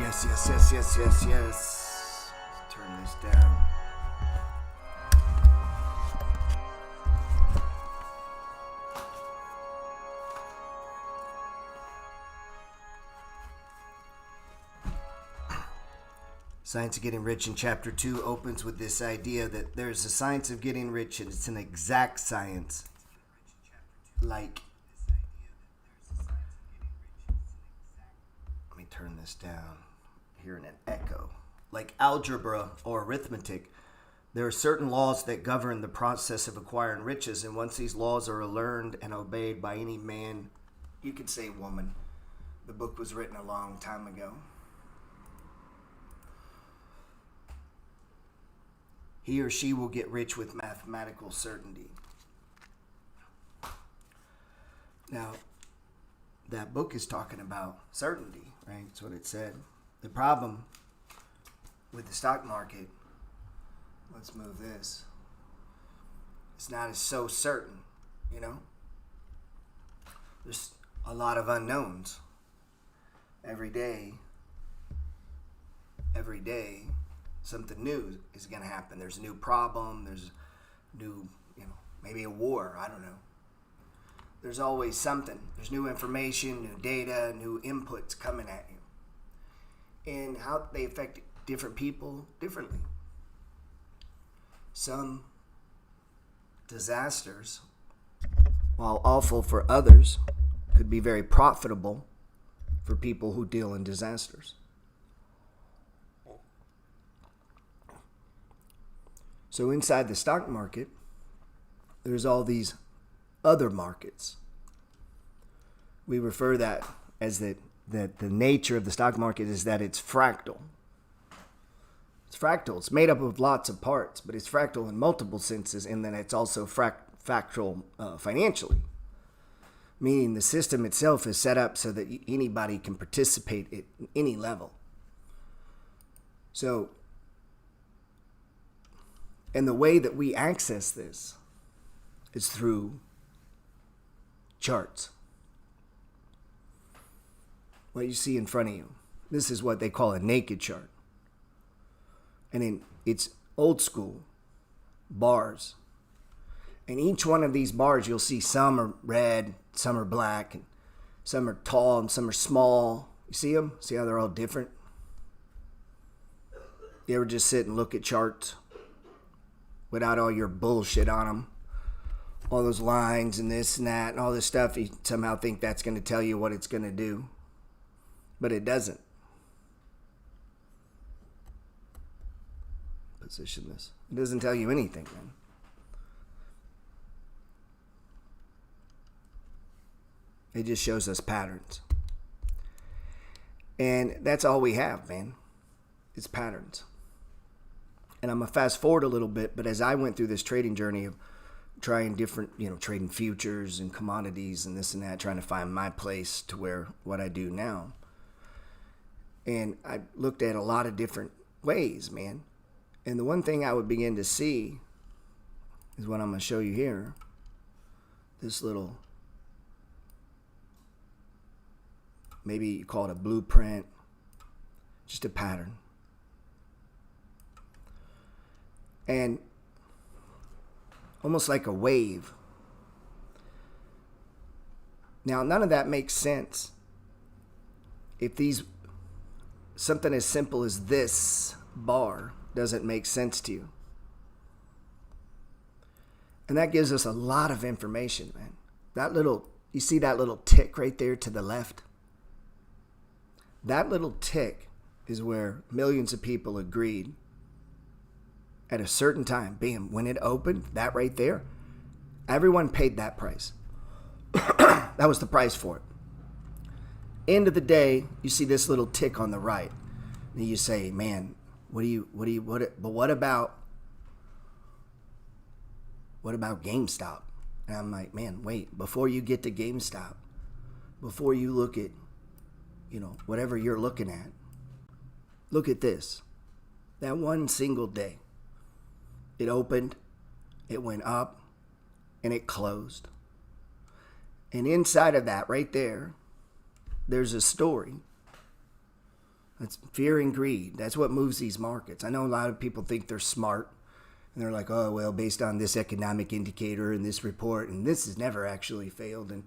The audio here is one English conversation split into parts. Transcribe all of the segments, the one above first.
Yes, yes, yes, yes, yes, yes. Let's turn this down. Science of Getting Rich in Chapter 2 opens with this idea that there's a science of getting rich and it's an exact science. Like, let me turn this down. Hearing an echo. Like algebra or arithmetic, there are certain laws that govern the process of acquiring riches, and once these laws are learned and obeyed by any man, you could say woman. The book was written a long time ago. He or she will get rich with mathematical certainty. Now, that book is talking about certainty, right? That's what it said. The problem with the stock market, let's move this, it's not as so certain, you know? There's a lot of unknowns. Every day, something new is going to happen. There's a new problem. There's new, maybe a war. I don't know. There's always something. There's new information, new data, new inputs coming at you. And how they affect different people differently. Some disasters, while awful for others, could be very profitable for people who deal in disasters. So inside the stock market, there's all these other markets. We refer that as that the nature of the stock market is that it's fractal. It's fractal. It's made up of lots of parts, but it's fractal in multiple senses, and then it's also fractal financially, meaning the system itself is set up so that anybody can participate at any level. So, and the way that we access this is through charts. What you see in front of you. This is what they call a naked chart. And it's old school bars. And each one of these bars, you'll see some are red, some are black, and some are tall, and some are small. You see them? See how they're all different? You ever just sit and look at charts without all your bullshit on them? All those lines and this and that and all this stuff, you somehow think that's going to tell you what it's going to do. But it doesn't. Position this. It doesn't tell you anything, man. It just shows us patterns. And that's all we have, man. It's patterns. And I'm going to fast forward a little bit, but as I went through this trading journey of trying different, trading futures and commodities and this and that, trying to find my place to where what I do now. And I looked at a lot of different ways, man. And the one thing I would begin to see is what I'm going to show you here. This little, maybe you call it a blueprint, just a pattern. And almost like a wave. Now, none of that makes sense if something as simple as this bar doesn't make sense to you. And that gives us a lot of information, man. You see that little tick right there to the left? That little tick is where millions of people agreed at a certain time. Bam, when it opened, that right there, everyone paid that price. That was the price for it. End of the day, you see this little tick on the right. And you say, man, what about GameStop? And I'm like, man, wait, before you get to GameStop, before you look at, whatever you're looking at, look at this. That one single day, it opened, it went up, and it closed. And inside of that right there, there's a story That's fear and greed. That's what moves these markets. I know a lot of people think they're smart. And they're like, oh, well, based on this economic indicator and this report, and this has never actually failed. And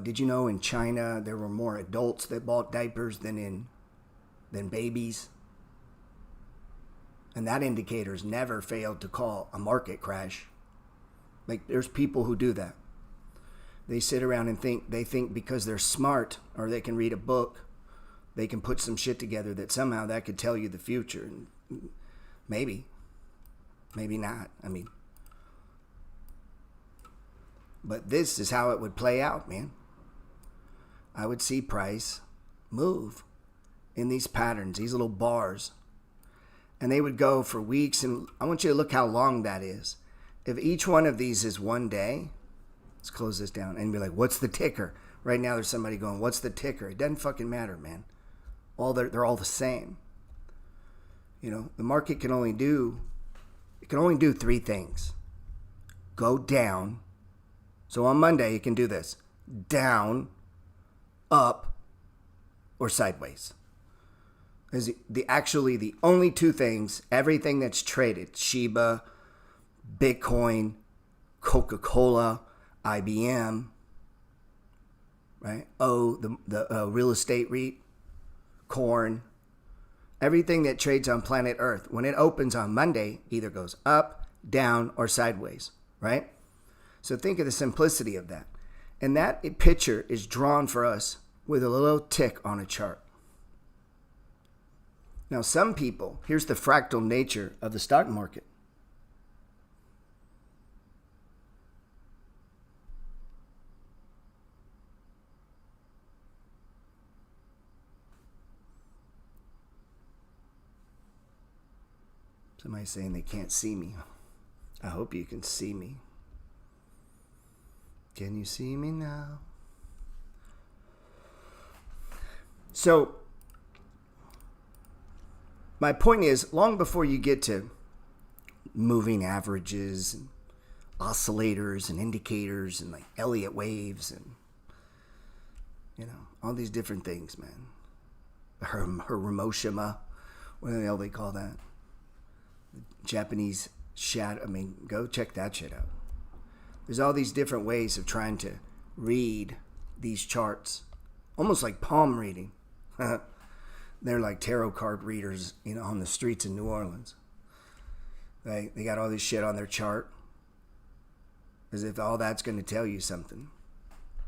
did you know in China there were more adults that bought diapers than babies? And that indicator's never failed to call a market crash. Like, there's people who do that. They sit around and think because they're smart or they can read a book, they can put some shit together that somehow that could tell you the future. And maybe not. I mean, but this is how it would play out, man. I would see price move in these patterns, these little bars, and they would go for weeks. And I want you to look how long that is. If each one of these is one day, let's close this down and be like, what's the ticker? Right now there's somebody going, what's the ticker? It doesn't fucking matter, man. They're all the same. You know, the market can only do three things. Go down. So on Monday, it can do this. Down, up, or sideways. Is the only two things, everything that's traded, Shiba, Bitcoin, Coca-Cola, IBM, right? The real estate REIT, corn, everything that trades on planet Earth, when it opens on Monday, either goes up, down, or sideways, right? So think of the simplicity of that. And that picture is drawn for us with a little tick on a chart. Now, some people, here's the fractal nature of the stock market. Somebody's saying they can't see me. I hope you can see me. Can you see me now? So, my point is, long before you get to moving averages and oscillators and indicators and like Elliott waves and, you know, all these different things, man. Hiroshima, what the hell they call that? Japanese shadow. I mean, go check that shit out. There's all these different ways of trying to read these charts, almost like palm reading. They're like tarot card readers, you know, on the streets in New Orleans. They got all this shit on their chart, as if all that's going to tell you something.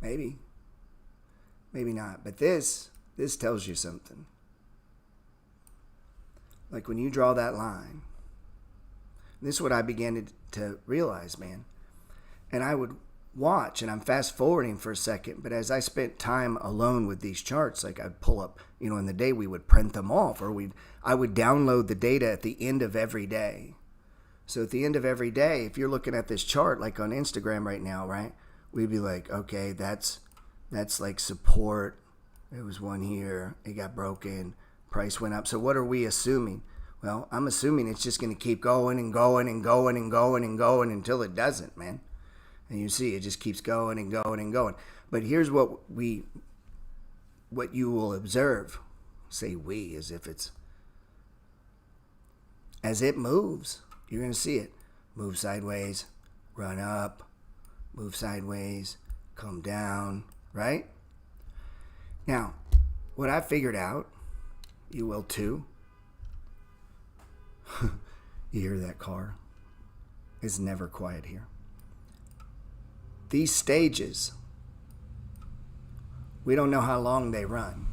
Maybe not. But this tells you something. Like when you draw that line. This is what I began to realize, man. And I would watch, and I'm fast forwarding for a second, but as I spent time alone with these charts, like I'd pull up, you know, in the day we would print them off, or I would download the data at the end of every day. So at the end of every day, if you're looking at this chart, like on Instagram right now, right, we'd be like, okay, that's like support. There was one here. It got broken. Price went up. So what are we assuming? Well, I'm assuming it's just going to keep going and going and going and going and going until it doesn't, man. And you see, it just keeps going and going and going. But here's what you will observe. Say we, as if it's, as it moves, you're going to see it move sideways, run up, move sideways, come down, right? Now, what I figured out, you will too. You hear that car? It's never quiet here. These stages, we don't know how long they run.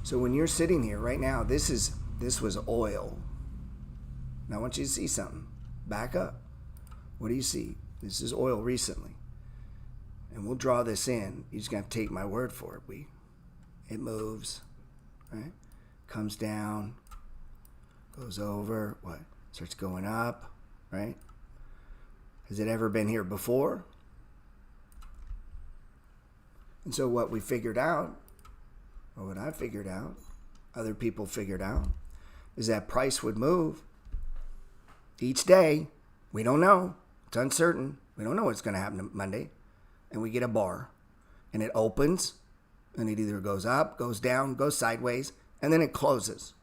So when you're sitting here right now, this was oil. Now I want you to see something. Back up. What do you see? This is oil recently. And we'll draw this in. You just got to take my word for it. It moves, right? Comes down, goes over, what? Starts going up, right? Has it ever been here before? And so what we figured out, or what I figured out, other people figured out, is that price would move each day. We don't know. It's uncertain. We don't know what's going to happen Monday. And we get a bar. And it opens, and it either goes up, goes down, goes sideways, and then it closes.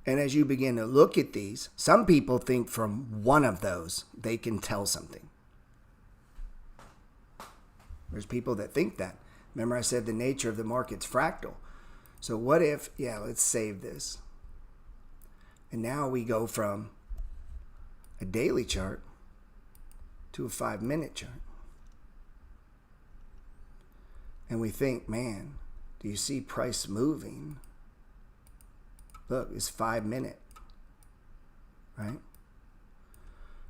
And as you begin to look at these, some people think from one of those they can tell something. There's people that think that. Remember I said the nature of the market's fractal. So what if, let's save this. And now we go from a daily chart to a 5-minute chart. And we think, man, do you see price moving? Look, it's 5-minute, right?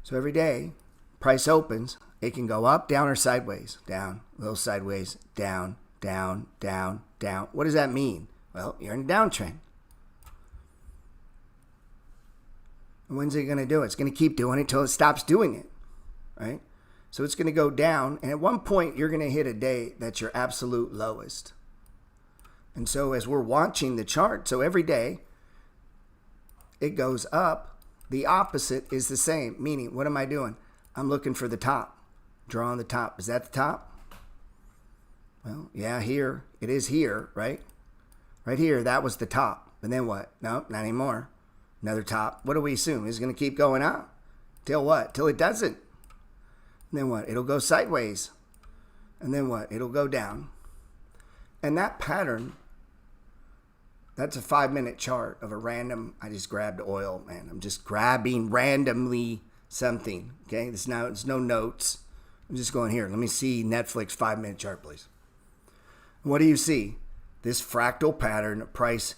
So every day, price opens, it can go up, down, or sideways. Down, a little sideways, down, down, down, down. What does that mean? Well, you're in a downtrend. And when's it going to do it? It's going to keep doing it until it stops doing it, right? So it's going to go down, and at one point, you're going to hit a day that's your absolute lowest. And so as we're watching the chart, so every day, it goes up. The opposite is the same, meaning, what am I doing? I'm looking for the top, drawing the top. Is that the top? Well, yeah, here. It is here, right? Right here, that was the top. And then what? No, not anymore. Another top. What do we assume? It's going to keep going up. Till what? Till it doesn't. And then what? It'll go sideways. And then what? It'll go down. And that pattern, that's a 5-minute chart of a random, I just grabbed oil, man. I'm just grabbing randomly something, okay? It's no notes. I'm just going here. Let me see Netflix 5-minute chart, please. What do you see? This fractal pattern of price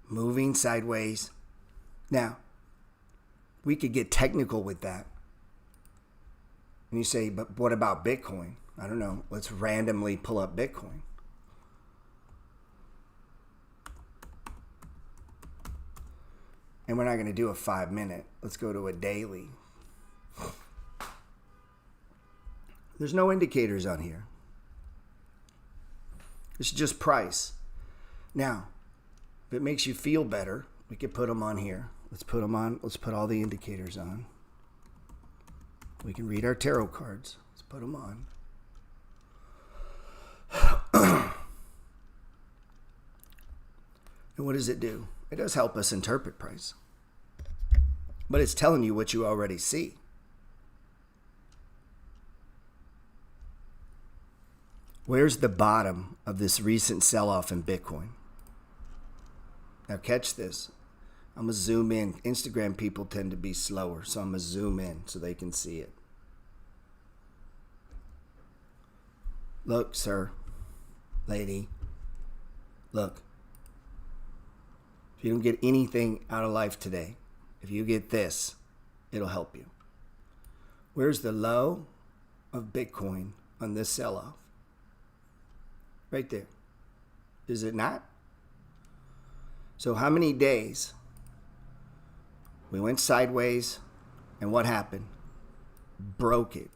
moving sideways. Now, we could get technical with that. And you say, but what about Bitcoin? I don't know. Let's randomly pull up Bitcoin. And we're not going to do a 5-minute. Let's go to a daily. There's no indicators on here. It's just price. Now, if it makes you feel better, we could put them on here. Let's put them on. Let's put all the indicators on. We can read our tarot cards. Let's put them on. And what does it do? It does help us interpret price. But it's telling you what you already see. Where's the bottom of this recent sell-off in Bitcoin? Now catch this. I'm going to zoom in. Instagram people tend to be slower, so I'm going to zoom in so they can see it. Look, sir, lady, look. If you don't get anything out of life today, if you get this, it'll help you. Where's the low of Bitcoin on this sell-off? Right there. Is it not? So how many days we went sideways and what happened? Broke it.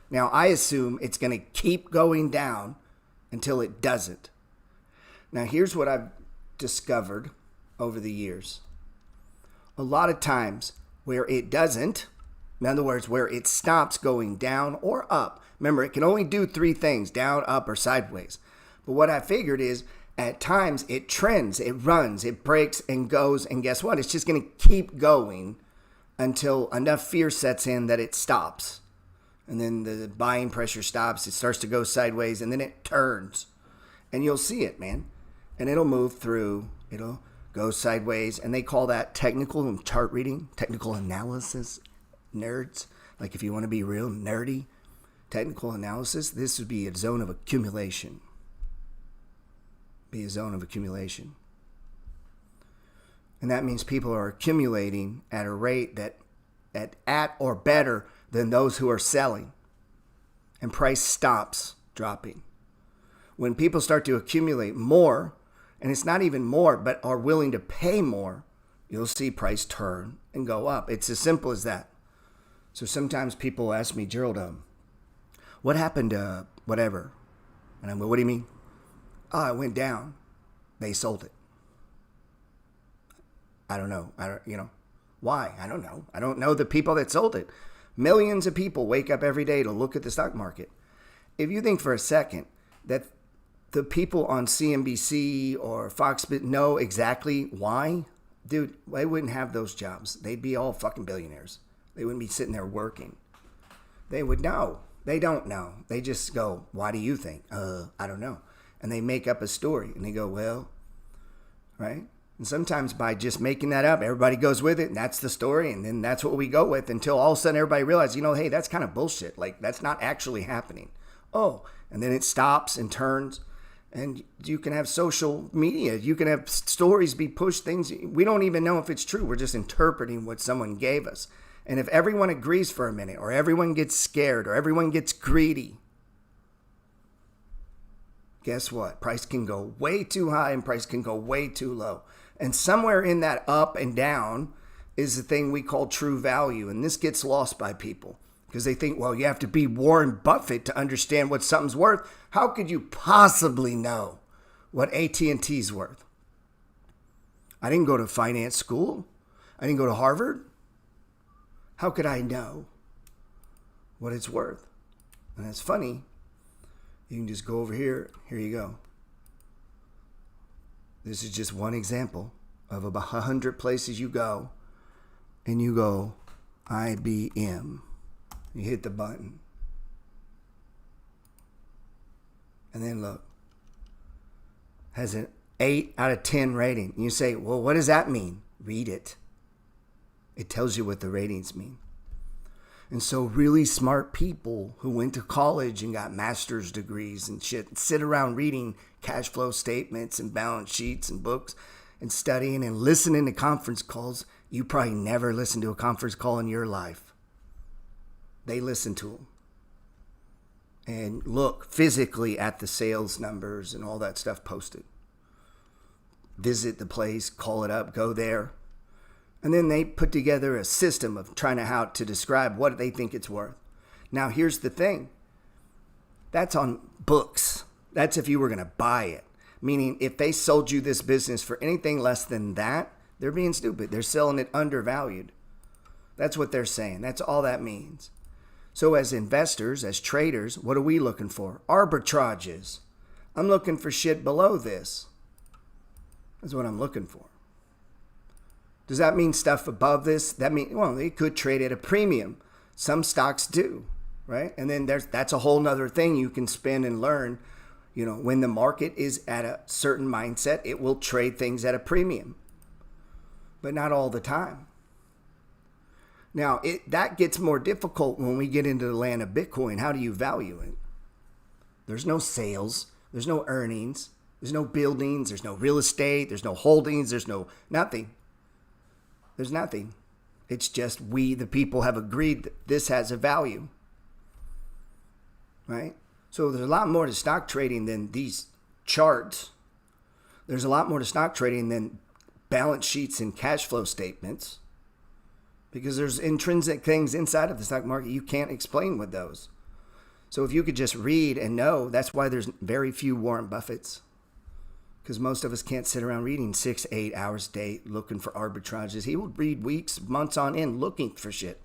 Now I assume it's going to keep going down until it doesn't. Now here's what I've discovered over the years. A lot of times where it doesn't, in other words, where it stops going down or up. Remember, it can only do 3 things, down, up, or sideways. But what I figured is at times it trends, it runs, it breaks and goes. And guess what? It's just going to keep going until enough fear sets in that it stops. And then the buying pressure stops. It starts to go sideways and then it turns. And you'll see it, man. And it'll move through. It'll go sideways. And they call that technical chart reading, technical analysis, nerds. Like if you want to be real nerdy, technical analysis, this would be a zone of accumulation. Be a zone of accumulation. And that means people are accumulating at a rate that at or better than those who are selling. And price stops dropping. When people start to accumulate more, and it's not even more, but are willing to pay more, you'll see price turn and go up. It's as simple as that. So sometimes people ask me, Gerald, what happened to whatever? And I'm like, what do you mean? Oh, it went down. They sold it. I don't know. Why? I don't know. I don't know the people that sold it. Millions of people wake up every day to look at the stock market. If you think for a second that the people on CNBC or Fox know exactly why. Dude, they wouldn't have those jobs. They'd be all fucking billionaires. They wouldn't be sitting there working. They would know. They don't know. They just go, why do you think? I don't know. And they make up a story. And they go, well, right? And sometimes by just making that up, everybody goes with it. And that's the story. And then that's what we go with until all of a sudden everybody realizes, hey, that's kind of bullshit. Like, that's not actually happening. Oh, and then it stops and turns. And you can have social media. You can have stories be pushed, things. We don't even know if it's true. We're just interpreting what someone gave us. And if everyone agrees for a minute, or everyone gets scared, or everyone gets greedy, guess what? Price can go way too high and price can go way too low. And somewhere in that up and down is the thing we call true value. And this gets lost by people because they think, well, you have to be Warren Buffett to understand what something's worth. How could you possibly know what AT&T's worth? I didn't go to finance school. I didn't go to Harvard. How could I know what it's worth? And it's funny. You can just go over here. Here you go. This is just one example of about 100 places you go. And you go, IBM. You hit the button. And then look. Has an 8 out of 10 rating. And you say, well, what does that mean? Read it. It tells you what the ratings mean. And so really smart people who went to college and got master's degrees and shit sit around reading cash flow statements and balance sheets and books and studying and listening to conference calls. You probably never listened to a conference call in your life. They listen to them. And look physically at the sales numbers and all that stuff posted. Visit the place, call it up, go there. And then they put together a system of trying to how to describe what they think it's worth. Now, here's the thing. That's on books. That's if you were going to buy it. Meaning, if they sold you this business for anything less than that, they're being stupid. They're selling it undervalued. That's what they're saying. That's all that means. So as investors, as traders, what are we looking for? Arbitrages. I'm looking for shit below this. That's what I'm looking for. Does that mean stuff above this? That mean, well, they could trade at a premium. Some stocks do, right? And then that's a whole nother thing you can spin and learn. When the market is at a certain mindset, it will trade things at a premium, but not all the time. Now, that gets more difficult when we get into the land of Bitcoin. How do you value it? There's no sales. There's no earnings. There's no buildings. There's no real estate. There's no holdings. There's no nothing. There's nothing. It's just we, the people, have agreed that this has a value. Right? So there's a lot more to stock trading than these charts. There's a lot more to stock trading than balance sheets and cash flow statements. Because there's intrinsic things inside of the stock market you can't explain with those. So if you could just read and know, that's why there's very few Warren Buffetts. Because most of us can't sit around reading 6-8 hours a day looking for arbitrages. He will read weeks, months on end looking for shit.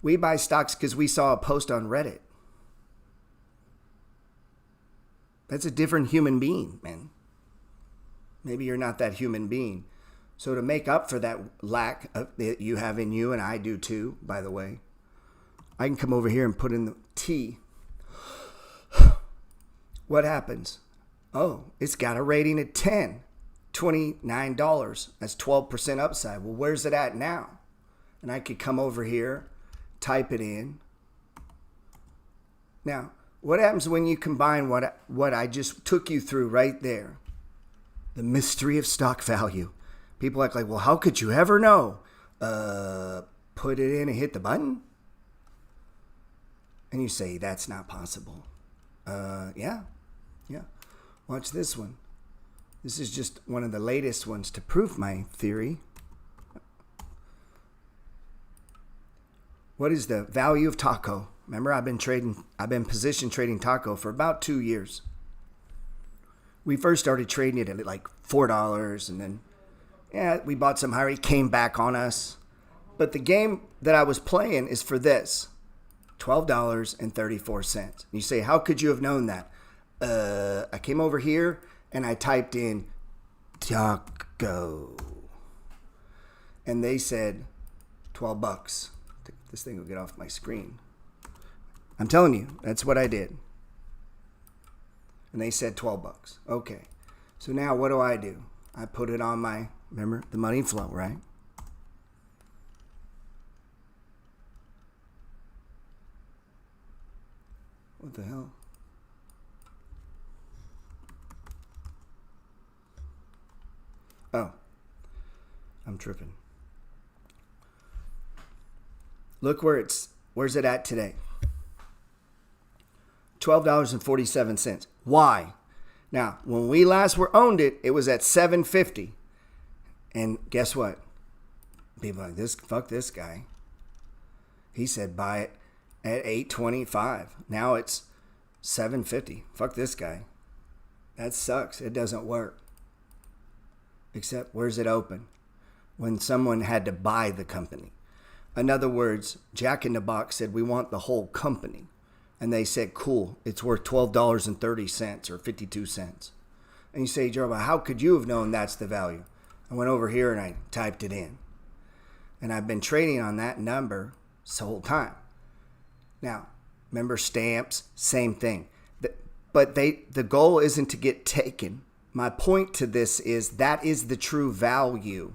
We buy stocks because we saw a post on Reddit. That's a different human being, man. Maybe you're not that human being. So to make up for that lack that you have in you, and I do too, by the way, I can come over here and put in the tea. What happens? Oh, it's got a rating at 10, $29. That's 12% upside. Well, where's it at now? And I could come over here, type it in. Now, what happens when you combine what I just took you through right there? The mystery of stock value. People act like, well, how could you ever know? Put it in and hit the button? And you say, that's not possible. Yeah. Watch this one. This is just one of the latest ones to prove my theory. What is the value of taco? Remember, I've been position trading taco for about 2 years. We first started trading it at like $4, and then we bought some higher. It came back on us. But the game that I was playing is for this, $12.34. You say, how could you have known that? I came over here and I typed in taco. And they said $12. This thing will get off my screen. I'm telling you, that's what I did. And they said $12. Okay. So now what do? I put it on my, remember, the money flow, right? What the hell? Oh, I'm tripping. Look where's it at today? $12.47. Why? Now, when we last owned it, it was at $7.50. And guess what? People like fuck this guy. He said buy it at $8.25. Now it's $7.50. Fuck this guy. That sucks. It doesn't work. Except where's it open? When someone had to buy the company. In other words, Jack in the Box said, we want the whole company. And they said, cool, it's worth $12.30 or 52 cents. And you say, Gerald, how could you have known that's the value? I went over here and I typed it in. And I've been trading on that number this whole time. Now, remember stamps, same thing. But the goal isn't to get taken. My point to this is that is the true value.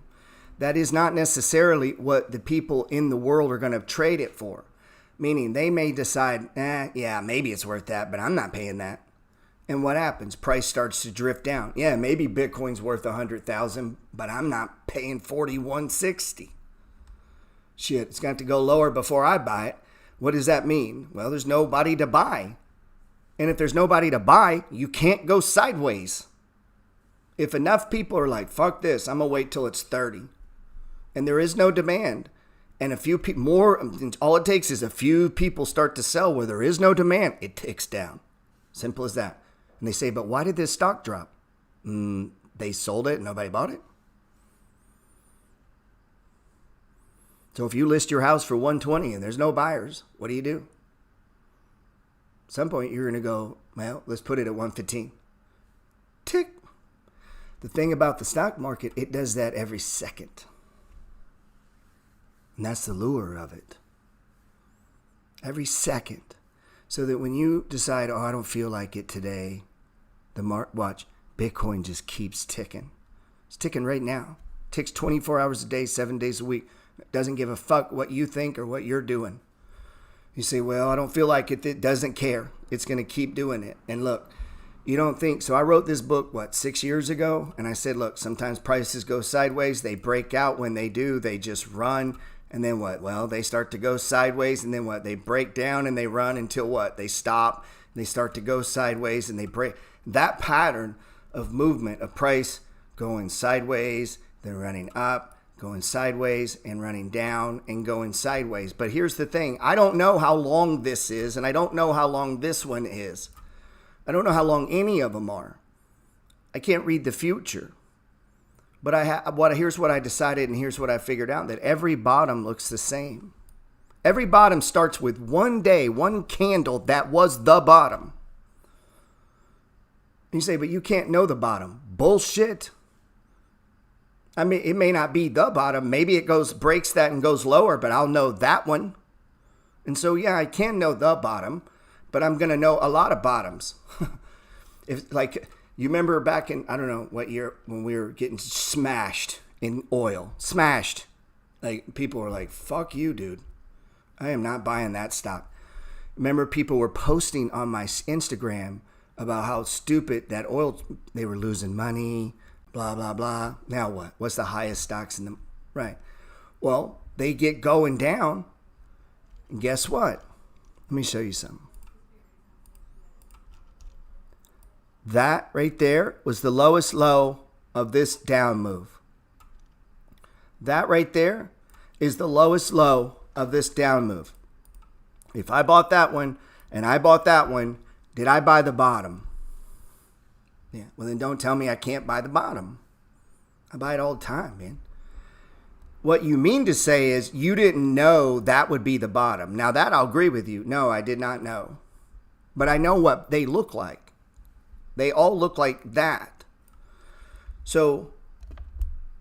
That is not necessarily what the people in the world are going to trade it for. Meaning they may decide, yeah, maybe it's worth that, but I'm not paying that. And what happens? Price starts to drift down. Yeah, maybe Bitcoin's worth 100,000, but I'm not paying 4160. Shit, it's got to go lower before I buy it. What does that mean? Well, there's nobody to buy. And if there's nobody to buy, you can't go sideways. If enough people are like, fuck this, I'm going to wait till it's 30. And there is no demand. And a few people more, all it takes is a few people start to sell where there is no demand. It ticks down. Simple as that. And they say, but why did this stock drop? They sold it and nobody bought it. So if you list your house for 120 and there's no buyers, what do? At some point you're going to go, well, let's put it at 115. Tick. The thing about the stock market, it does that every second. And that's the lure of it. Every second. So that when you decide, I don't feel like it today, watch, Bitcoin just keeps ticking. It's ticking right now. Ticks 24 hours a day, 7 days a week. It doesn't give a fuck what you think or what you're doing. You say, well, I don't feel like it. It doesn't care. It's going to keep doing it. And look, you don't think. So I wrote this book, 6 years ago? And I said, look, sometimes prices go sideways. They break out. When they do, they just run. And then what? Well, they start to go sideways. And then what? They break down and they run until what? They stop. And they start to go sideways and they break. That pattern of movement, of price going sideways, then running up, going sideways and running down and going sideways. But here's the thing. I don't know how long this is, and I don't know how long this one is. I don't know how long any of them are. I can't read the future. But here's what I decided, and here's what I figured out, that every bottom looks the same. Every bottom starts with one day, one candle that was the bottom. And you say, but you can't know the bottom. Bullshit. I mean, it may not be the bottom. Maybe it breaks that and goes lower, but I'll know that one. And so, yeah, I can know the bottom, but I'm going to know a lot of bottoms. You remember back in, I don't know what year, when we were getting smashed in oil. Smashed. People were like, fuck you, dude. I am not buying that stock. Remember, people were posting on my Instagram about how stupid that oil, they were losing money, blah, blah, blah. Now what? What's the highest stocks in the... Right. Well, they get going down. And guess what? Let me show you something. That right there was the lowest low of this down move. That right there is the lowest low of this down move. If I bought that one and I bought that one, did I buy the bottom? Yeah. Well, then don't tell me I can't buy the bottom. I buy it all the time, man. What you mean to say is you didn't know that would be the bottom. Now that I'll agree with you. No, I did not know. But I know what they look like. They all look like that. So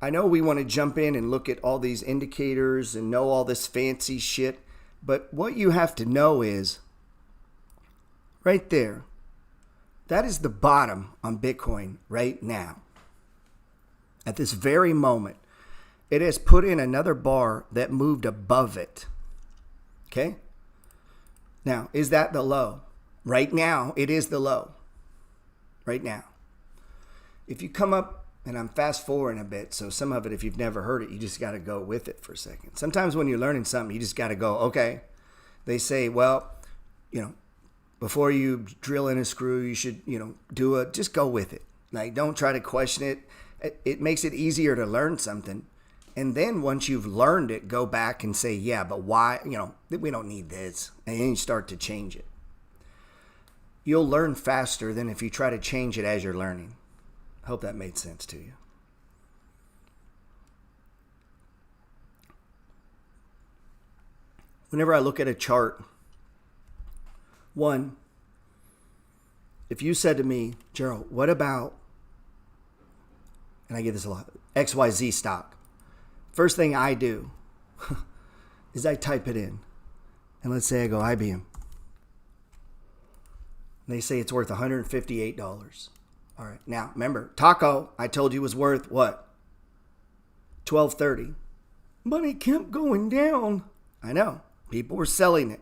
I know we want to jump in and look at all these indicators and know all this fancy shit, but what you have to know is right there, that is the bottom on Bitcoin right now. At this very moment, it has put in another bar that moved above it. Okay? Now, is that the low? Right now, it is the low. Right now. If you come up, and I'm fast forwarding a bit, so some of it, if you've never heard it, you just got to go with it for a second. Sometimes when you're learning something, you just got to go, okay. They say, well, before you drill in a screw, you should, just go with it. Like, don't try to question it. It makes it easier to learn something. And then once you've learned it, go back and say, yeah, but why, we don't need this. And then you start to change it. You'll learn faster than if you try to change it as you're learning. I hope that made sense to you. Whenever I look at a chart, one, if you said to me, Gerald, what about, and I get this a lot, XYZ stock. First thing I do is I type it in. And let's say I go IBM. They say it's worth $158. All right. Now, remember, Taco, I told you was worth what? $12.30. But it kept going down. I know. People were selling it.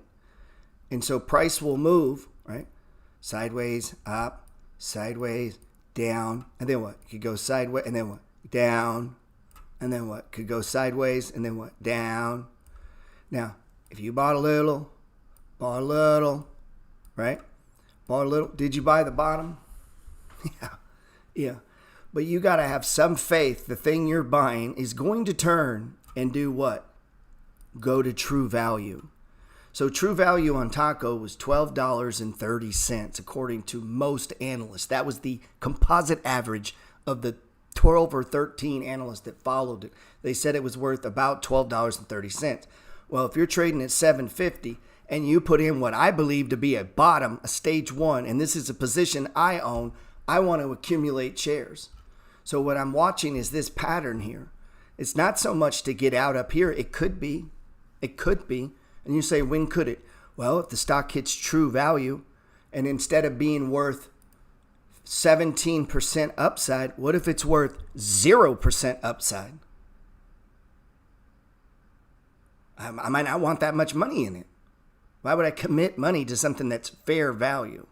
And so price will move, right? Sideways, up, sideways, down. And then what? It could go sideways, and then what? Down. And then what? Could go sideways, and then what? Down. Now, if you bought a little, right? Bought a little. Did you buy the bottom? Yeah. But you got to have some faith the thing you're buying is going to turn and do what? Go to true value. So true value on Taco was $12.30 according to most analysts. That was the composite average of the 12 or 13 analysts that followed it. They said it was worth about $12.30. Well, if you're trading at $7.50 and you put in what I believe to be a bottom, a stage one, and this is a position I own, I want to accumulate shares. So what I'm watching is this pattern here. It's not so much to get out up here. It could be. And you say, when could it? Well, if the stock hits true value and instead of being worth 17% upside, what if it's worth 0% upside? I might not want that much money in it. Why would I commit money to something that's fair value?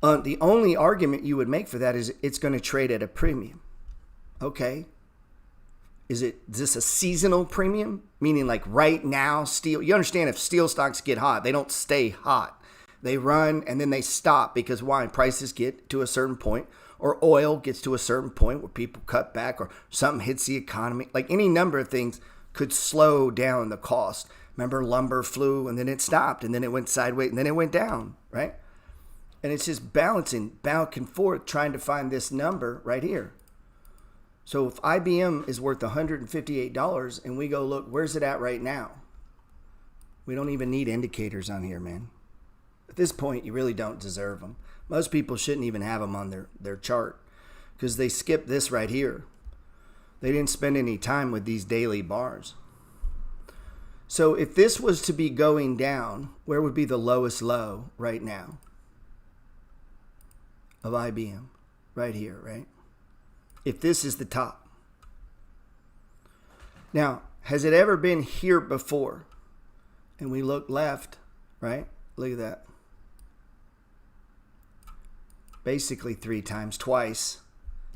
The only argument you would make for that is it's going to trade at a premium. Okay. Is this a seasonal premium? Meaning like right now, steel, you understand if steel stocks get hot, they don't stay hot. They run and then they stop because why? Prices get to a certain point or oil gets to a certain point where people cut back or something hits the economy. Like any number of things could slow down the cost. Remember lumber flew and then it stopped and then it went sideways and then it went down, right? And it's just balancing back and forth trying to find this number right here. So if IBM is worth $158 and we go look, where's it at right now? We don't even need indicators on here, man. At this point, you really don't deserve them. Most people shouldn't even have them on their chart because they skipped this right here. They didn't spend any time with these daily bars. So if this was to be going down, where would be the lowest low right now of IBM? Right here, right? If this is the top. Now, has it ever been here before? And we look left, right? Look at that. Basically 3 times, twice.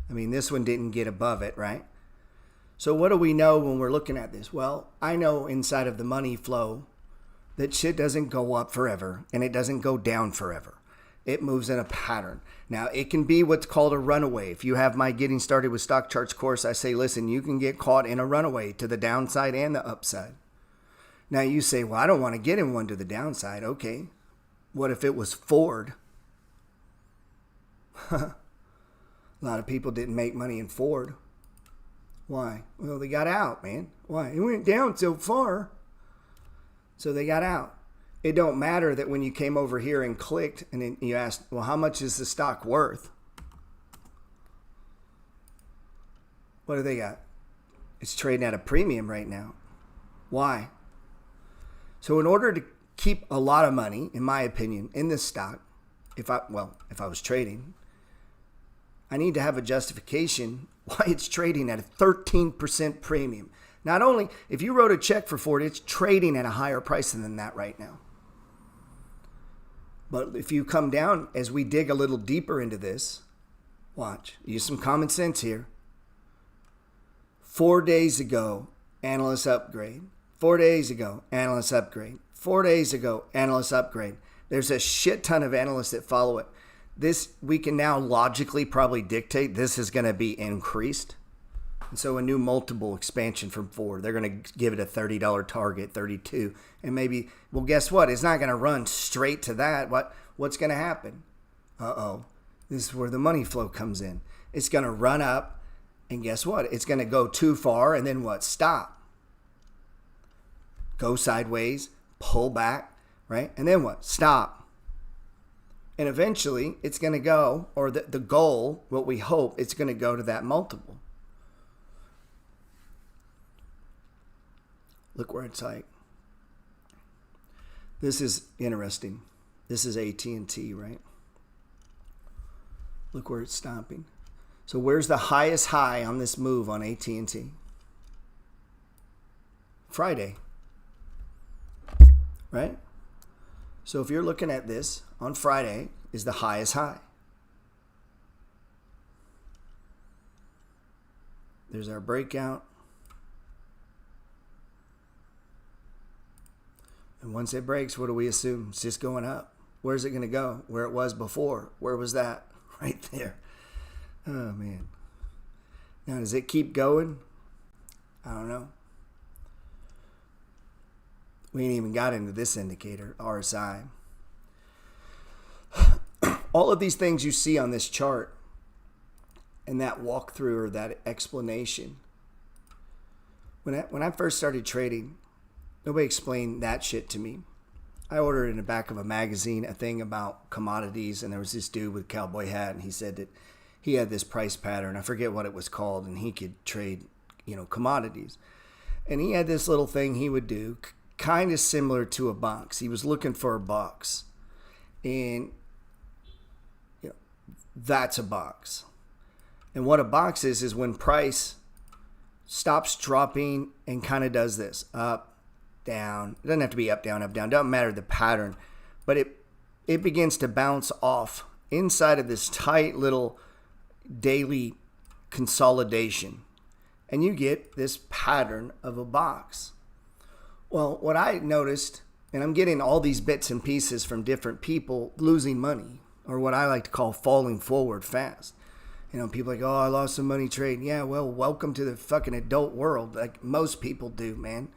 I mean, this one didn't get above it, right? So what do we know when we're looking at this? Well, I know inside of the money flow that shit doesn't go up forever and it doesn't go down forever. It moves in a pattern. Now, it can be what's called a runaway. If you have my Getting Started with Stock Charts course, I say, listen, you can get caught in a runaway to the downside and the upside. Now, you say, well, I don't want to get in one to the downside. Okay. What if it was Ford? A lot of people didn't make money in Ford. Why? Well, they got out, man. Why? It went down so far. So they got out. It don't matter that when you came over here and clicked and then you asked, well, how much is the stock worth? What do they got? It's trading at a premium right now. Why? So in order to keep a lot of money, in my opinion, in this stock, if I was trading, I need to have a justification why it's trading at a 13% premium. Not only, if you wrote a check for it, it's trading at a higher price than that right now. But if you come down, as we dig a little deeper into this, watch, use some common sense here. 4 days ago, analyst upgrade. 4 days ago, analyst upgrade. 4 days ago, analyst upgrade. There's a shit ton of analysts that follow it. This, we can now logically probably dictate this is going to be increased. And so a new multiple expansion from 4, they're going to give it a $30 target, 32. And maybe, well, guess what? It's not going to run straight to that. What's going to happen? This is where the money flow comes in. It's going to run up, and guess what? It's going to go too far, and then what? Stop. Go sideways, pull back, right? And then what? Stop. And eventually, it's going to go, or the goal, what we hope, it's going to go to that multiple. Look where it's like. This is interesting. This is AT&T, right? Look where it's stopping. So where's the highest high on this move on AT&T? Friday. Right? So if you're looking at this, on Friday is the highest high. There's our breakout. And once it breaks, what do we assume? It's just going up. Where's it going to go? Where it was before. Where was that? Right there. Oh, man. Now, does it keep going? I don't know. We ain't even got into this indicator, RSI. All of these things you see on this chart and that walkthrough or that explanation. When I first started trading, nobody explained that shit to me. I ordered in the back of a magazine a thing about commodities, and there was this dude with a cowboy hat, and he said that he had this price pattern. I forget what it was called, and he could trade, commodities. And he had this little thing he would do, kind of similar to a box. He was looking for a box, and that's a box. And what a box is when price stops dropping and kind of does this up, down. It doesn't have to be up, down, up, down. Doesn't matter the pattern, but it begins to bounce off inside of this tight little daily consolidation, and you get this pattern of a box. Well, what I noticed, and I'm getting all these bits and pieces from different people losing money, or what I like to call falling forward fast. People like, oh, I lost some money trading. Yeah, well, welcome to the fucking adult world, like most people do, man.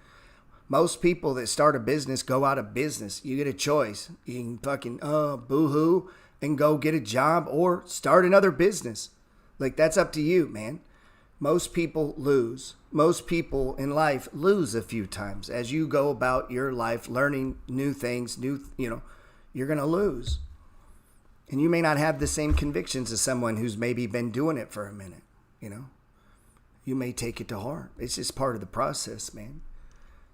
Most people that start a business go out of business. You get a choice. You can fucking boo-hoo and go get a job or start another business. Like, that's up to you, man. Most people lose. Most people in life lose a few times. As you go about your life learning new things, you're going to lose. And you may not have the same convictions as someone who's maybe been doing it for a minute, You may take it to heart. It's just part of the process, man.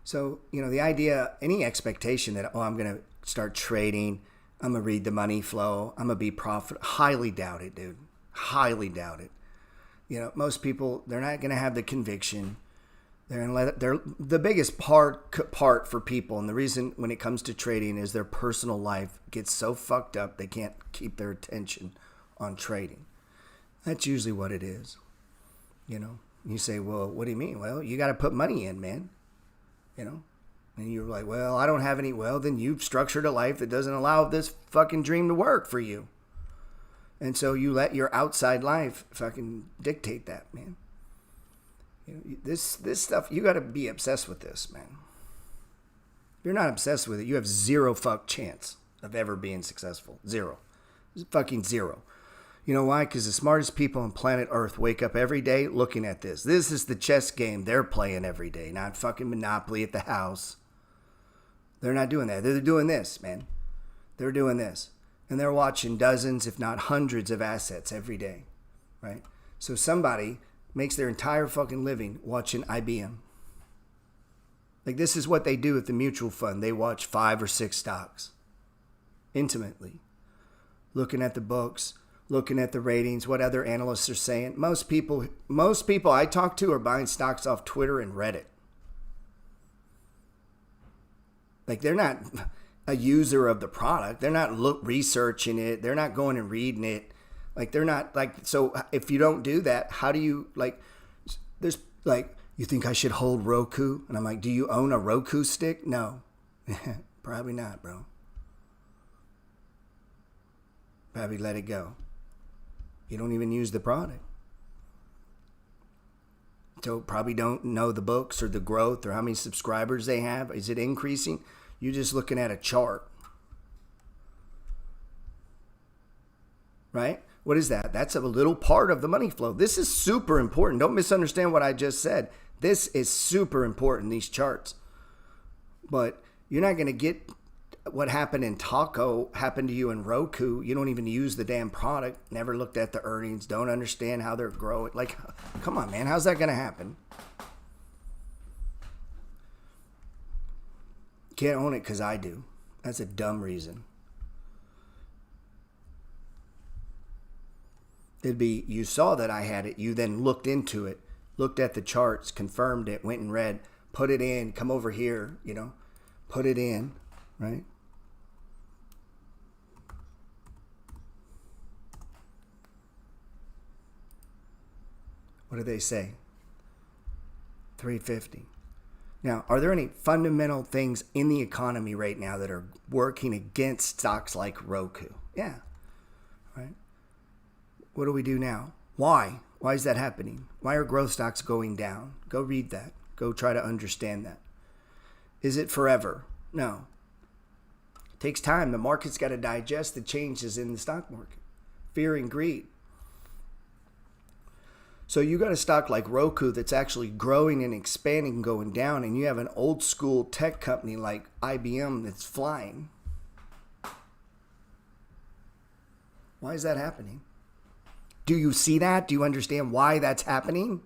So, the idea, any expectation that, I'm going to start trading, I'm going to read the money flow, I'm going to be profitable, highly doubt it, dude. Highly doubt it. Most people, they're not going to have the conviction. They're the biggest part for people, and the reason when it comes to trading is their personal life gets so fucked up they can't keep their attention on trading. That's usually what it is. You say, well, what do you mean? Well, you got to put money in, man. And you're like, well, I don't have any. Well, then you've structured a life that doesn't allow this fucking dream to work for you. And so you let your outside life fucking dictate that, man. This stuff, you got to be obsessed with this, man. If you're not obsessed with it, you have zero fuck chance of ever being successful. Zero. Fucking zero. You know why? Because the smartest people on planet Earth wake up every day looking at this. This is the chess game they're playing every day, not fucking Monopoly at the house. They're not doing that. They're doing this, man. They're doing this. And they're watching dozens, if not hundreds of assets every day, right? So somebody makes their entire fucking living watching IBM. Like, this is what they do at the mutual fund. They watch 5 or 6 stocks intimately, looking at the books, looking at the ratings, what other analysts are saying. Most people I talk to are buying stocks off Twitter and Reddit. Like, they're not a user of the product. They're not researching it. They're not going and reading it. Like, they're not like, so if you don't do that, how do you, like, there's like, you think I should hold Roku? And I'm like, do you own a Roku stick? No. Probably not, bro. Probably let it go. You don't even use the product. So probably don't know the books or the growth or how many subscribers they have. Is it increasing? You're just looking at a chart. Right? What is that? That's a little part of the money flow. This is super important. Don't misunderstand what I just said. This is super important, these charts. But you're not going to get what happened in Taco happen to you in Roku. You don't even use the damn product. Never looked at the earnings. Don't understand how they're growing. Like, come on, man. How's that going to happen? Can't own it because I do. That's a dumb reason. It'd be, you saw that I had it. You then looked into it, looked at the charts, confirmed it, went and read, put it in, come over here, put it in, right? What do they say? 350. Now, are there any fundamental things in the economy right now that are working against stocks like Roku? Yeah. Right? What do we do now? Why? Why is that happening? Why are growth stocks going down? Go read that. Go try to understand that. Is it forever? No. It takes time. The market's got to digest the changes in the stock market. Fear and greed. So you got a stock like Roku that's actually growing and expanding and going down, and you have an old school tech company like IBM that's flying. Why is that happening? Do you see that? Do you understand why that's happening?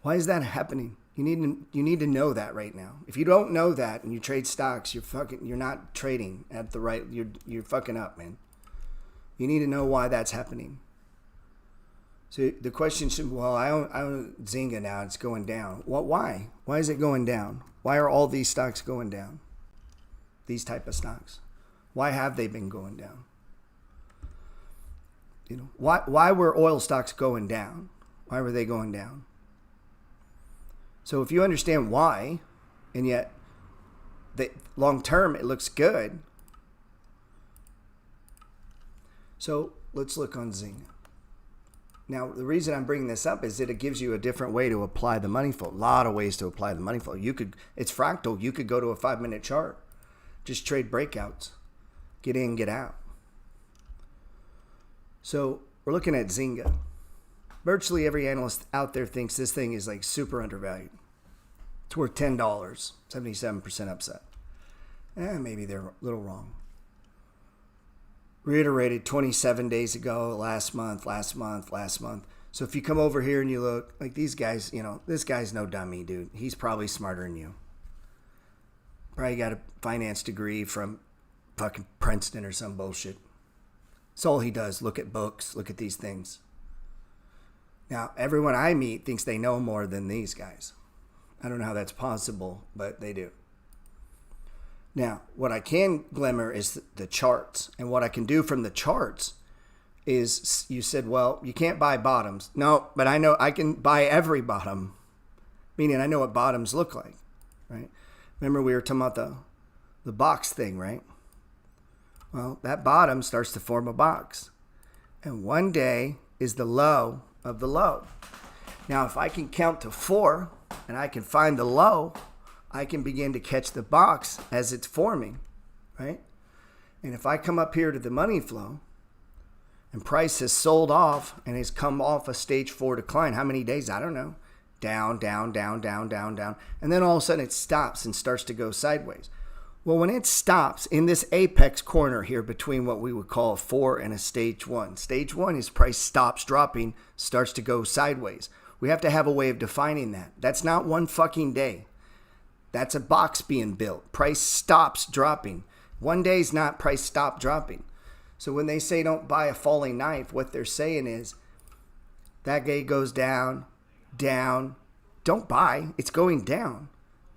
Why is that happening? You need to know that right now. If you don't know that and you trade stocks, you're not trading at the right. You're fucking up, man. You need to know why that's happening. So the question should, well, I own Zynga now. It's going down. Well, why? Why is it going down? Why are all these stocks going down? These type of stocks. Why have they been going down? Why were oil stocks going down? Why were they going down? So if you understand why, and yet long term it looks good. So let's look on Zynga. Now, the reason I'm bringing this up is that it gives you a different way to apply the money flow. A lot of ways to apply the money flow. It's fractal. You could go to a 5-minute chart. Just trade breakouts. Get in, get out. So we're looking at Zynga. Virtually every analyst out there thinks this thing is like super undervalued. It's worth $10, 77% upside. Maybe they're a little wrong. Reiterated 27 days ago, last month. So if you come over here and you look, like these guys, this guy's no dummy, dude. He's probably smarter than you. Probably got a finance degree from fucking Princeton or some bullshit. That's all he does. Look at books. Look at these things. Now, everyone I meet thinks they know more than these guys. I don't know how that's possible, but they do. Now, what I can glimmer is the charts. And what I can do from the charts is, you said, well, you can't buy bottoms. No, but I know I can buy every bottom. Meaning I know what bottoms look like, right? Remember we were talking about the box thing, right? Well, that bottom starts to form a box. And one day is the low of the low. Now, if I can count to 4 and I can find the low, I can begin to catch the box as it's forming, right? And if I come up here to the money flow and price has sold off and has come off a stage 4 decline, how many days? I don't know. down, down, down, down, down, down. And then all of a sudden it stops and starts to go sideways. Well, when it stops in this apex corner here between what we would call a 4 and a stage 1. Stage 1 is price stops dropping, starts to go sideways. We have to have a way of defining that. That's not one fucking day. That's a box being built. Price stops dropping. One day is not price stop dropping. So when they say don't buy a falling knife, what they're saying is that day goes down, down. Don't buy. It's going down.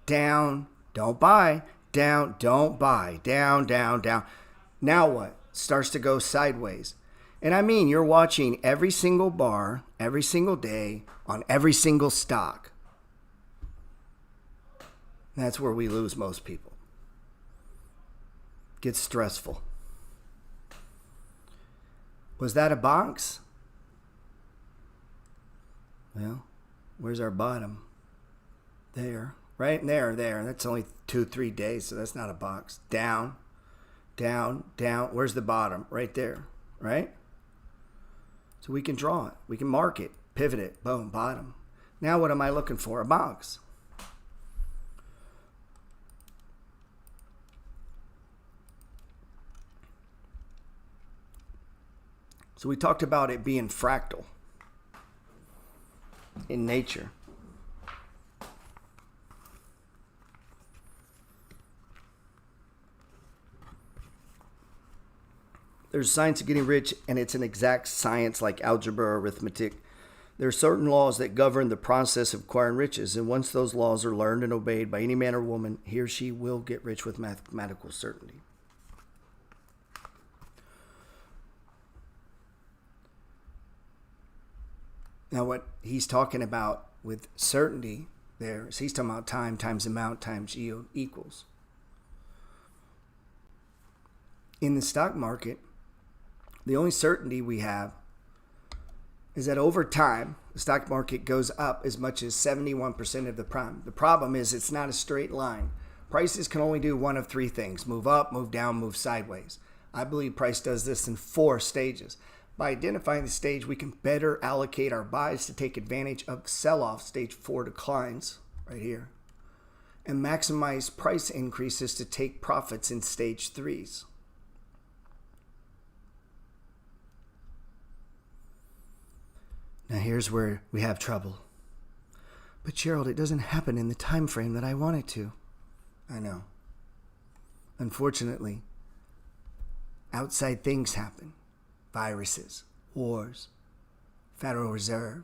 Down. Don't buy. Down. Don't buy. Down, down, down. Now what? Starts to go sideways. And I mean, you're watching every single bar, every single day, on every single stock. That's where we lose most people. Gets stressful. Was that a box? Well, where's our bottom? There. Right there, there. That's only 2-3 days, so that's not a box. Down, down, down. Where's the bottom? Right there, right? So we can draw it. We can mark it, pivot it, boom, bottom. Now what am I looking for? A box. So we talked about it being fractal in nature. There's science of getting rich, and it's an exact science like algebra or arithmetic. There are certain laws that govern the process of acquiring riches, and once those laws are learned and obeyed by any man or woman, he or she will get rich with mathematical certainty. Now, what he's talking about with certainty there is he's talking about time times amount times yield equals. In the stock market, the only certainty we have is that over time, the stock market goes up as much as 71% of the prime. The problem is it's not a straight line. Prices can only do one of 3 things: move up, move down, move sideways. I believe price does this in 4 stages. By identifying the stage, we can better allocate our buys to take advantage of sell-off, stage 4 declines, right here, and maximize price increases to take profits in stage 3s. Now here's where we have trouble. But Gerald, it doesn't happen in the time frame that I want it to. I know. Unfortunately, outside things happen. Viruses, wars, Federal Reserve,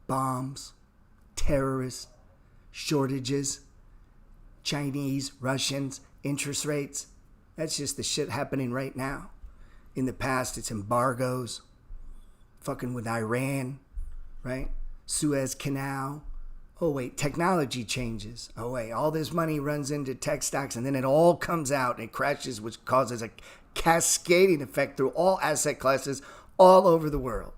bombs, terrorists, shortages, Chinese, Russians, interest rates. That's just the shit happening right now. In the past, it's embargoes, fucking with Iran, right? Suez Canal. Oh, wait, technology changes. Oh, wait, all this money runs into tech stocks, and then it all comes out and it crashes, which causes a cascading effect through all asset classes all over the world.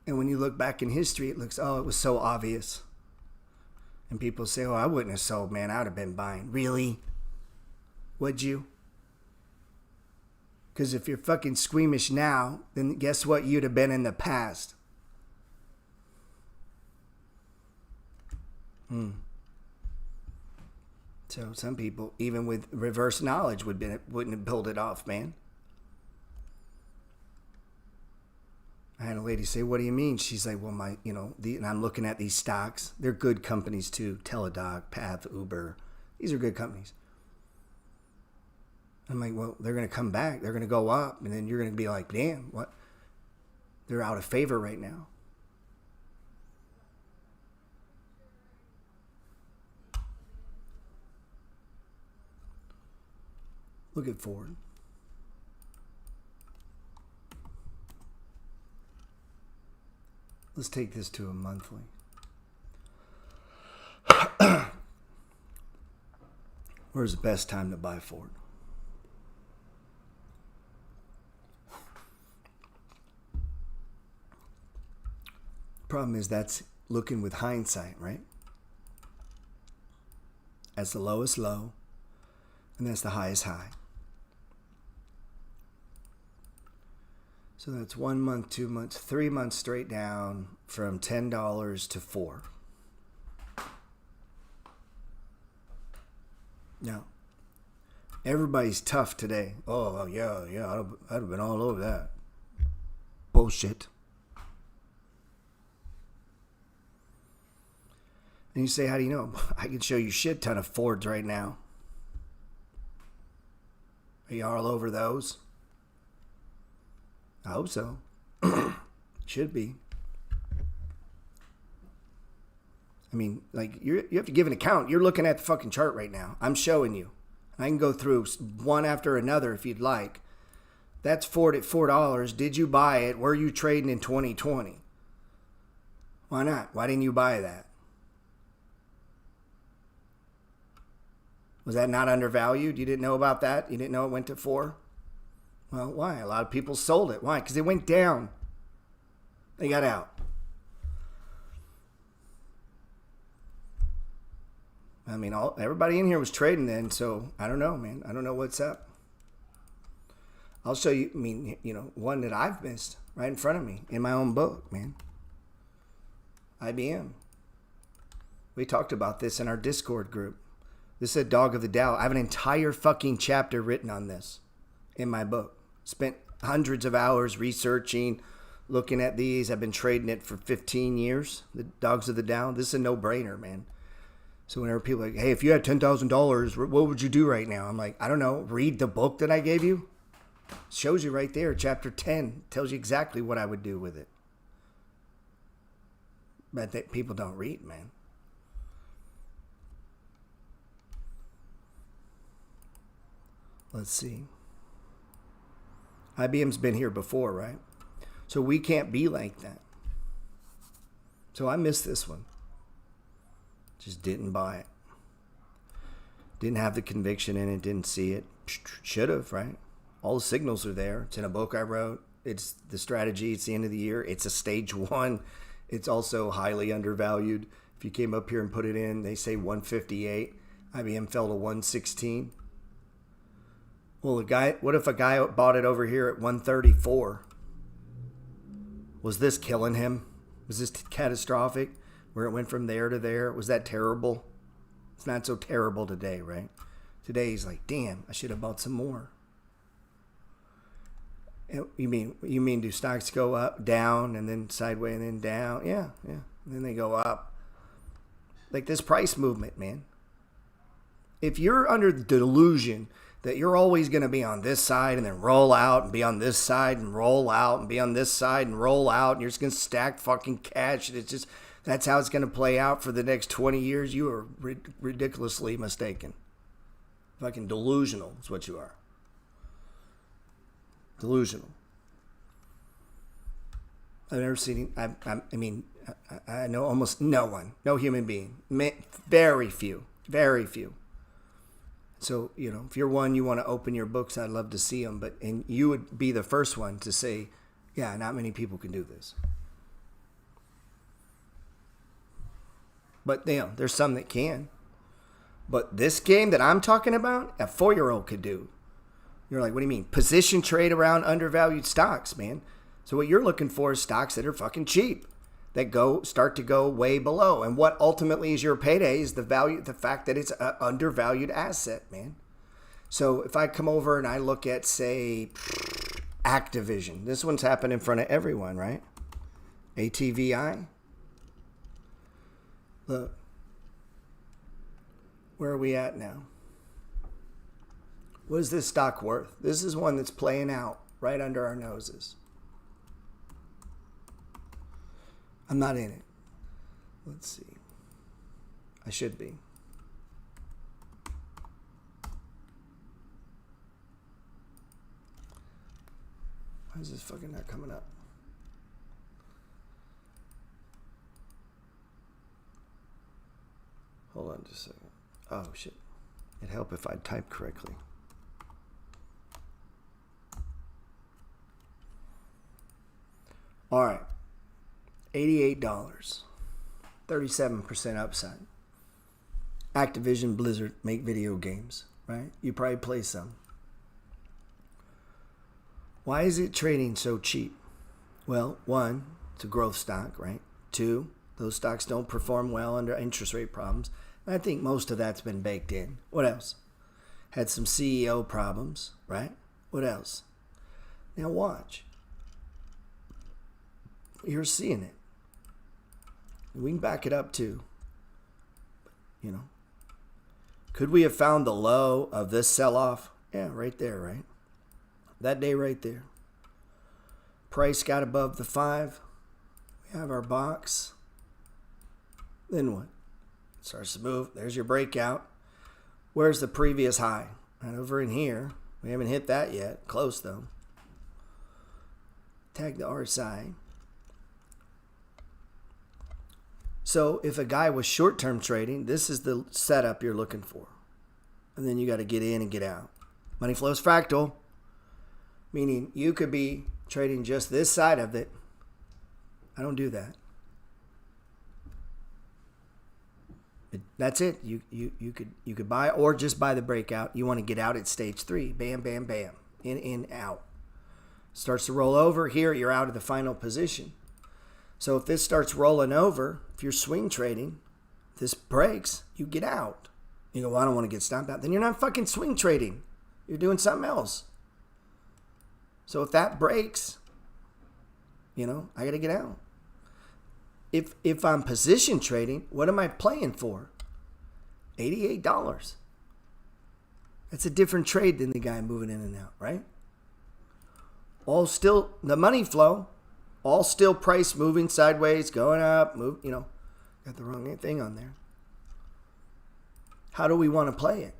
And when you look back in history, it looks, oh, it was so obvious. And people say, oh, I wouldn't have sold, man. I would have been buying. Really? Would you? Because if you're fucking squeamish now, then guess what you'd have been in the past? So some people, even with reverse knowledge, wouldn't build it off, man. I had a lady say, what do you mean? She's like, well, and I'm looking at these stocks. They're good companies too. Teladoc, Path, Uber. These are good companies. I'm like, well, they're going to come back. They're going to go up. And then you're going to be like, damn, what? They're out of favor right now. Look at Ford. Let's take this to a monthly. Where's the best time to buy Ford? Problem is that's looking with hindsight, right? That's the lowest low, and that's the highest high. So that's 1 month, 2 months, 3 months straight down from $10 to $4. Now, everybody's tough today. Oh, yeah, I'd have been all over that. Bullshit. And you say, how do you know? I can show you shit ton of Fords right now. Are you all over those? I hope so. Should be. I mean, like, you have to give an account. You're looking at the fucking chart right now. I'm showing you. I can go through one after another if you'd like. That's Ford at $4. Did you buy it? Were you trading in 2020? Why not? Why didn't you buy that? Was that not undervalued? You didn't know about that? You didn't know it went to 4? Well, why? A lot of people sold it. Why? Because it went down. They got out. I mean, everybody in here was trading then, so I don't know, man. I don't know what's up. I'll show you, I mean, one that I've missed right in front of me in my own book, man. IBM. We talked about this in our Discord group. This is a Dog of the Dow. I have an entire fucking chapter written on this in my book. Spent hundreds of hours researching, looking at these. I've been trading it for 15 years. The Dogs of the Dow. This is a no-brainer, man. So whenever people are like, hey, if you had $10,000, what would you do right now? I'm like, I don't know. Read the book that I gave you. It shows you right there. Chapter 10 tells you exactly what I would do with it. But people don't read, man. Let's see. IBM's been here before, right? So we can't be like that. So I missed this one. Just didn't buy it. Didn't have the conviction in it. Didn't see it. Should have, right? All the signals are there. It's in a book I wrote. It's the strategy. It's the end of the year. It's a stage 1. It's also highly undervalued. If you came up here and put it in, they say 158. IBM fell to 116. Well, what if a guy bought it over here at 134? Was this killing him? Was this catastrophic? Where it went from there to there? Was that terrible? It's not so terrible today, right? Today he's like, damn, I should have bought some more. You mean do stocks go up, down, and then sideways, and then down? Yeah. And then they go up. Like this price movement, man. If you're under the delusion that you're always going to be on this side and then roll out and be on this side and roll out and be on this side and roll out and you're just going to stack fucking cash. And it's just, that's how it's going to play out for the next 20 years. You are ridiculously mistaken. Fucking delusional is what you are. Delusional. I've never seen, I know almost no one, no human being, very few. So, if you're one, you want to open your books, I'd love to see them. And you would be the first one to say, yeah, not many people can do this. But, there's some that can. But this game that I'm talking about, a 4-year-old could do. You're like, what do you mean? Position trade around undervalued stocks, man. So what you're looking for is stocks that are fucking cheap, that start to go way below. And what ultimately is your payday is the fact that it's an undervalued asset, man. So if I come over and I look at, say, Activision, this one's happened in front of everyone, right? ATVI. Look, where are we at now? What is this stock worth? This is one that's playing out right under our noses. I'm not in it. Let's see. I should be. Why is this fucking not coming up? Hold on just a second. Oh, shit. It'd help if I typed correctly. All right. $88. 37% upside. Activision Blizzard make video games, right? You probably play some. Why is it trading so cheap? Well, one, it's a growth stock, right? Two, those stocks don't perform well under interest rate problems. And I think most of that's been baked in. What else? Had some CEO problems, right? What else? Now watch. You're seeing it. We can back it up too. You know. Could we have found the low of this sell-off? Yeah, right there, right? That day right there. Price got above the 5. We have our box. Then what? Starts to move. There's your breakout. Where's the previous high? Right over in here. We haven't hit that yet. Close though. Tag the RSI. So if a guy was short-term trading, this is the setup you're looking for. And then you got to get in and get out. Money flows fractal. Meaning you could be trading just this side of it. I don't do that. That's it. You could buy or just buy the breakout. You want to get out at stage 3. Bam, bam, bam. In, out. Starts to roll over. Here, you're out of the final position. So if this starts rolling over, if you're swing trading, this breaks, you get out. You go, well, I don't want to get stopped out. Then you're not fucking swing trading. You're doing something else. So if that breaks, I got to get out. If I'm position trading, what am I playing for? $88. That's a different trade than the guy moving in and out, right? All still, the money flow, all still price moving sideways, going up, got the wrong thing on there. How do we want to play it?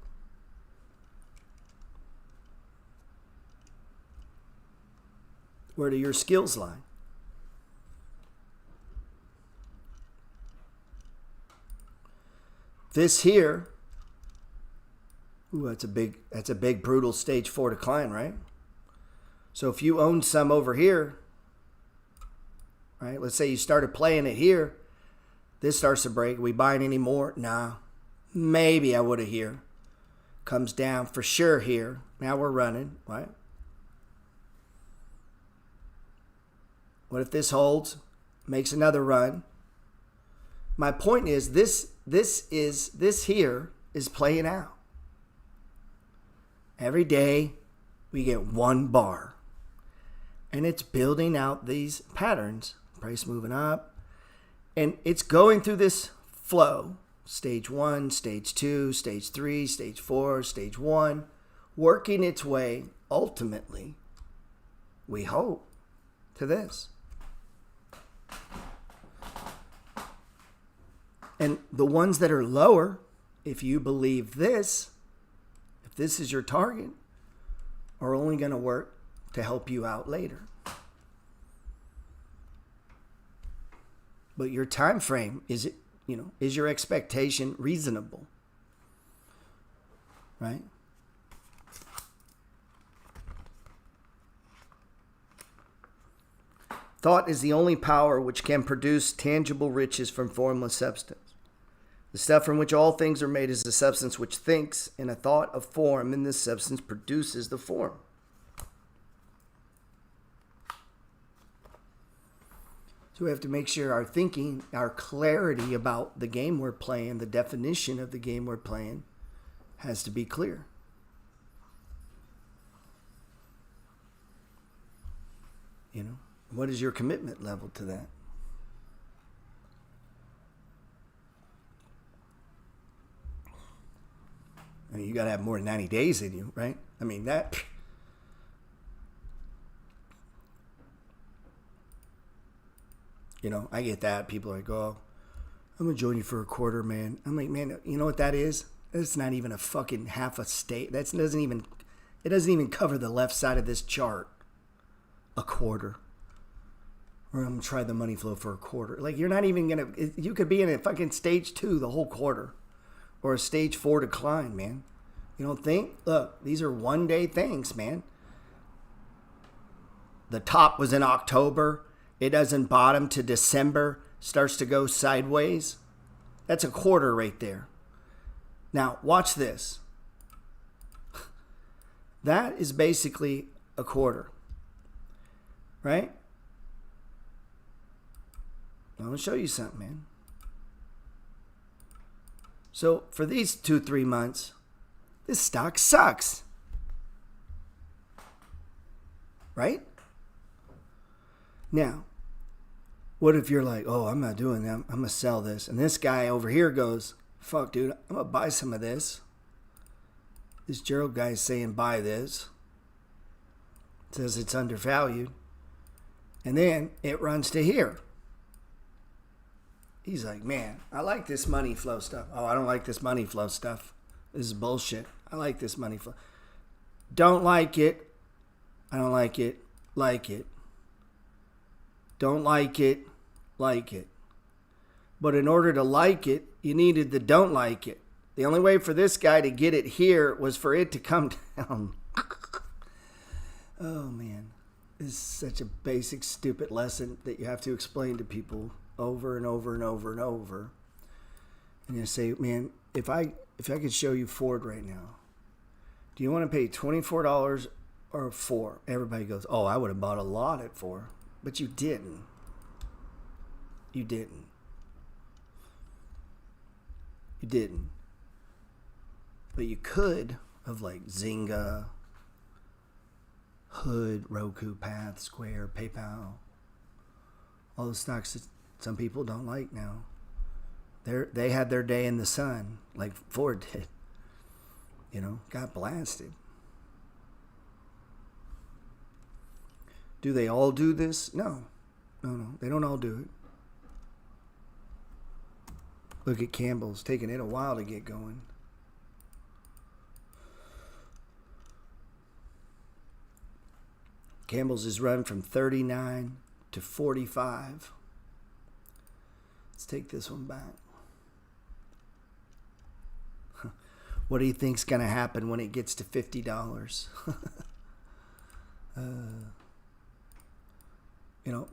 Where do your skills lie? This here, that's a big brutal stage 4 decline, right? So if you own some over here, right? Let's say you started playing it here. This starts to break. Are we buying any more? Nah. Maybe I would have here. Comes down for sure here. Now we're running, right? What if this holds? Makes another run. My point is this here is playing out. Every day we get one bar. And it's building out these patterns. Price moving up. And it's going through this flow. Stage 1, stage 2, stage 3, stage 4, stage 1. Working its way, ultimately, we hope, to this. And the ones that are lower, if you believe this, if this is your target, are only going to work to help you out later. But your time frame, is your expectation reasonable? Right? Thought is the only power which can produce tangible riches from formless substance. The stuff from which all things are made is the substance which thinks, and a thought of form in this substance produces the form. So we have to make sure our thinking, our clarity about the game we're playing, the definition of the game we're playing, has to be clear. What is your commitment level to that? You got to have more than 90 days in you, right? That... I get that. People are like, oh, I'm going to join you for a quarter, man. I'm like, man, you know what that is? That's not even a fucking half a state. It doesn't even cover the left side of this chart. A quarter. Or I'm going to try the money flow for a quarter. Like, you're not even going to... You could be in a fucking stage 2 the whole quarter. Or a stage 4 decline, man. You don't think? Look, these are one-day things, man. The top was in October. It doesn't bottom to December. Starts to go sideways. That's a quarter right there. Now, watch this. That is basically a quarter. right? I'm going to show you something, man. So for these 2-3 months, this stock sucks. Right? Now, what if you're like, oh, I'm not doing that. I'm going to sell this. And this guy over here goes, fuck, dude, I'm going to buy some of this. This Gerald guy is saying buy this. Says it's undervalued. And then it runs to here. He's like, man, I like this money flow stuff. Oh, I don't like this money flow stuff. This is bullshit. I like this money flow. Don't like it. I don't like it. Like it. Don't like it. Like it. But in order to like it, you needed the don't like it. The only way for this guy to get it here was for it to come down. Oh, man. This is such a basic, stupid lesson that you have to explain to people over and over and over and over. And you say, man, if I could show you Ford right now, do you want to pay $24 or $4? Everybody goes, oh, I would have bought a lot at $4. But you didn't. You didn't. You didn't. But you could have like Zynga, Hood, Roku, Path, Square, PayPal. All the stocks that some people don't like now. They had their day in the sun like Ford did. You know, got blasted. Do they all do this? No. No. They don't all do it. Look at Campbell's. Taking it a while to get going. Campbell's has run from 39 to 45. Let's take this one back. What do you think's going to happen when it gets to $50?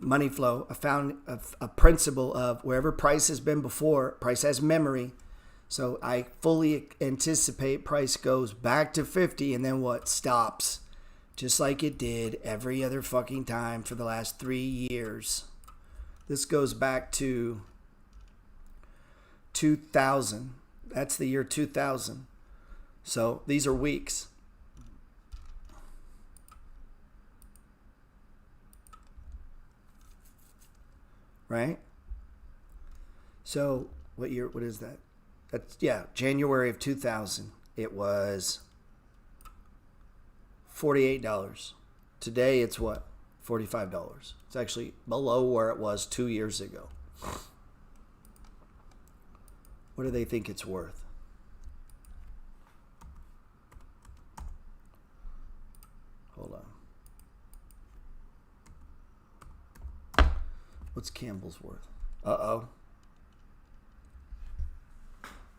Money flow. I found a principle of wherever price has been before, price has memory. So I fully anticipate price goes back to 50 and then what? Stops. Just like it did every other fucking time for the last 3 years. This goes back to 2000. That's the year 2000. So these are weeks. Right? So what is that? That's January of 2000. It was $48. Today it's what? $45. It's actually below where it was 2 years ago. What do they think it's worth? Hold on. What's Campbell's worth? Uh-oh.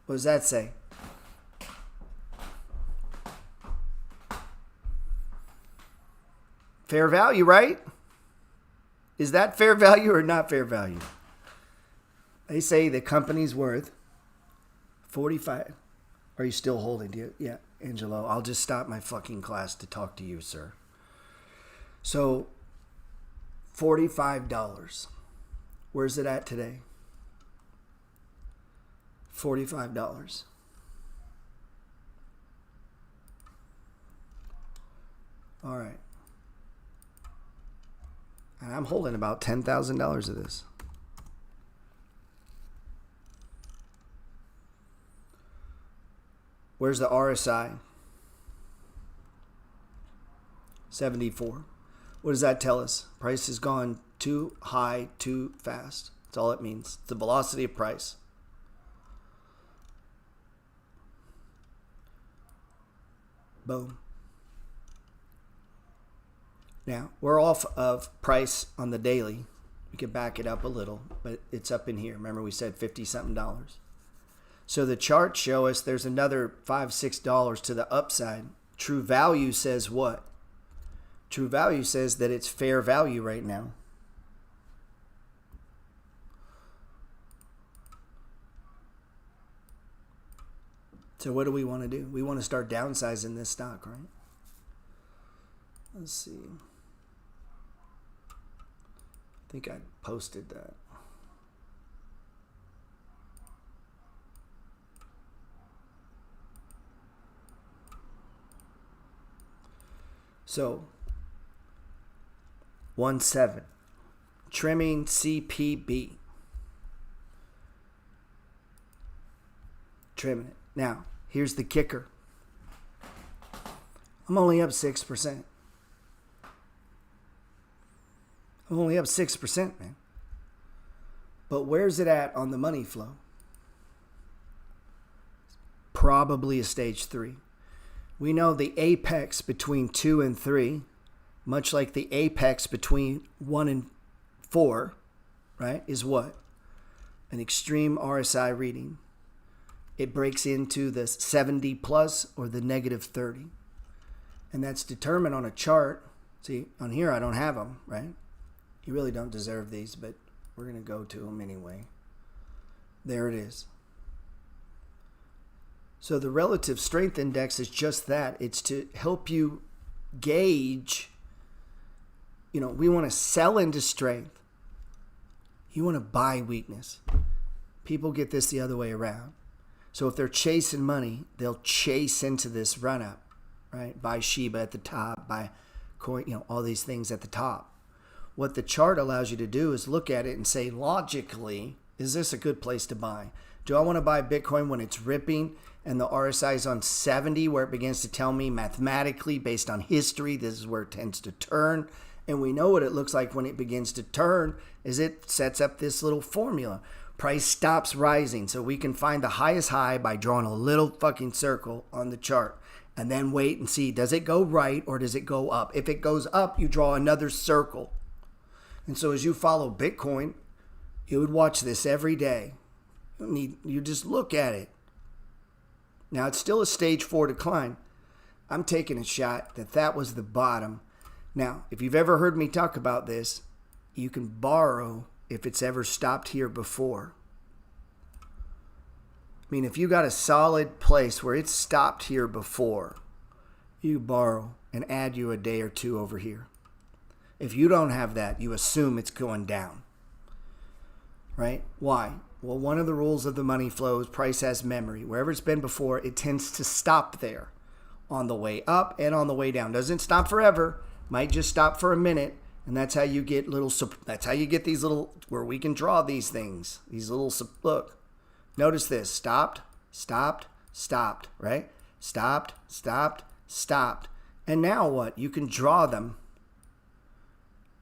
What does that say? Fair value, right? Is that fair value or not fair value? They say the company's worth 45. Are you still holding? Yeah, Angelo. I'll just stop my fucking class to talk to you, sir. So, $45. Where's it at today? $45. All right. And I'm holding about $10,000 of this. Where's the RSI? 74. What does that tell us? Price has gone too high, too fast. That's all it means. It's the velocity of price. Boom. Now, we're off of price on the daily. We can back it up a little, but it's up in here. Remember we said 50-something dollars. So the charts show us there's another $5-6 to the upside. True value says what? True value says that it's fair value right now. So what do we want to do? We want to start downsizing this stock, right? Let's see. think I posted that. So, 1.7, trimming CPB. Trimming it. Now, here's the kicker. I'm only up 6%. I'm only up 6%, man. But where's it at on the money flow? Probably a stage 3. We know the apex between 2 and 3, much like the apex between 1 and 4, right, is what? An extreme RSI reading. It breaks into the 70 plus or the negative 30. And that's determined on a chart. See, on here I don't have them, right? You really don't deserve these, but we're going to go to them anyway. There it is. So the relative strength index is just that. It's to help you gauge, we want to sell into strength. You want to buy weakness. People get this the other way around. So if they're chasing money, they'll chase into this run up, right? Buy Shiba at the top, buy coin, all these things at the top. What the chart allows you to do is look at it and say, logically, is this a good place to buy? Do I want to buy Bitcoin when it's ripping and the RSI is on 70, where it begins to tell me mathematically, based on history, this is where it tends to turn? And we know what it looks like when it begins to turn is it sets up this little formula. Price stops rising, so we can find the highest high by drawing a little fucking circle on the chart and then wait and see, does it go right or does it go up? If it goes up, you draw another circle. And so as you follow Bitcoin, you would watch this every day. You just look at it. Now, it's still a stage 4 decline. I'm taking a shot that was the bottom. Now, if you've ever heard me talk about this, you can borrow if it's ever stopped here before. I mean, if you got a solid place where it's stopped here before, you borrow and add you a day or two over here. If you don't have that, you assume it's going down. Right? Why? Well, one of the rules of the money flow is price has memory. Wherever it's been before, it tends to stop there on the way up and on the way down. Doesn't stop forever. Might just stop for a minute. And that's how you get these little, where we can draw these things. These little, look, notice this, stopped, right? Stopped. And now what? You can draw them,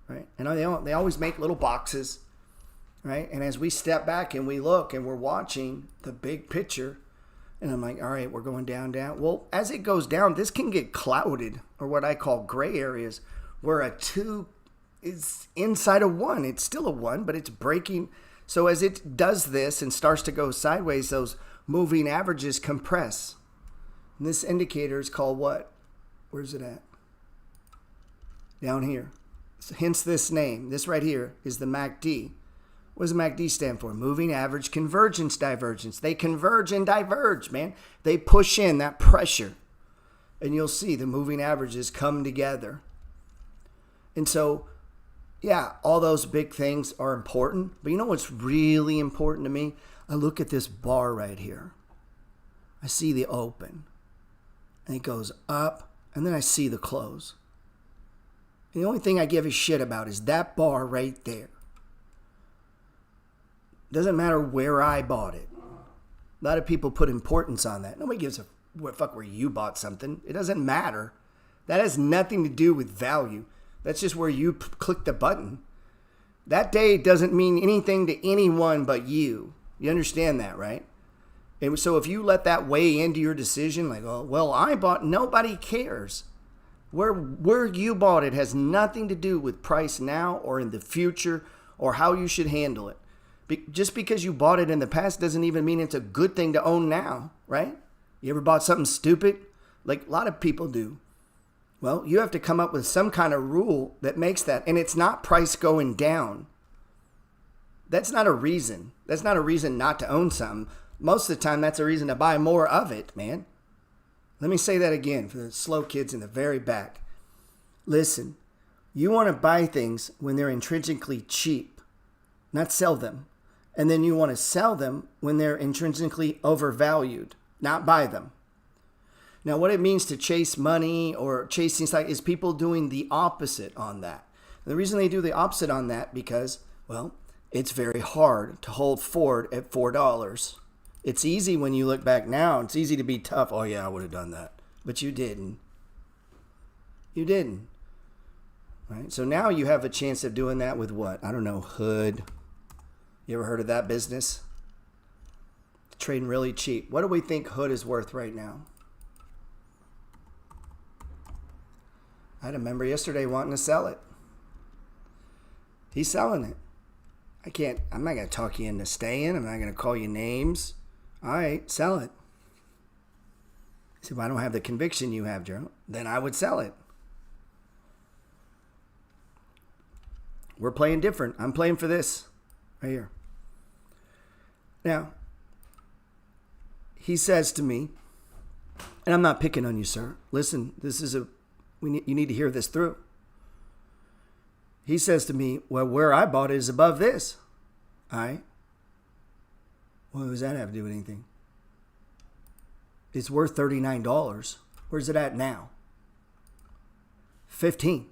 right? And they always make little boxes, right? And as we step back and we look and we're watching the big picture, and I'm like, all right, we're going down. Well, as it goes down, this can get clouded, or what I call gray areas, where a 2 is inside a 1. It's still a 1, but it's breaking. So as it does this and starts to go sideways, those moving averages compress. And this indicator is called what? Where's it at? Down here. So hence this name. This right here is the MACD. What does MACD stand for? Moving average convergence divergence. They converge and diverge, man. They push in that pressure. And you'll see the moving averages come together. And so, yeah, all those big things are important. But you know what's really important to me? I look at this bar right here. I see the open. And it goes up. And then I see the close. And the only thing I give a shit about is that bar right there. Doesn't matter where I bought it. A lot of people put importance on that. Nobody gives a fuck where you bought something. It doesn't matter. That has nothing to do with value. That's just where you click the button. That day doesn't mean anything to anyone but you. You understand that, right? And so if you let that weigh into your decision, like, oh, well, I bought, nobody cares. Where you bought it has nothing to do with price now or in the future or how you should handle it. Just because you bought it in the past doesn't even mean it's a good thing to own now, right? You ever bought something stupid? Like a lot of people do. Well, you have to come up with some kind of rule that makes that. And it's not price going down. That's not a reason. That's not a reason not to own something. Most of the time, that's a reason to buy more of it, man. Let me say that again for the slow kids in the very back. Listen, You want to buy things when they're intrinsically cheap, not sell them. And then you want to sell them when they're intrinsically overvalued, not buy them. Now, what it means to chase money or chasing stock is people doing the opposite on that. And the reason they do the opposite on that because, well, it's very hard to hold Ford at $4. It's easy when you look back now. It's easy to be tough. Oh, yeah, I would have done that. But you didn't. You didn't. Right? So now you have a chance of doing that with what? I don't know, Hood. You ever heard of that business? Trading really cheap. What do we think Hood is worth right now? I had a member yesterday wanting to sell it. He's selling it. I'm not going to talk you into staying. I'm not going to call you names. All right, sell it. He said, well, I don't have the conviction you have, Gerald. Then I would sell it. We're playing different. I'm playing for this right here. Now, he says to me, and I'm not picking on you, sir. Listen, you need to hear this through. He says to me, well, where I bought it is above this. All right. What does that have to do with anything? It's worth $39. Where's it at now? 15.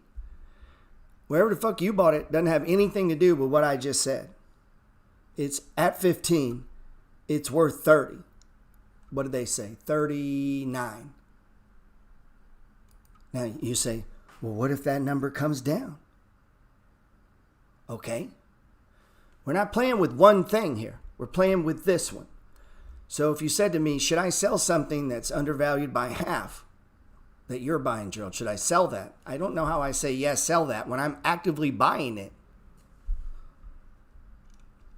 Wherever the fuck you bought it doesn't have anything to do with what I just said. It's at 15. It's worth 30. What did they say? 39. Now you say, well, what if that number comes down? Okay. We're not playing with one thing here. We're playing with this one. So if you said to me, should I sell something that's undervalued by half that you're buying, Gerald? Should I sell that? I don't know how I say, yes, sell that when I'm actively buying it.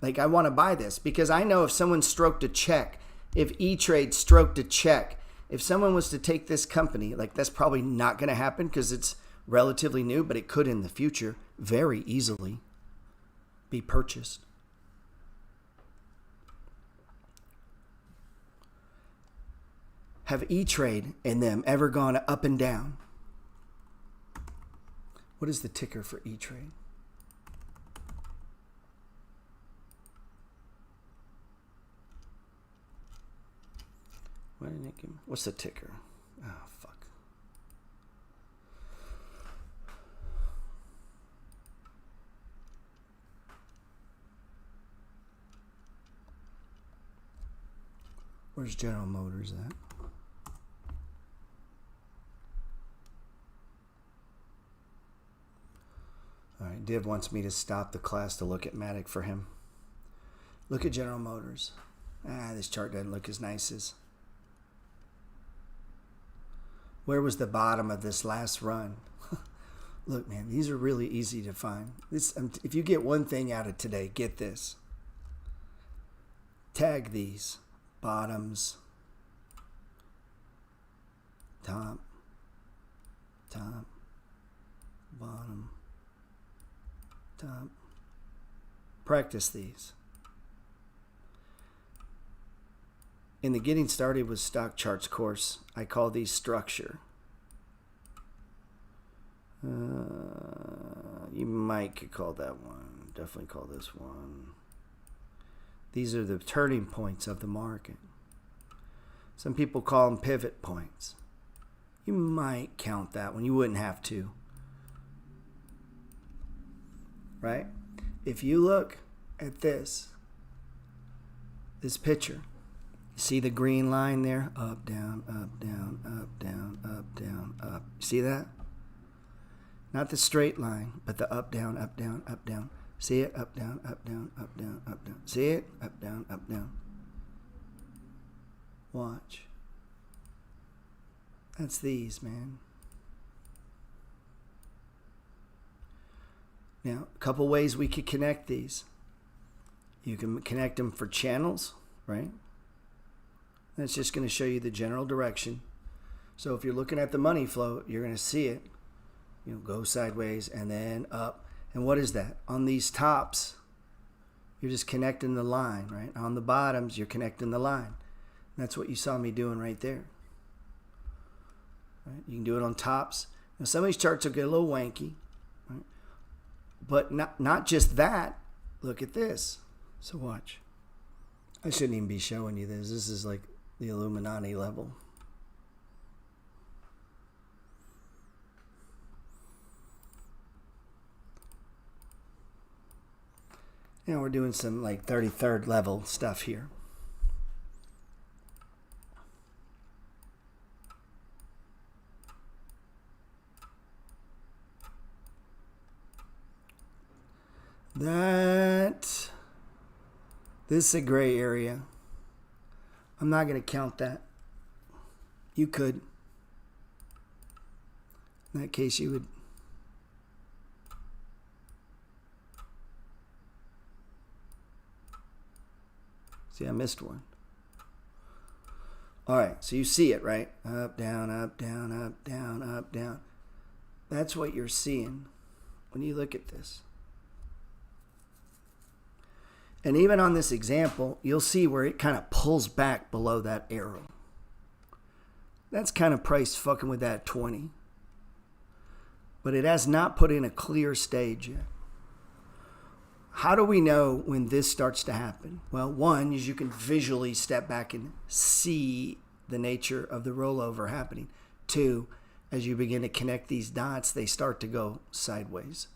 Like, I want to buy this because I know if someone stroked a check, if E-Trade stroked a check, if someone was to take this company, like that's probably not going to happen because it's relatively new, but it could in the future very easily be purchased. Have E-Trade and them ever gone up and down? What is the ticker for E-Trade? What's the ticker? Oh, fuck. Where's General Motors at? All right, Div wants me to stop the class to look at Matic for him. Look at General Motors. This chart doesn't look as nice as... Where was the bottom of this last run? Look, man, these are really easy to find. If you get one thing out of today, get this. Tag these. Bottoms. Top. Top. Bottom. Top. Practice these. In the Getting Started with Stock Charts course, I call these structure. You might could call that one. Definitely call this one. These are the turning points of the market. Some people call them pivot points. You might count that one. You wouldn't have to. Right? If you look at this picture, see the green line there? Up, down, up, down, up, down, up, down, up. See that? Not the straight line, but the up, down, up, down, up, down. See it? Up, down, up, down, up, down, up, down. See it? Up, down, up, down. Watch. That's these, man. Now, a couple ways we could connect these. You can connect them for channels, right? That's just going to show you the general direction. So if you're looking at the money flow, you're going to see it, go sideways and then up. And what is that? On these tops, you're just connecting the line, right? On the bottoms, you're connecting the line. And that's what you saw me doing right there. Right? You can do it on tops. Now, some of these charts will get a little wanky. Right? But not just that. Look at this. So watch. I shouldn't even be showing you this. This is like the Illuminati level. And we're doing some like 33rd level stuff here. This is a gray area. I'm not going to count that. You could. In that case, you would. See, I missed one. All right, so you see it, right? Up, down, up, down, up, down, up, down. That's what you're seeing when you look at this. And even on this example, you'll see where it kind of pulls back below that arrow. That's kind of price fucking with that 20. But it has not put in a clear stage yet. How do we know when this starts to happen? Well, one is you can visually step back and see the nature of the rollover happening. Two, as you begin to connect these dots, they start to go sideways.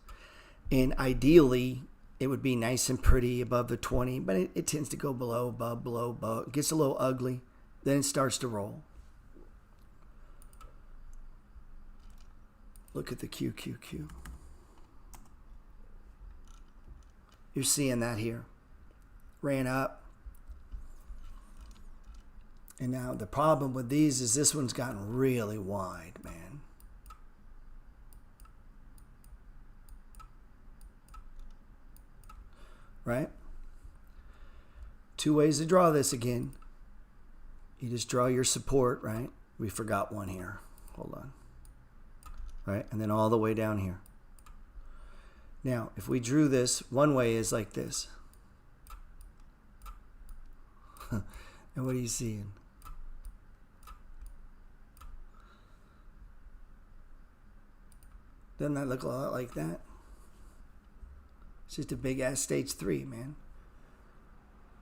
And ideally, it would be nice and pretty above the 20, but it tends to go below, above, below, above. It gets a little ugly. Then it starts to roll. Look at the QQQ. You're seeing that here. Ran up. And now the problem with these is this one's gotten really wide, man. Right? Two ways to draw this again. You just draw your support, right? We forgot one here. Hold on. Right? And then all the way down here. Now, if we drew this, one way is like this. And what are you seeing? Doesn't that look a lot like that? It's just a big ass stage 3, man.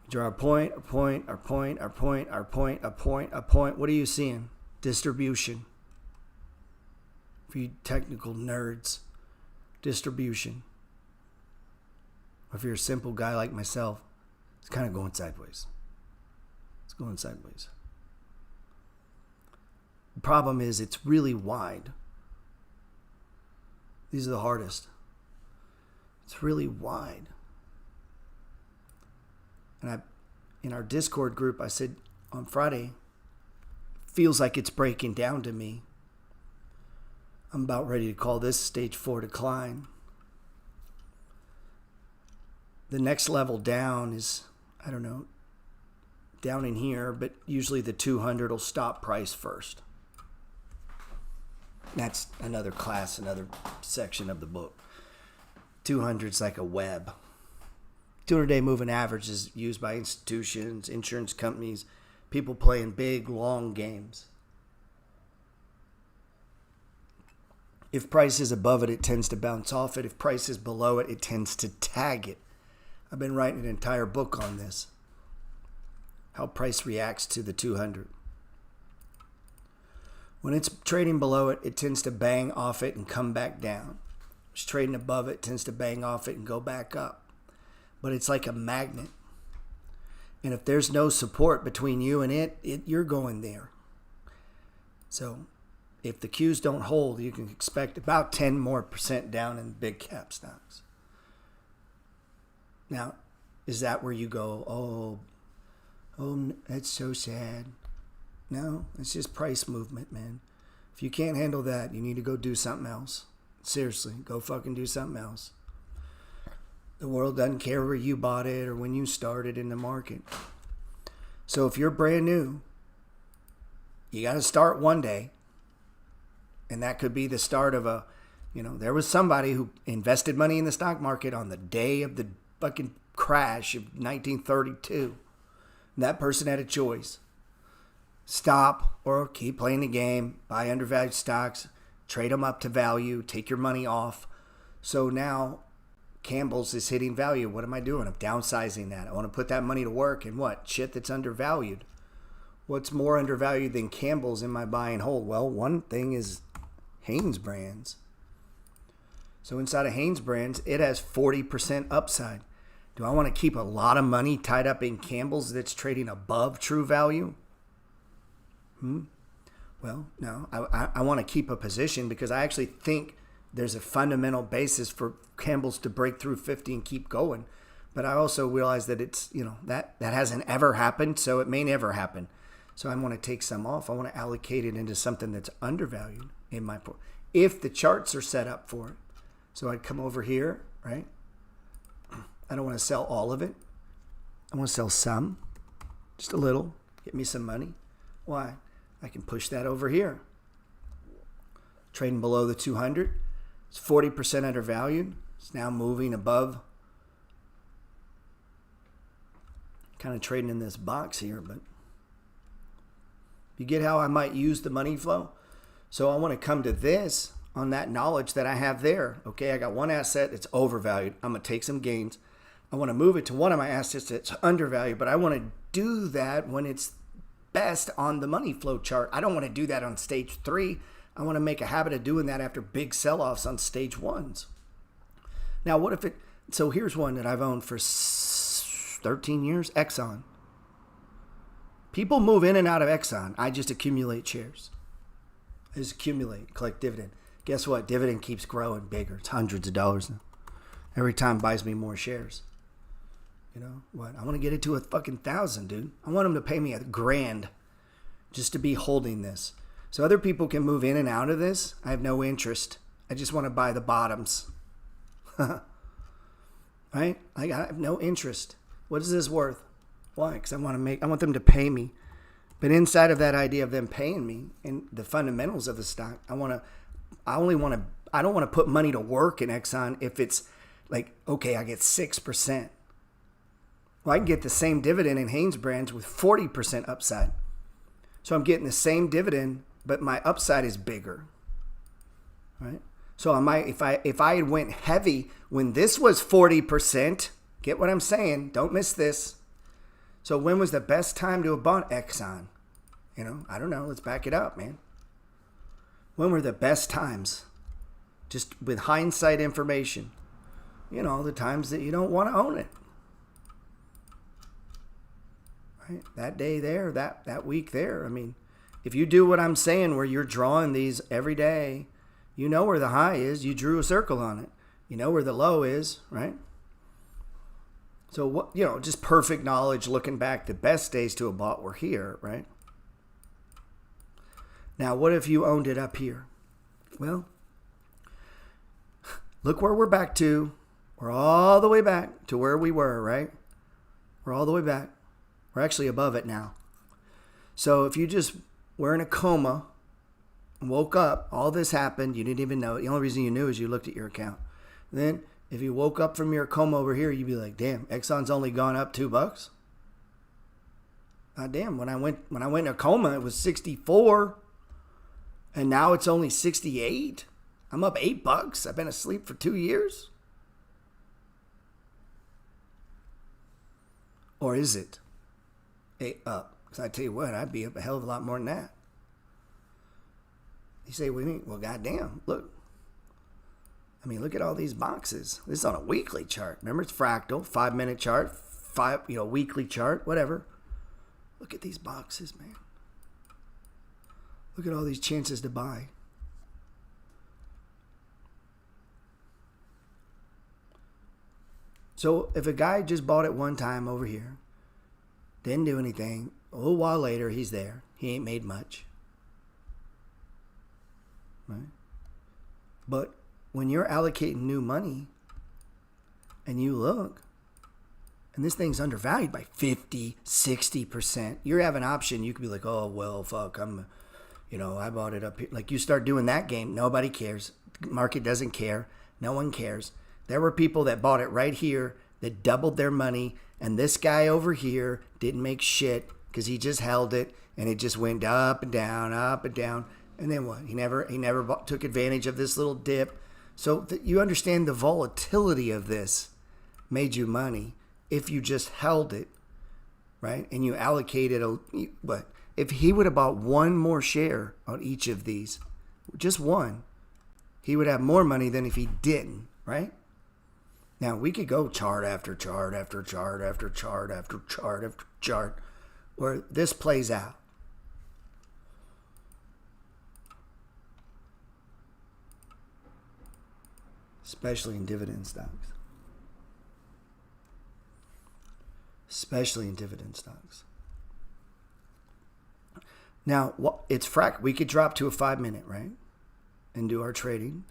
Draw a point, a point, a point, a point, a point, a point, a point. What are you seeing? Distribution. For you technical nerds. Distribution. If you're a simple guy like myself, it's kind of going sideways. It's going sideways. The problem is it's really wide. These are the hardest. It's really wide. And in our Discord group, I said on Friday, feels like it's breaking down to me. I'm about ready to call this stage 4 decline. The next level down is, I don't know, down in here, but usually the 200 will stop price first. That's another class, another section of the book. 200 is like a web. 200-day moving average is used by institutions, insurance companies, people playing big, long games. If price is above it, it tends to bounce off it. If price is below it, it tends to tag it. I've been writing an entire book on this. How price reacts to the 200. When it's trading below it, it tends to bang off it and come back down. It's trading above it, tends to bang off it and go back up. But it's like a magnet. And if there's no support between you and it you're going there. So if the Qs don't hold, you can expect about 10% more down in big cap stocks. Now, is that where you go, oh, that's so sad? No, it's just price movement, man. If you can't handle that, you need to go do something else. Seriously, go fucking do something else. The world doesn't care where you bought it or when you started in the market. So if you're brand new, you got to start one day. And that could be the start of there was somebody who invested money in the stock market on the day of the fucking crash of 1932. And that person had a choice. Stop or keep playing the game, buy undervalued stocks, trade them up to value, take your money off. So now Campbell's is hitting value. What am I doing? I'm downsizing that. I want to put that money to work in what? Shit that's undervalued. What's more undervalued than Campbell's in my buy and hold? Well, one thing is Hanes Brands. So inside of Hanes Brands, it has 40% upside. Do I want to keep a lot of money tied up in Campbell's that's trading above true value? Well, no. I want to keep a position because I actually think there's a fundamental basis for Campbell's to break through 50 and keep going. But I also realize that it's, that hasn't ever happened, so it may never happen. So I want to take some off. I want to allocate it into something that's undervalued in my portfolio, if the charts are set up for it. So I'd come over here, right? I don't want to sell all of it. I want to sell some, just a little, get me some money. Why? I can push that over here. Trading below the 200. It's 40% undervalued. It's now moving above. Kind of trading in this box here, but you get how I might use the money flow? So I want to come to this on that knowledge that I have there. Okay, I got one asset that's overvalued. I'm going to take some gains. I want to move it to one of my assets that's undervalued, but I want to do that when it's best on the money flow chart. I don't want to do that on stage 3. I want to make a habit of doing that after big sell-offs on stage 1s. Now, what if it... So here's one that I've owned for 13 years, Exxon. People move in and out of Exxon. I just accumulate shares. I just accumulate, collect dividend. Guess what? Dividend keeps growing bigger. It's hundreds of dollars now. Every time buys me more shares. What? I want to get it to 1,000, dude. I want them to pay me $1,000 just to be holding this. So other people can move in and out of this. I have no interest. I just want to buy the bottoms. Right? I have no interest. What is this worth? Why? Because I want them to pay me. But inside of that idea of them paying me and the fundamentals of the stock, I don't want to put money to work in Exxon if it's like, okay, I get 6%. Well, I can get the same dividend in Hanes Brands with 40% upside. So I'm getting the same dividend, but my upside is bigger. Right? So if I had went heavy when this was 40%, get what I'm saying? Don't miss this. So when was the best time to have bought Exxon? I don't know. Let's back it up, man. When were the best times? Just with hindsight information. The times that you don't want to own it. Right? That day there, that week there. I mean, if you do what I'm saying where you're drawing these every day, you know where the high is. You drew a circle on it. You know where the low is, right? So, what just perfect knowledge looking back. The best days to have bought were here, right? Now, what if you owned it up here? Well, look where we're back to. We're all the way back to where we were, right? We're all the way back. We're actually above it now. So if you just were in a coma and woke up, all this happened, you didn't even know it. The only reason you knew is you looked at your account. Then if you woke up from your coma over here, you'd be like, damn, Exxon's only gone up $2. Damn, when I went in a coma, it was 64. And now it's only 68. I'm up $8. I've been asleep for 2 years. Or is it up? Because I tell you what, I'd be up a hell of a lot more than that. You say, what do you mean? Well, goddamn, look. I mean, look at all these boxes. This is on a weekly chart. Remember, it's Fractal, 5-minute chart, weekly chart, whatever. Look at these boxes, man. Look at all these chances to buy. So if a guy just bought it one time over here, didn't do anything, a little while later, he's there. He ain't made much. Right? But when you're allocating new money and you look, and this thing's undervalued by 50, 60%, you have an option. You could be like, oh, well, fuck, I bought it up here. Like, you start doing that game, nobody cares. Market doesn't care. No one cares. There were people that bought it right here that doubled their money, and this guy over here didn't make shit because he just held it, and it just went up and down, up and down. And then what? He never took advantage of this little dip. So that you understand the volatility of this made you money if you just held it, right? And you allocated but if he would have bought one more share on each of these, just one, he would have more money than if he didn't, right? Now we could go chart after chart after chart after chart after chart after chart where this plays out. Especially in dividend stocks. Especially in dividend stocks. Now, it's Fractal. We could drop to a 5-minute, right? And do our trading.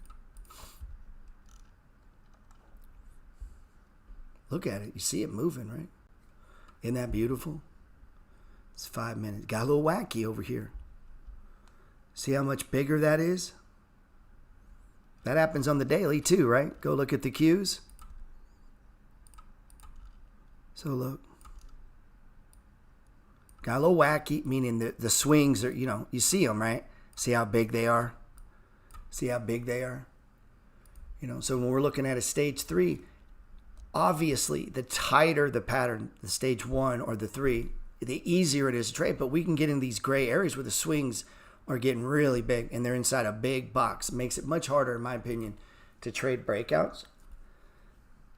Look at it. You see it moving, right? Isn't that beautiful? It's 5 minutes. Got a little wacky over here. See how much bigger that is? That happens on the daily too, right? Go look at the cues. So look. Got a little wacky, meaning the swings are, you see them, right? See how big they are? See how big they are? So when we're looking at a stage 3, obviously the tighter the pattern, the stage 1 or the 3, the easier it is to trade. But we can get in these gray areas where the swings are getting really big and they're inside a big box. It makes it much harder, in my opinion, to trade breakouts.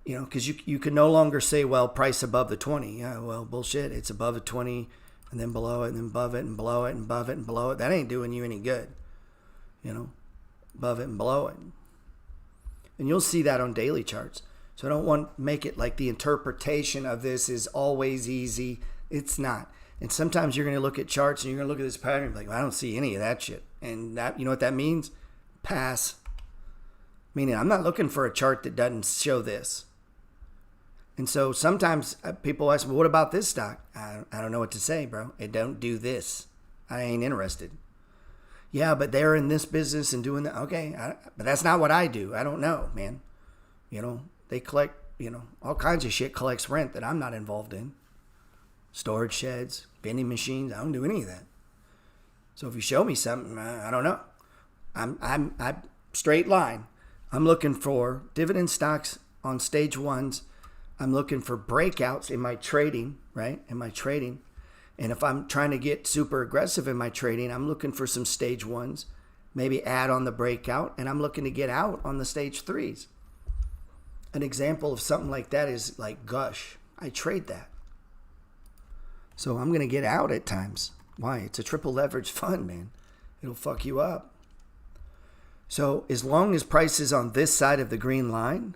Because you can no longer say, well, price above the 20. Yeah, well, bullshit. It's above the 20 and then below it and then above it and below it and above it and below it. That ain't doing you any good. Above it and below it. And you'll see that on daily charts. So I don't want to make it like the interpretation of this is always easy. It's not. And sometimes you're going to look at charts and you're going to look at this pattern and be like, well, I don't see any of that shit. And that, you know what that means? Pass. Meaning I'm not looking for a chart that doesn't show this. And so sometimes people ask me, what about this stock? I don't know what to say, bro. It don't do this. I ain't interested. Yeah, but they're in this business and doing that. Okay, but that's not what I do. I don't know, man. They collect, all kinds of shit collects rent that I'm not involved in. Storage sheds, vending machines. I don't do any of that. So if you show me something, I don't know. I'm straight line. I'm looking for dividend stocks on stage 1s. I'm looking for breakouts in my trading, right? And if I'm trying to get super aggressive in my trading, I'm looking for some stage 1s, maybe add on the breakout, and I'm looking to get out on the stage 3s. An example of something like that is like Gush. I trade that. So I'm going to get out at times. Why? It's a triple leverage fund, man. It'll fuck you up. So as long as price is on this side of the green line,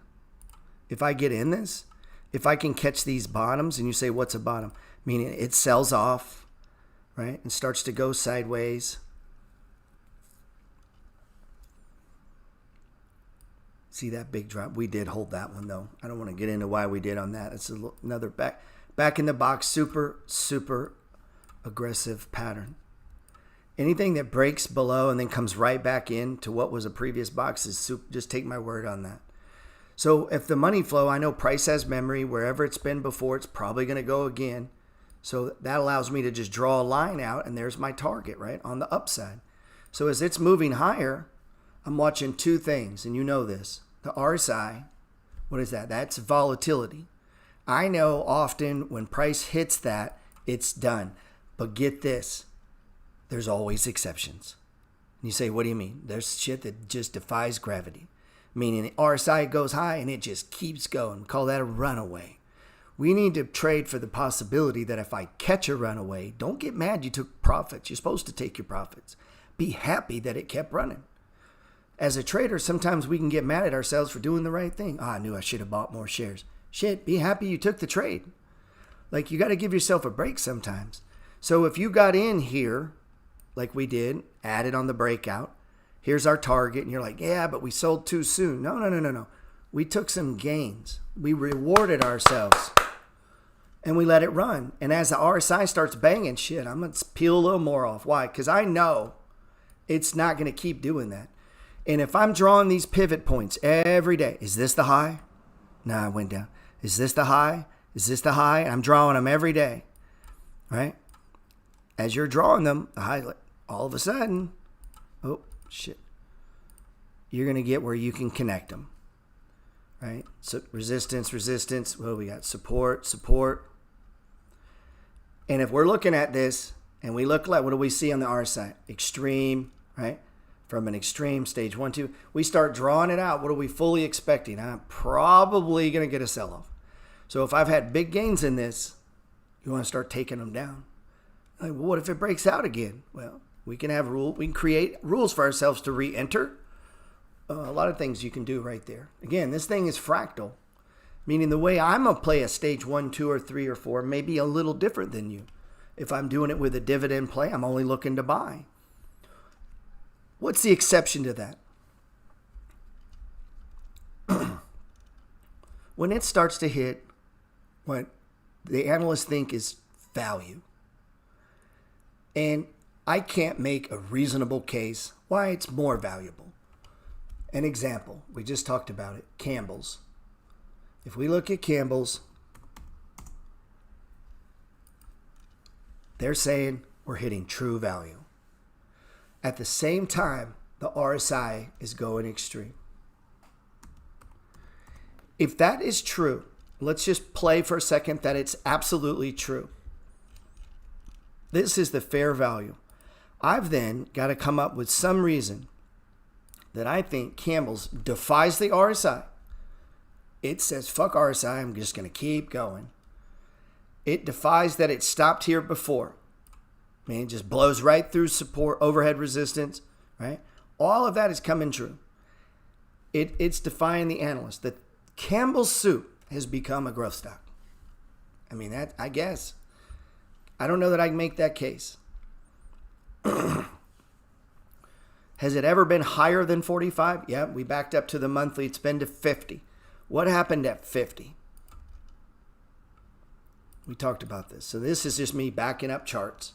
if I get in this, if I can catch these bottoms, and you say, what's a bottom? Meaning it sells off, right? And starts to go sideways. See that big drop? We did hold that one, though. I don't want to get into why we did on that. It's another back in the box, super, super aggressive pattern. Anything that breaks below and then comes right back into what was a previous box is super. Just take my word on that. So if the money flow, I know price has memory. Wherever it's been before, it's probably going to go again. So that allows me to just draw a line out, and there's my target, right, on the upside. So as it's moving higher, I'm watching two things, and you know this. The RSI, what is that? That's volatility. I know often when price hits that, it's done. But get this, there's always exceptions. And you say, what do you mean? There's shit that just defies gravity. Meaning the RSI goes high and it just keeps going. Call that a runaway. We need to trade for the possibility that if I catch a runaway, don't get mad you took profits. You're supposed to take your profits. Be happy that it kept running. As a trader, sometimes we can get mad at ourselves for doing the right thing. I knew I should have bought more shares. Shit, be happy you took the trade. Like, you got to give yourself a break sometimes. So if you got in here, like we did, added on the breakout, here's our target, and you're like, yeah, but we sold too soon. No. We took some gains. We rewarded ourselves, and we let it run. And as the RSI starts banging, shit, I'm going to peel a little more off. Why? Because I know it's not going to keep doing that. And if I'm drawing these pivot points every day, is this the high? No, I went down. Is this the high? Is this the high? I'm drawing them every day, right? As you're drawing them, the high, all of a sudden, oh, shit. you're going to get where you can connect them, right? So resistance, resistance. Well, we got support, support. And if we're looking at this and we look like, what do we see on the RSI? Extreme, right? From an extreme, stage 1, 2. We start drawing it out. What are we fully expecting? I'm probably going to get a sell-off. So if I've had big gains in this, you want to start taking them down. Like, well, what if it breaks out again? Well, we can create rules for ourselves to re-enter. A lot of things you can do right there. Again, this thing is fractal, meaning the way I'm going to play a stage 1, 2, or 3, or 4 may be a little different than you. If I'm doing it with a dividend play, I'm only looking to buy. What's the exception to that? When it starts to hit what the analysts think is value, and I can't make a reasonable case why it's more valuable. An example, we just talked about it, Campbell's. If we look at Campbell's, they're saying we're hitting true value. At the same time, the RSI is going extreme. If that is true, let's just play for a second that it's absolutely true. This is the fair value. I've then got to come up with some reason that I think Campbell's defies the RSI. It says, fuck RSI, I'm just going to keep going. It defies that it stopped here before. I mean, it just blows right through support, overhead resistance, right? All of that is coming true. It's defying the analyst. The Campbell's soup has become a growth stock. I mean, that, I guess. I don't know that I can make that case. Has it ever been higher than 45? Yeah, we backed up to the monthly. It's been to 50. What happened at 50? We talked about this. So this is just me backing up charts.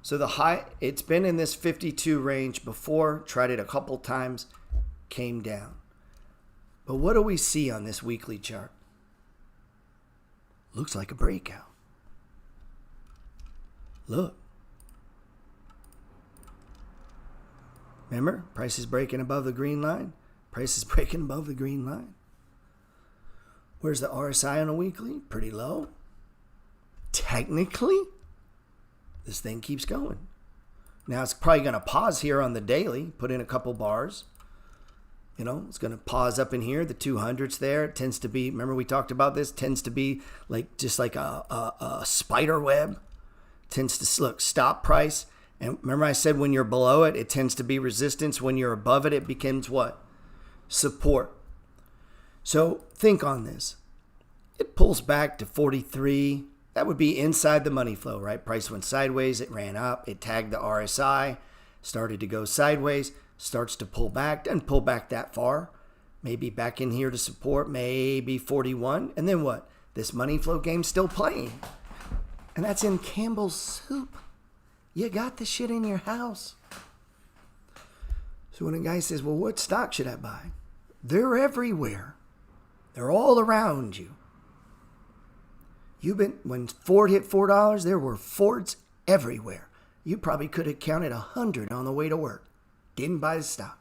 So the high, it's been in this 52 range before, tried it a couple times, came down. But what do we see on this weekly chart? Looks like a breakout. Look. Remember, price is breaking above the green line. Price is breaking above the green line. Where's the RSI on a weekly? Pretty low. Technically, this thing keeps going. Now it's probably going to pause here on the daily, put in a couple bars. You know, it's going to pause up in here. The 200's there. It tends to be, remember we talked about this, tends to be like just like a spider web. Tends to look, stop price. And remember I said when you're below it, it tends to be resistance. When you're above it, it becomes what? Support. So think on this. It pulls back to 43. That would be inside the money flow, right? Price went sideways. It ran up. It tagged the RSI. Started to go sideways. Starts to pull back. Doesn't pull back that far. Maybe back in here to support. Maybe 41. And then what? This money flow game's still playing. And that's in Campbell's soup. You got the shit in your house. So when a guy says, well, what stock should I buy? They're everywhere. They're all around you. When Ford hit $4, there were Fords everywhere. You probably could have counted 100 on the way to work. Didn't buy the stock.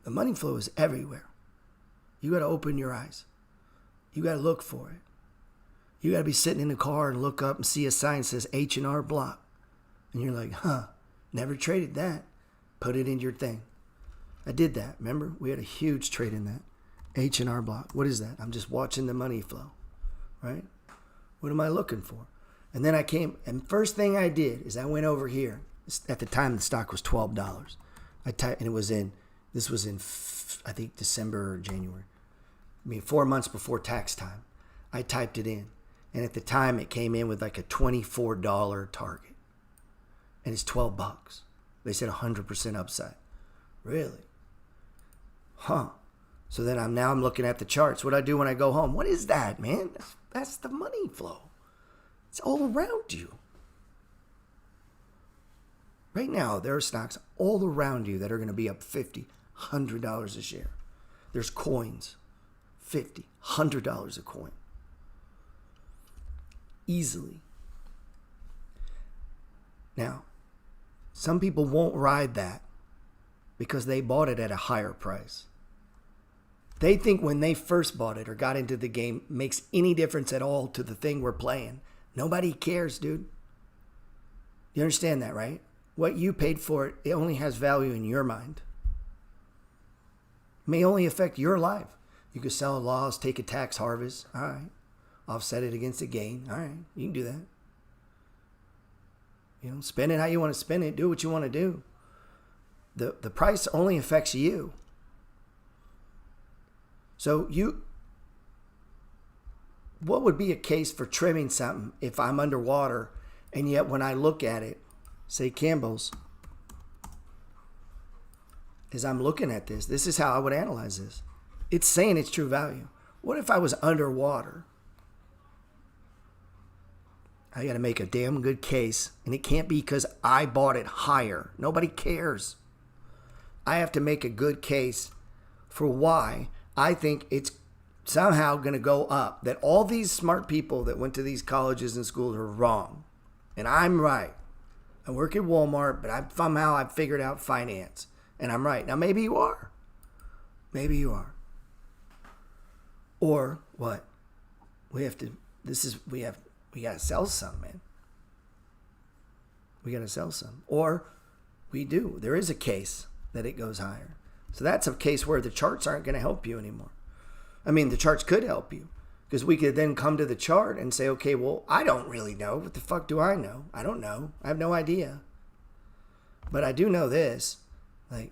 The money flow is everywhere. You got to open your eyes. You got to look for it. You got to be sitting in the car and look up and see a sign that says H&R Block. And you're like, never traded that. Put it in your thing. I did that. Remember? We had a huge trade in that. H&R Block. What is that? I'm just watching the money flow. Right? What am I looking for? And then I came, and first thing I did is I went over here. At the time, the stock was $12. And it was this was in, I think, December or January. I mean, 4 months before tax time. I typed it in. And at the time, it came in with like a $24 target. And it's $12. They said 100% upside. Really? Huh. So then I'm looking at the charts. What do I do when I go home? What is that, man? That's the money flow. It's all around you. Right now, there are stocks all around you that are going to be up $50, $100 a share. There's coins. $50, $100 a coin. Easily. Now, Some people won't ride that because they bought it at a higher price. They think when they first bought it or got into the game makes any difference at all to the thing we're playing. Nobody cares, dude. You understand that, right? What you paid for it, it only has value in your mind. It may only affect your life. You could sell a loss, take a tax harvest. All right. Offset it against a gain. All right. You can do that. Spend it how you want to spend it. Do what you want to do. The price only affects you. So what would be a case for trimming something if I'm underwater and yet when I look at it, say Campbell's, as I'm looking at this is how I would analyze this. It's saying it's true value. What if I was underwater? I got to make a damn good case, and it can't be because I bought it higher. Nobody cares. I have to make a good case for why I think it's somehow going to go up, that all these smart people that went to these colleges and schools are wrong, and I'm right. I work at Walmart, but somehow I've figured out finance, and I'm right. Now, maybe you are. Maybe you are. Or what? We got to sell some, man. We got to sell some. Or we do. There is a case that it goes higher. So that's a case where the charts aren't going to help you anymore. I mean, the charts could help you because we could then come to the chart and say, okay, well, I don't really know. What the fuck do I know? I don't know. I have no idea. But I do know this. Like,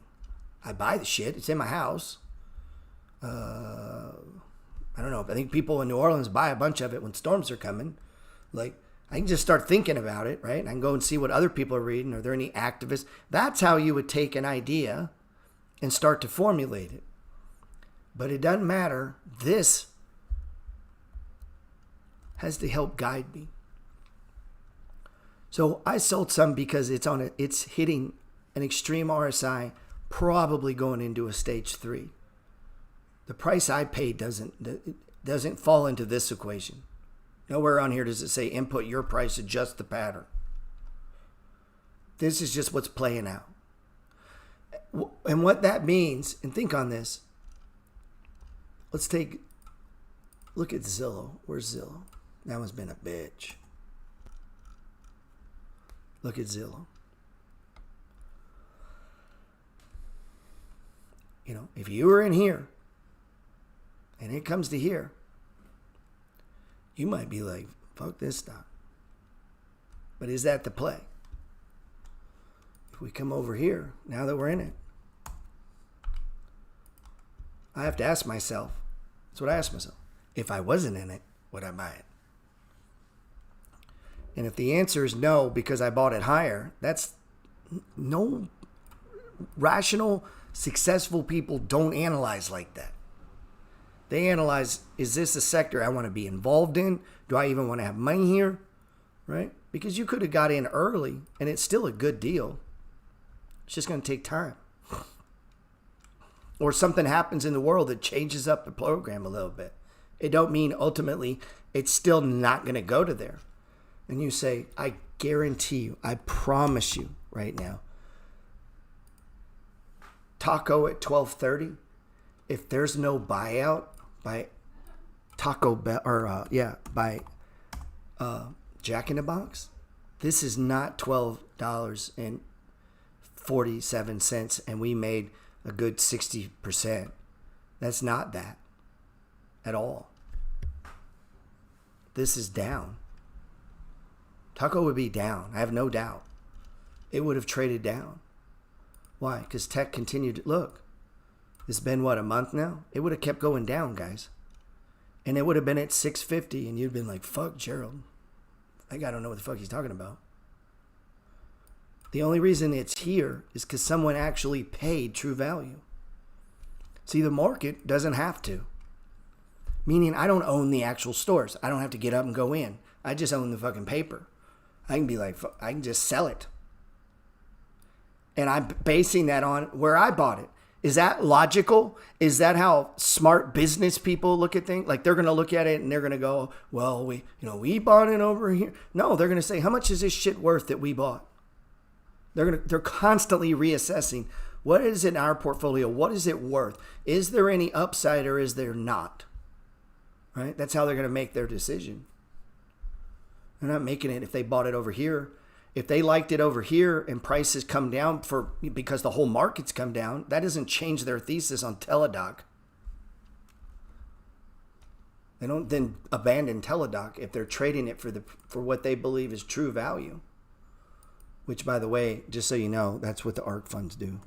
I buy the shit. It's in my house. I don't know. I think people in New Orleans buy a bunch of it when storms are coming. Like, I can just start thinking about it, right? I can go and see what other people are reading. Are there any activists? That's how you would take an idea and start to formulate it. But it doesn't matter. This has to help guide me. So I sold some because it's hitting an extreme RSI, probably going into a stage 3. The price I paid doesn't fall into this equation. Nowhere on here does it say input your price, adjust the pattern. This is just what's playing out. And what that means, and think on this. Look at Zillow. Where's Zillow? That one's been a bitch. Look at Zillow. If you were in here and it comes to here, you might be like, fuck this stock. But is that the play? If we come over here, now that we're in it, I have to ask myself, that's what I ask myself. If I wasn't in it, would I buy it? And if the answer is no, because I bought it higher, that's no rational, successful people don't analyze like that. They analyze, is this a sector I want to be involved in? Do I even want to have money here? Right? Because you could have got in early and it's still a good deal. It's just going to take time. Or something happens in the world that changes up the program a little bit. It don't mean ultimately it's still not going to go to there. And you say, I guarantee you, I promise you right now, Taco at 12:30, if there's no buyout by Taco Bell by Jack in the Box, this is not $12.47 and we made a good 60%. That's not that at all. This is down. Taco would be down. I have no doubt. It would have traded down. Why? Because tech continued. Look, it's been what, a month now? It would have kept going down, guys. And it would have been at 650 and you'd been like, fuck Gerald. That guy don't know what the fuck he's talking about. The only reason it's here is because someone actually paid true value. See, the market doesn't have to. Meaning I don't own the actual stores. I don't have to get up and go in. I just own the fucking paper. I can be like, I can just sell it. And I'm basing that on where I bought it. Is that logical? Is that how smart business people look at things? Like they're going to look at it and they're going to go, well, we bought it over here. No, they're going to say, how much is this shit worth that we bought? They're constantly reassessing. What is in our portfolio? What is it worth? Is there any upside or is there not? Right? That's how they're going to make their decision. They're not making it if they bought it over here. If they liked it over here and prices come down because the whole market's come down, that doesn't change their thesis on Teladoc. They don't then abandon Teladoc if they're trading it for what they believe is true value. Which, by the way, just so you know, that's what the ARK funds do.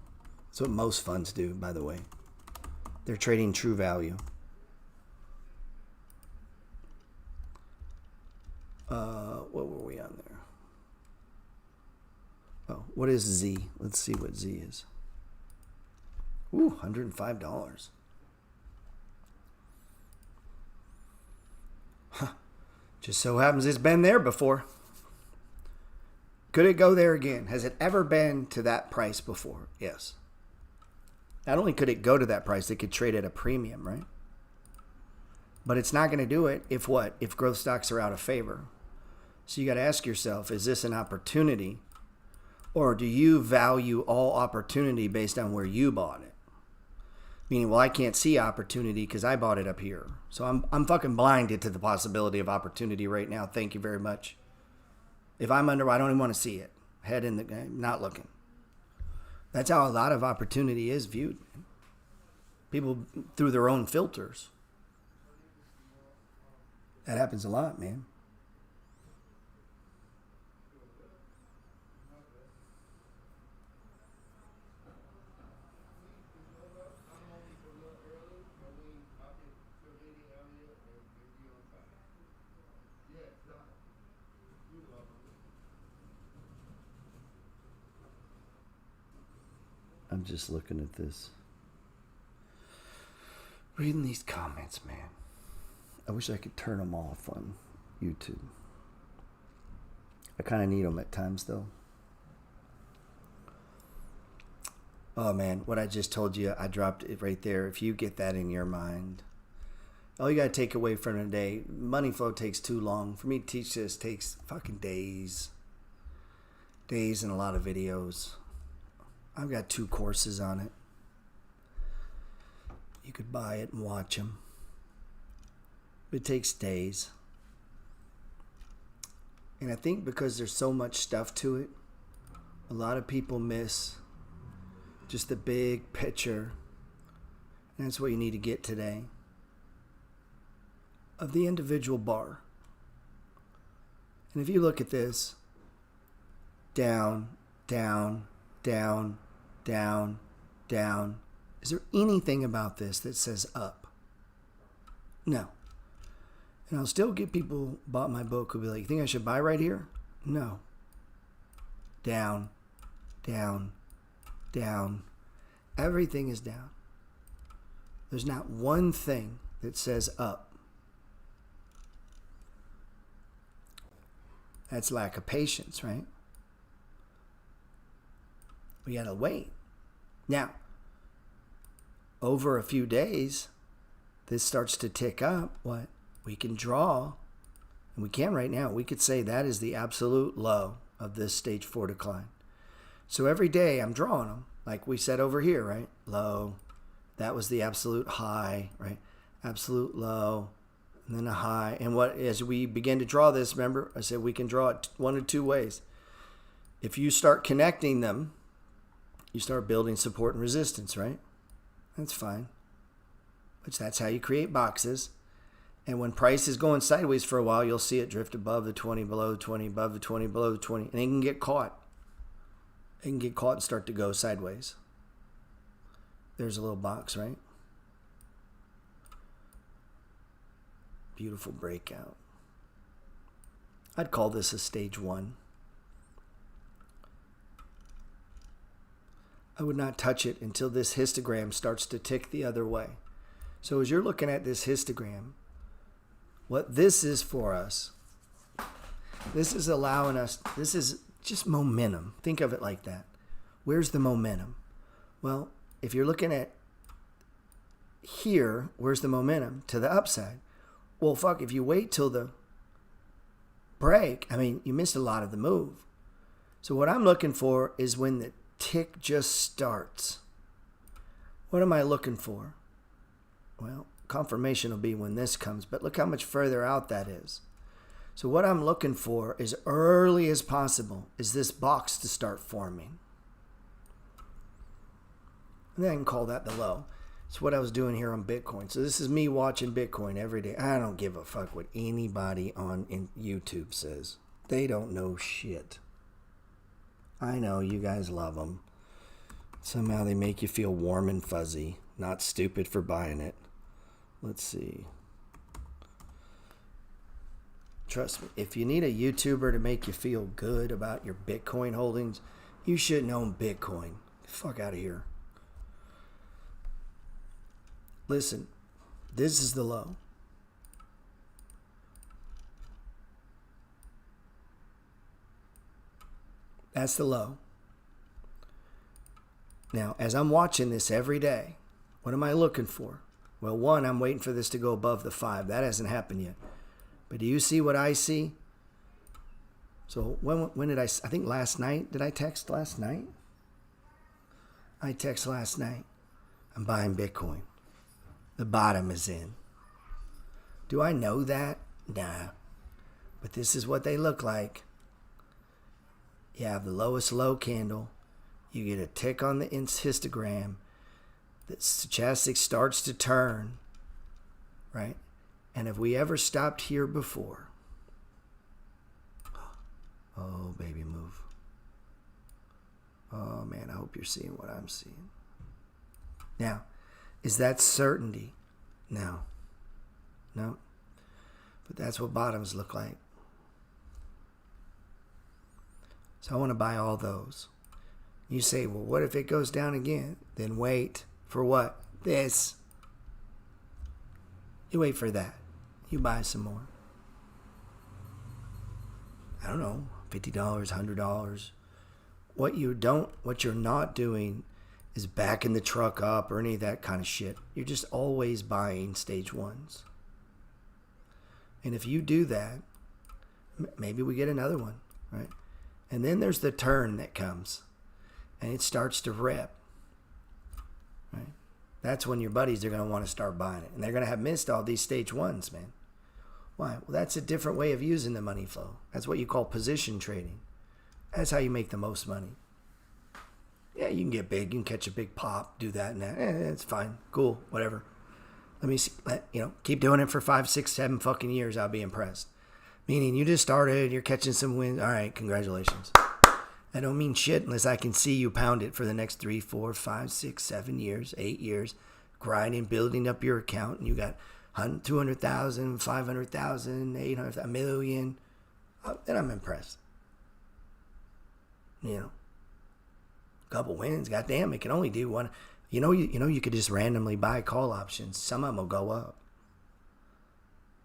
That's what most funds do, by the way. They're trading true value. What were we on there? Oh, what is Z? Let's see what Z is. Ooh, $105. Huh. Just so happens it's been there before. Could it go there again? Has it ever been to that price before? Yes. Not only could it go to that price, it could trade at a premium, right? But it's not going to do it if what? If growth stocks are out of favor. So you got to ask yourself, is this an opportunity? Or do you value all opportunity based on where you bought it? Meaning, well, I can't see opportunity because I bought it up here. So I'm fucking blinded to the possibility of opportunity right now. Thank you very much. If I'm under, I don't even want to see it. Head in the game, not looking. That's how a lot of opportunity is viewed. People through their own filters. That happens a lot, man. I'm just looking at this. Reading these comments, man. I wish I could turn them off on YouTube. I kind of need them at times, though. Oh, man, what I just told you, I dropped it right there. If you get that in your mind, all you got to take away from today, money flow takes too long. For me to teach this takes fucking days. Days and a lot of videos. I've got 2 courses on it. You could buy it and watch them. It takes days. And I think because there's so much stuff to it, a lot of people miss just the big picture. And that's what you need to get today. Of the individual bar. And if you look at this, down, down, down, down, down. Is there anything about this that says up? No. And I'll still get people bought my book who'll be like, you think I should buy right here? No. Down, down, down. Everything is down. There's not one thing that says up. That's lack of patience, right? We gotta wait. Now, over a few days, this starts to tick up. What? We can draw, and we can right now. We could say that is the absolute low of this stage 4 decline. So every day I'm drawing them, like we said over here, right? Low. That was the absolute high, right? Absolute low, and then a high. And what as we begin to draw this, remember, I said we can draw it one of 2 ways. If you start connecting them, you start building support and resistance, right? That's fine. Which that's how you create boxes. And when price is going sideways for a while, you'll see it drift above the 20, below the 20, above the 20, below the 20. And it can get caught. It can get caught and start to go sideways. There's a little box, right? Beautiful breakout. I'd call this a stage 1. I would not touch it until this histogram starts to tick the other way. So as you're looking at this histogram, what this is for us, this is allowing us, this is just momentum. Think of it like that. Where's the momentum? Well, if you're looking at here, where's the momentum? To the upside. Well, fuck, if you wait till the break, I mean, you missed a lot of the move. So what I'm looking for is when the tick just starts. What am I looking for? Well, confirmation will be when this comes, but look how much further out that is. So what I'm looking for as early as possible is this box to start forming. And then I can call that the low. It's what I was doing here on Bitcoin. So this is me watching Bitcoin every day. I don't give a fuck what anybody on YouTube says. They don't know shit. I know you guys love them. Somehow they make you feel warm and fuzzy. Not stupid for buying it. Let's see. Trust me, if you need a YouTuber to make you feel good about your Bitcoin holdings, you shouldn't own Bitcoin. Get the fuck out of here. Listen, this is the low. That's the low. Now, as I'm watching this every day, what am I looking for? Well, one, I'm waiting for this to go above the 5. That hasn't happened yet. But do you see what I see? So when did I think last night? Did I text last night? I text last night. I'm buying Bitcoin. The bottom is in. Do I know that? Nah. But this is what they look like. You have the lowest low candle. You get a tick on the histogram. The stochastic starts to turn. Right? And have we ever stopped here before? Oh, baby, move. Oh, man, I hope you're seeing what I'm seeing. Now, is that certainty? No. No. But that's what bottoms look like. So I want to buy all those. You say, well, what if it goes down again? Then wait. For what? This. You wait for that. You buy some more. I don't know, $50, $100. What you're not doing is backing the truck up or any of that kind of shit. You're just always buying stage ones. And if you do that, maybe we get another one, right? And then there's the turn that comes, and it starts to rip, right? That's when your buddies are going to want to start buying it. And they're going to have missed all these stage ones, man. Why? Well, that's a different way of using the money flow. That's what you call position trading. That's how you make the most money. Yeah, you can get big. You can catch a big pop, do that and that. It's fine. Cool. Whatever. Let me see. Keep doing it for 5, 6, 7 fucking years. I'll be impressed. Meaning you just started. You're catching some wins. All right. Congratulations. I don't mean shit unless I can see you pound it for the next 3, 4, 5, 6, 7 years, 8 years, grinding, building up your account, and you got 200,000, 500,000, 800,000, a million. Then I'm impressed. A couple wins. Goddamn, it can only do one. You could just randomly buy call options. Some of them will go up.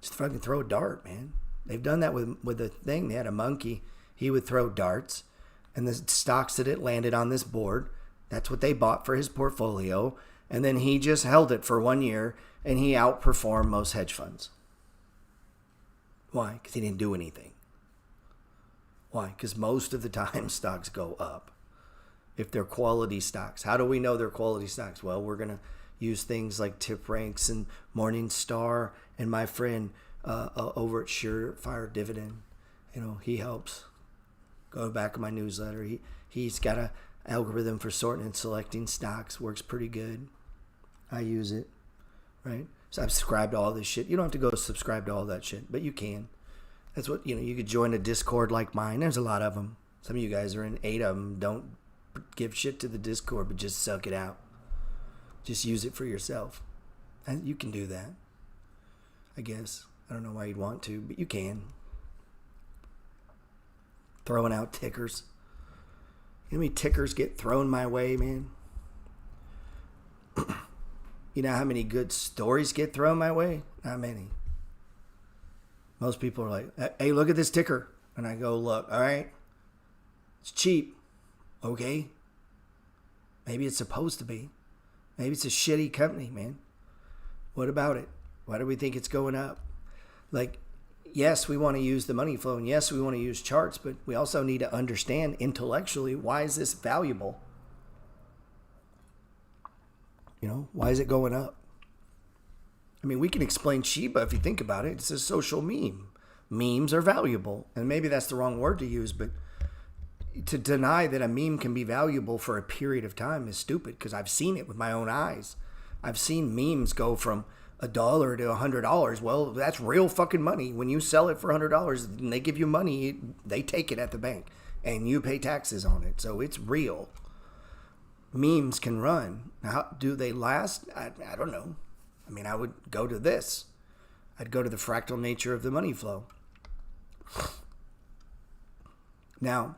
Just fucking throw a dart, man. They've done that with the thing. They had a monkey. He would throw darts. And the stocks that it landed on this board, that's what they bought for his portfolio. And then he just held it for 1 year, and he outperformed most hedge funds. Why? Because he didn't do anything. Why? Because most of the time stocks go up. If they're quality stocks. How do we know they're quality stocks? Well, we're going to use things like Tip Ranks and Morningstar, and my friend over at Surefire Dividend. He helps. Go back to my newsletter. He's got an algorithm for sorting and selecting stocks. Works pretty good. I use it, right? So I've subscribed to all this shit. You don't have to go subscribe to all that shit, but you can. That's what, you could join a Discord like mine. There's a lot of them. Some of you guys are in 8 of them. Don't give shit to the Discord, but just suck it out. Just use it for yourself. And you can do that, I guess. I don't know why you'd want to, but you can. Throwing out tickers. You know how many tickers get thrown my way, man? You know how many good stories get thrown my way? Not many. Most people are like, hey, look at this ticker. And I go, look, all right. It's cheap. Okay. Maybe it's supposed to be. Maybe it's a shitty company, man. What about it? Why do we think it's going up? Like, yes, we want to use the money flow, and yes, we want to use charts, but we also need to understand intellectually, why is this valuable? Why is it going up? I mean, we can explain Shiba if you think about it. It's a social meme. Memes are valuable. And maybe that's the wrong word to use, but to deny that a meme can be valuable for a period of time is stupid, because I've seen it with my own eyes. I've seen memes go from $1 to $100. Well, that's real fucking money. When you sell it for $100 and they give you money, they take it at the bank and you pay taxes on it. So it's real. Memes can run. How do they last? I don't know. I mean, I would go to this. I'd go to the fractal nature of the money flow. Now,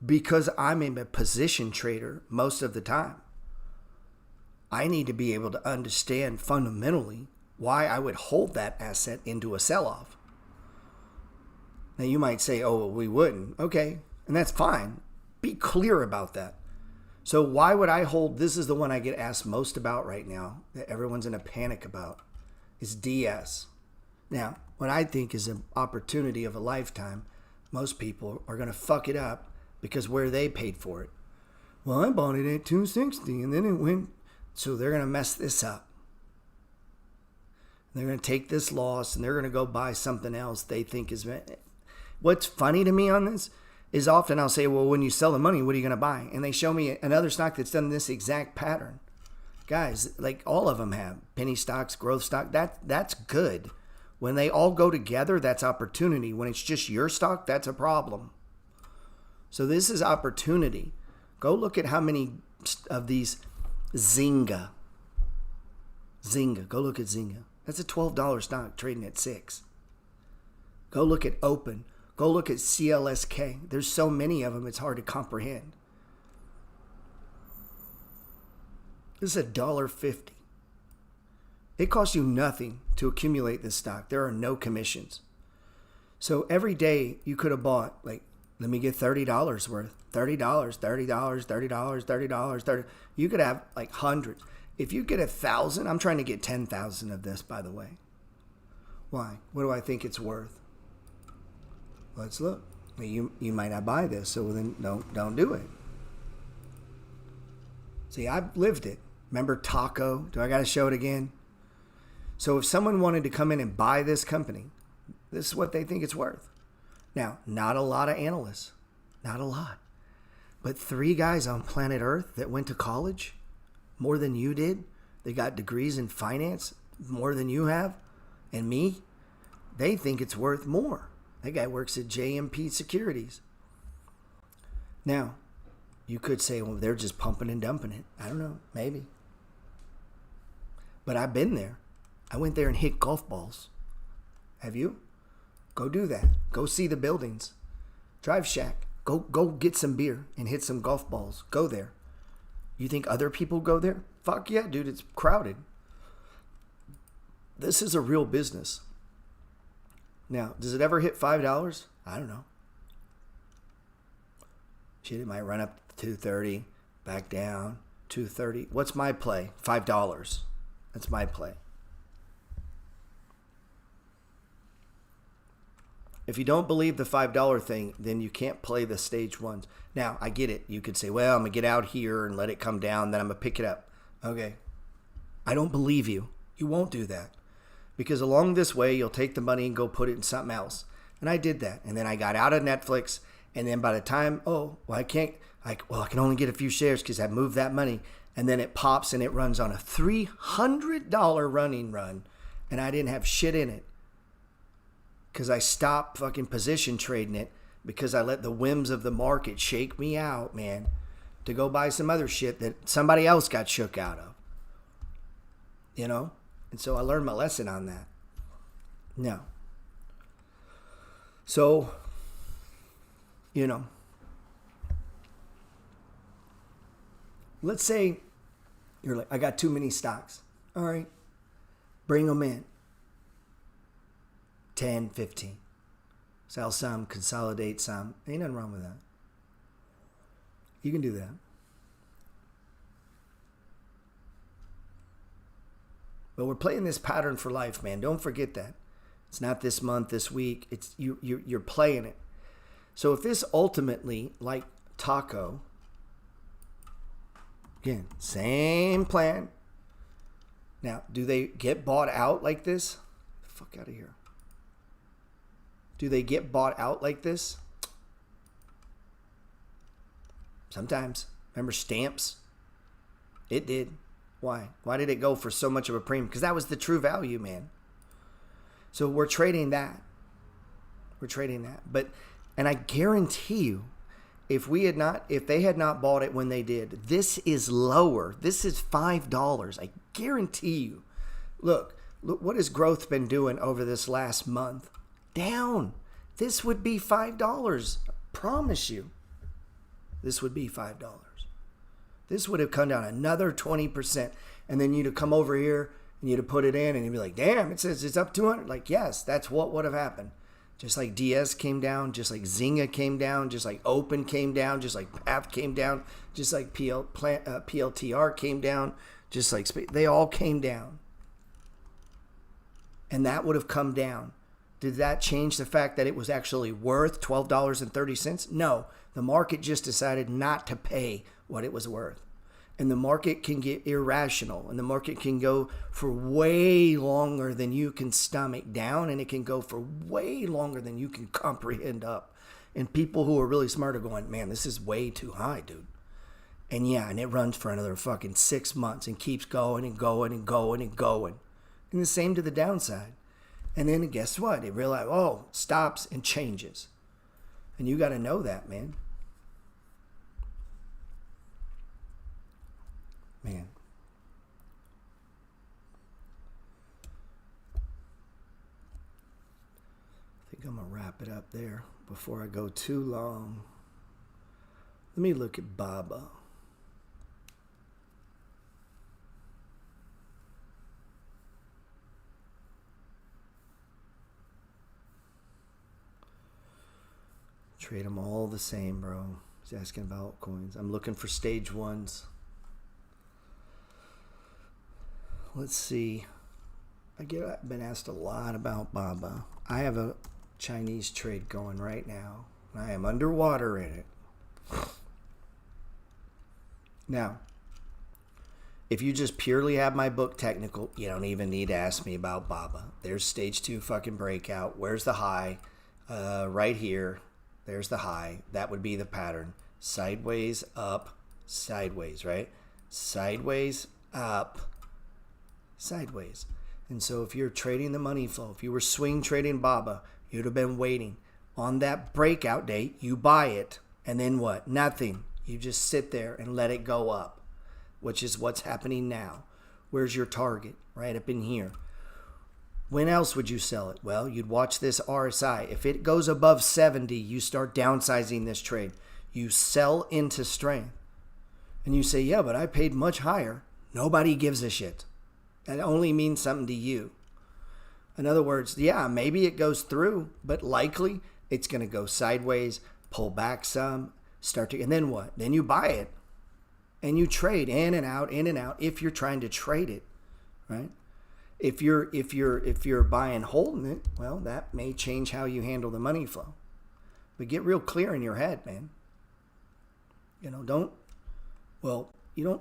because I'm a position trader most of the time, I need to be able to understand fundamentally why I would hold that asset into a sell-off. Now, you might say, oh, well, we wouldn't. Okay, and that's fine. Be clear about that. So why would I hold, this is the one I get asked most about right now, that everyone's in a panic about, is DS. Now, what I think is an opportunity of a lifetime, most people are going to fuck it up because where they paid for it. Well, I bought it at 260 and then it went, so they're going to mess this up. They're going to take this loss and they're going to go buy something else they think is... What's funny to me on this is often I'll say, well, when you sell the money, what are you going to buy? And they show me another stock that's done this exact pattern. Guys, like all of them have. Penny stocks, growth stock, that's good. When they all go together, that's opportunity. When it's just your stock, that's a problem. So this is opportunity. Go look at how many of these Zynga. Go look at Zynga. That's a $12 stock trading at $6. Go look at Open. Go look at CLSK. There's so many of them, it's hard to comprehend. This is $1.50. It costs you nothing to accumulate this stock. There are no commissions. So every day you could have bought, like, let me get $30 worth. $30. You could have like hundreds. If you get 1,000, I'm trying to get 10,000 of this, by the way. Why? What do I think it's worth? Let's look. You might not buy this, so then don't do it. See, I've lived it. Remember Taco? Do I got to show it again? So if someone wanted to come in and buy this company, this is what they think it's worth. Now, not a lot of analysts. Not a lot. But 3 guys on planet Earth that went to college, more than you did. They got degrees in finance, more than you have. And me, they think it's worth more. That guy works at JMP Securities. Now, you could say, well, they're just pumping and dumping it. I don't know, maybe. But I've been there. I went there and hit golf balls. Have you? Go do that. Go see the buildings. Drive Shack. Go get some beer and hit some golf balls. Go there. You think other people go there? Fuck yeah, dude, it's crowded. This is a real business. Now, does it ever hit $5? I don't know. Shit, it might run up to $2.30, back down, $2.30. What's my play? $5. That's my play. If you don't believe the $5 thing, then you can't play the stage ones. Now, I get it. You could say, well, I'm going to get out here and let it come down, then I'm going to pick it up. Okay. I don't believe you. You won't do that. Because along this way, you'll take the money and go put it in something else. And I did that. And then I got out of Netflix. And then by the time, I can only get a few shares because I moved that money. And then it pops and it runs on a $300 running run. And I didn't have shit in it. Because I stopped fucking position trading it. Because I let the whims of the market shake me out, man. To go buy some other shit that somebody else got shook out of. You know? And so I learned my lesson on that. No. So, you know, let's say you're like, I got too many stocks. All right, bring them in. 10, 15. Sell some, consolidate some. Ain't nothing wrong with that. You can do that. But we're playing this pattern for life, man. Don't forget that. It's not this month, this week. It's you're playing it. So if this ultimately, like Taco, again, same plan. Now, do they get bought out like this? Fuck out of here. Do they get bought out like this? Sometimes. Remember Stamps? It did. Why? Why did it go for so much of a premium? Because that was the true value, man. So we're trading that. We're trading that. But, and I guarantee you, if they had not bought it when they did, this is lower. This is $5. I guarantee you. Look what has growth been doing over this last month? Down. This would be $5. Promise you. This would be $5. This would have come down another 20%. And then you'd have come over here and you'd have put it in and you'd be like, damn, it says it's up 200. Like, yes, that's what would have happened. Just like DS came down, just like Zynga came down, just like Open came down, just like Path came down, just like PLTR came down, just like they all came down. And that would have come down. Did that change the fact that it was actually worth $12.30? No. The market just decided not to pay what it was worth. And the market can get irrational, and the market can go for way longer than you can stomach down, and it can go for way longer than you can comprehend up. And people who are really smart are going, man, this is way too high, dude. And yeah, and it runs for another fucking 6 months and keeps going and going and going and going. And the same to the downside. And then guess what? They realize, oh, stops and changes. And you got to know that, man. Man. I think I'm going to wrap it up there before I go too long. Let me look at Baba. Trade them all the same, bro. He's asking about altcoins. I'm looking for stage ones. Let's see. I've been asked a lot about Baba. I have a Chinese trade going right now. I am underwater in it. Now, if you just purely have my book technical, you don't even need to ask me about Baba. There's stage 2 fucking breakout. Where's the high? Right here. There's the high. That would be the pattern. Sideways, up, sideways, right? Sideways, up, sideways. And so if you're trading the money flow, if you were swing trading Baba, you'd have been waiting. On that breakout date, you buy it. And then what? Nothing. You just sit there and let it go up, which is what's happening now. Where's your target? Right up in here. When else would you sell it? Well, you'd watch this RSI. If it goes above 70, you start downsizing this trade. You sell into strength. And you say, yeah, but I paid much higher. Nobody gives a shit. That only means something to you. In other words, yeah, maybe it goes through, but likely it's going to go sideways, pull back some, and then what? Then you buy it. And you trade in and out if you're trying to trade it, right? If you're buying holding it, well, that may change how you handle the money flow. But get real clear in your head, man. You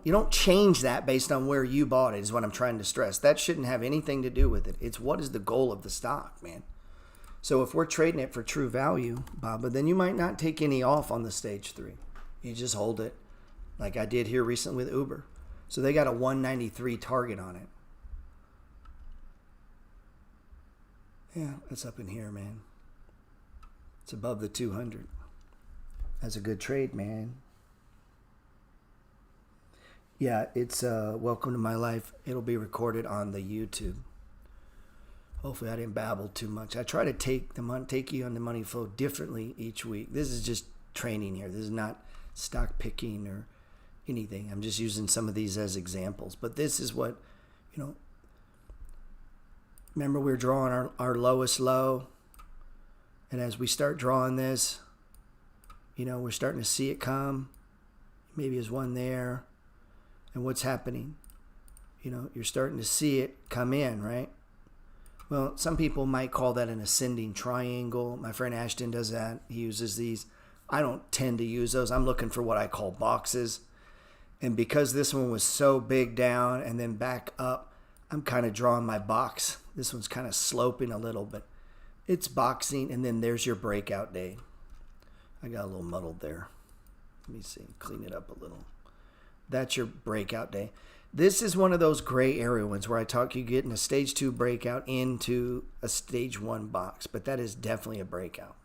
don't change that based on where you bought it, is what I'm trying to stress. That shouldn't have anything to do with it. It's what is the goal of the stock, man. So if we're trading it for true value, Baba, then you might not take any off on the stage 3. You just hold it like I did here recently with Uber. So they got a 193 target on it. Yeah, that's up in here, man. It's above the 200. That's a good trade, man. Yeah, it's welcome to my life. It'll be recorded on the YouTube. Hopefully I didn't babble too much. I try to take you on the money flow differently each week. This is just training here. This is not stock picking or anything. I'm just using some of these as examples. But this is what, remember we're drawing our lowest low. And as we start drawing this, we're starting to see it come. Maybe there's one there. And what's happening? you're starting to see it come in, right? Well, some people might call that an ascending triangle. My friend Ashton does that. He uses these. I don't tend to use those. I'm looking for what I call boxes. And because this one was so big down and then back up, I'm kind of drawing my box. This one's kind of sloping a little, but it's boxing. And then there's your breakout day. I got a little muddled there. Let me see. Clean it up a little. That's your breakout day. This is one of those gray area ones where I talk you getting a stage 2 breakout into a stage 1 box, but that is definitely a breakout.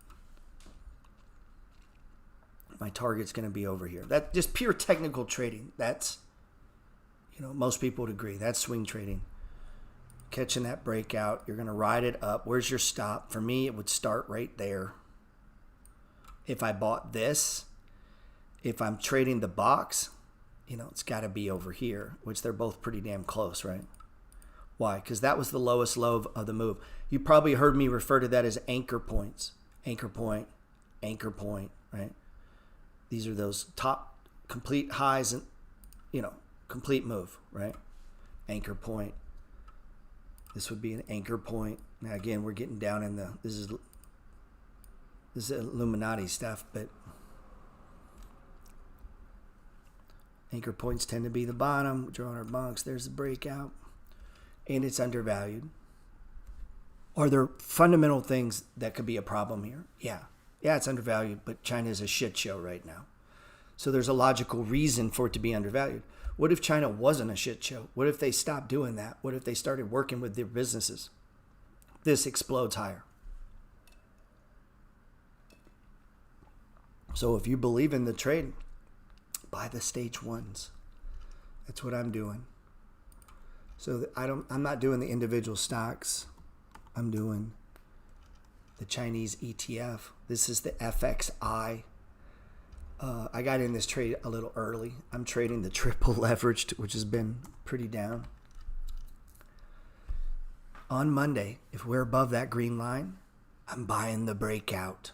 My target's going to be over here. That just pure technical trading. That's, most people would agree. That's swing trading. Catching that breakout, you're going to ride it up. Where's your stop? For me, it would start right there. If I bought this, if I'm trading the box, it's got to be over here, which they're both pretty damn close, right? Why? Because that was the lowest low of the move. You probably heard me refer to that as anchor points. Anchor point, right? These are those top complete highs and, complete move, right? Anchor point. This would be an anchor point. Now, again, we're getting down in this is Illuminati stuff, but anchor points tend to be the bottom. We're drawing our bunks. There's the breakout. And it's undervalued. Are there fundamental things that could be a problem here? Yeah. Yeah, it's undervalued, but China is a shit show right now. So there's a logical reason for it to be undervalued. What if China wasn't a shit show? What if they stopped doing that? What if they started working with their businesses? This explodes higher. So if you believe in the trade, buy the stage 1s. That's what I'm doing. So I'm not doing the individual stocks. I'm doing the Chinese ETF. This is the FXI. I got in this trade a little early. I'm trading the triple leveraged, which has been pretty down. On Monday, if we're above that green line, I'm buying the breakout.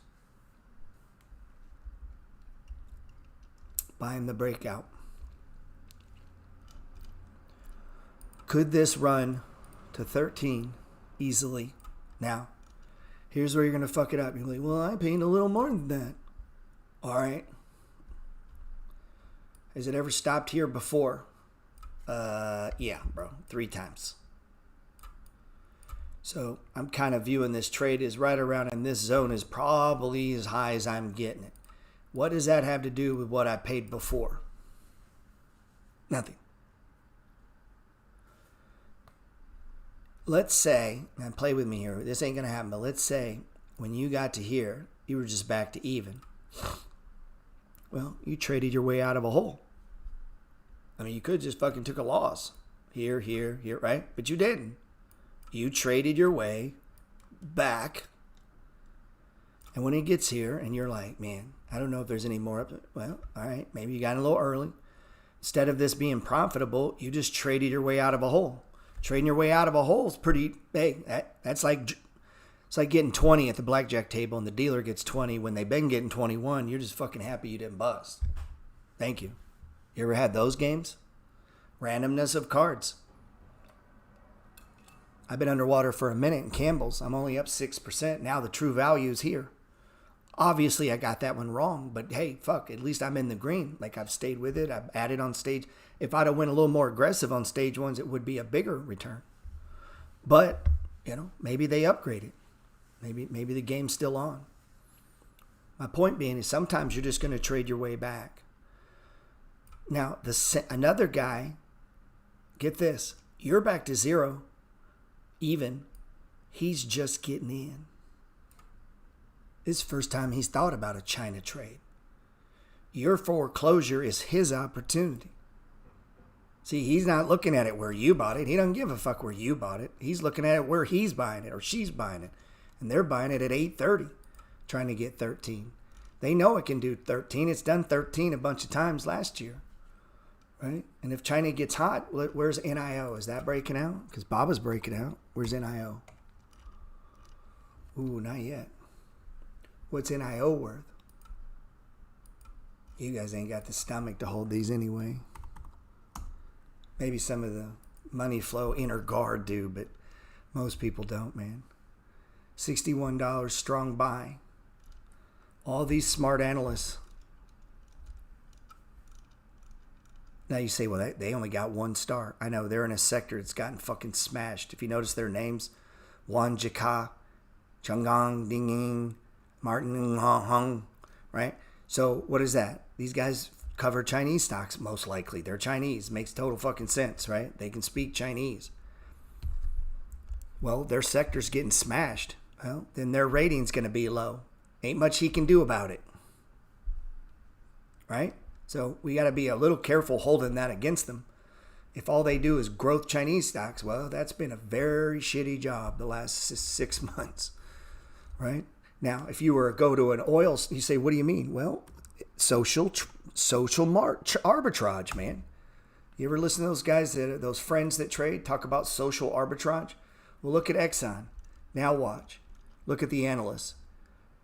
Buying the breakout. Could this run to 13 easily? Now, here's where you're going to fuck it up. You're like, well, I paid a little more than that. All right. Has it ever stopped here before? Yeah, bro. 3 times. So I'm kind of viewing this trade as right around in this zone is probably as high as I'm getting it. What does that have to do with what I paid before? Nothing. Let's say, and play with me here, this ain't going to happen, but let's say when you got to here, you were just back to even. Well, you traded your way out of a hole. I mean, you could just fucking took a loss. Here, right? But you didn't. You traded your way back. And when it gets here and you're like, man, I don't know if there's any more up. Well, all right, maybe you got in a little early. Instead of this being profitable, you just traded your way out of a hole. Trading your way out of a hole is pretty, hey, that's like, it's like getting 20 at the blackjack table and the dealer gets 20 when they've been getting 21. You're just fucking happy you didn't bust. Thank you. You ever had those games? Randomness of cards. I've been underwater for a minute in Campbell's. I'm only up 6%. Now the true value is here. Obviously, I got that one wrong, but hey, fuck, at least I'm in the green. Like, I've stayed with it. I've added on stage. If I'd have went a little more aggressive on stage 1s, it would be a bigger return. But, maybe they upgraded. Maybe the game's still on. My point being is sometimes you're just going to trade your way back. Now, another guy, get this, you're back to 0, even. He's just getting in. This is the first time he's thought about a China trade. Your foreclosure is his opportunity. See, he's not looking at it where you bought it. He doesn't give a fuck where you bought it. He's looking at it where he's buying it or she's buying it. And they're buying it at 8:30, trying to get 13. They know it can do 13. It's done 13 a bunch of times last year. Right? And if China gets hot, where's NIO? Is that breaking out? Because Baba's breaking out. Where's NIO? Ooh, not yet. What's NIO worth? You guys ain't got the stomach to hold these anyway. Maybe some of the money flow inner guard do, but most people don't, man. $61 strong buy. All these smart analysts. Now you say, well, they only got 1 star. I know, they're in a sector that's gotten fucking smashed. If you notice their names, Wan Jika, Changgang, Dinging, Martin Hong, right? So what is that? These guys cover Chinese stocks, most likely. They're Chinese. Makes total fucking sense, right? They can speak Chinese. Well, their sector's getting smashed. Well, then their rating's going to be low. Ain't much he can do about it. Right? So we got to be a little careful holding that against them. If all they do is growth Chinese stocks, well, that's been a very shitty job the last 6 months. Right? Now, if you were to go to an oil, you say, what do you mean? Well, social arbitrage, man. You ever listen to those guys, those friends that trade, talk about social arbitrage? Well, look at Exxon. Now watch. Look at the analysts.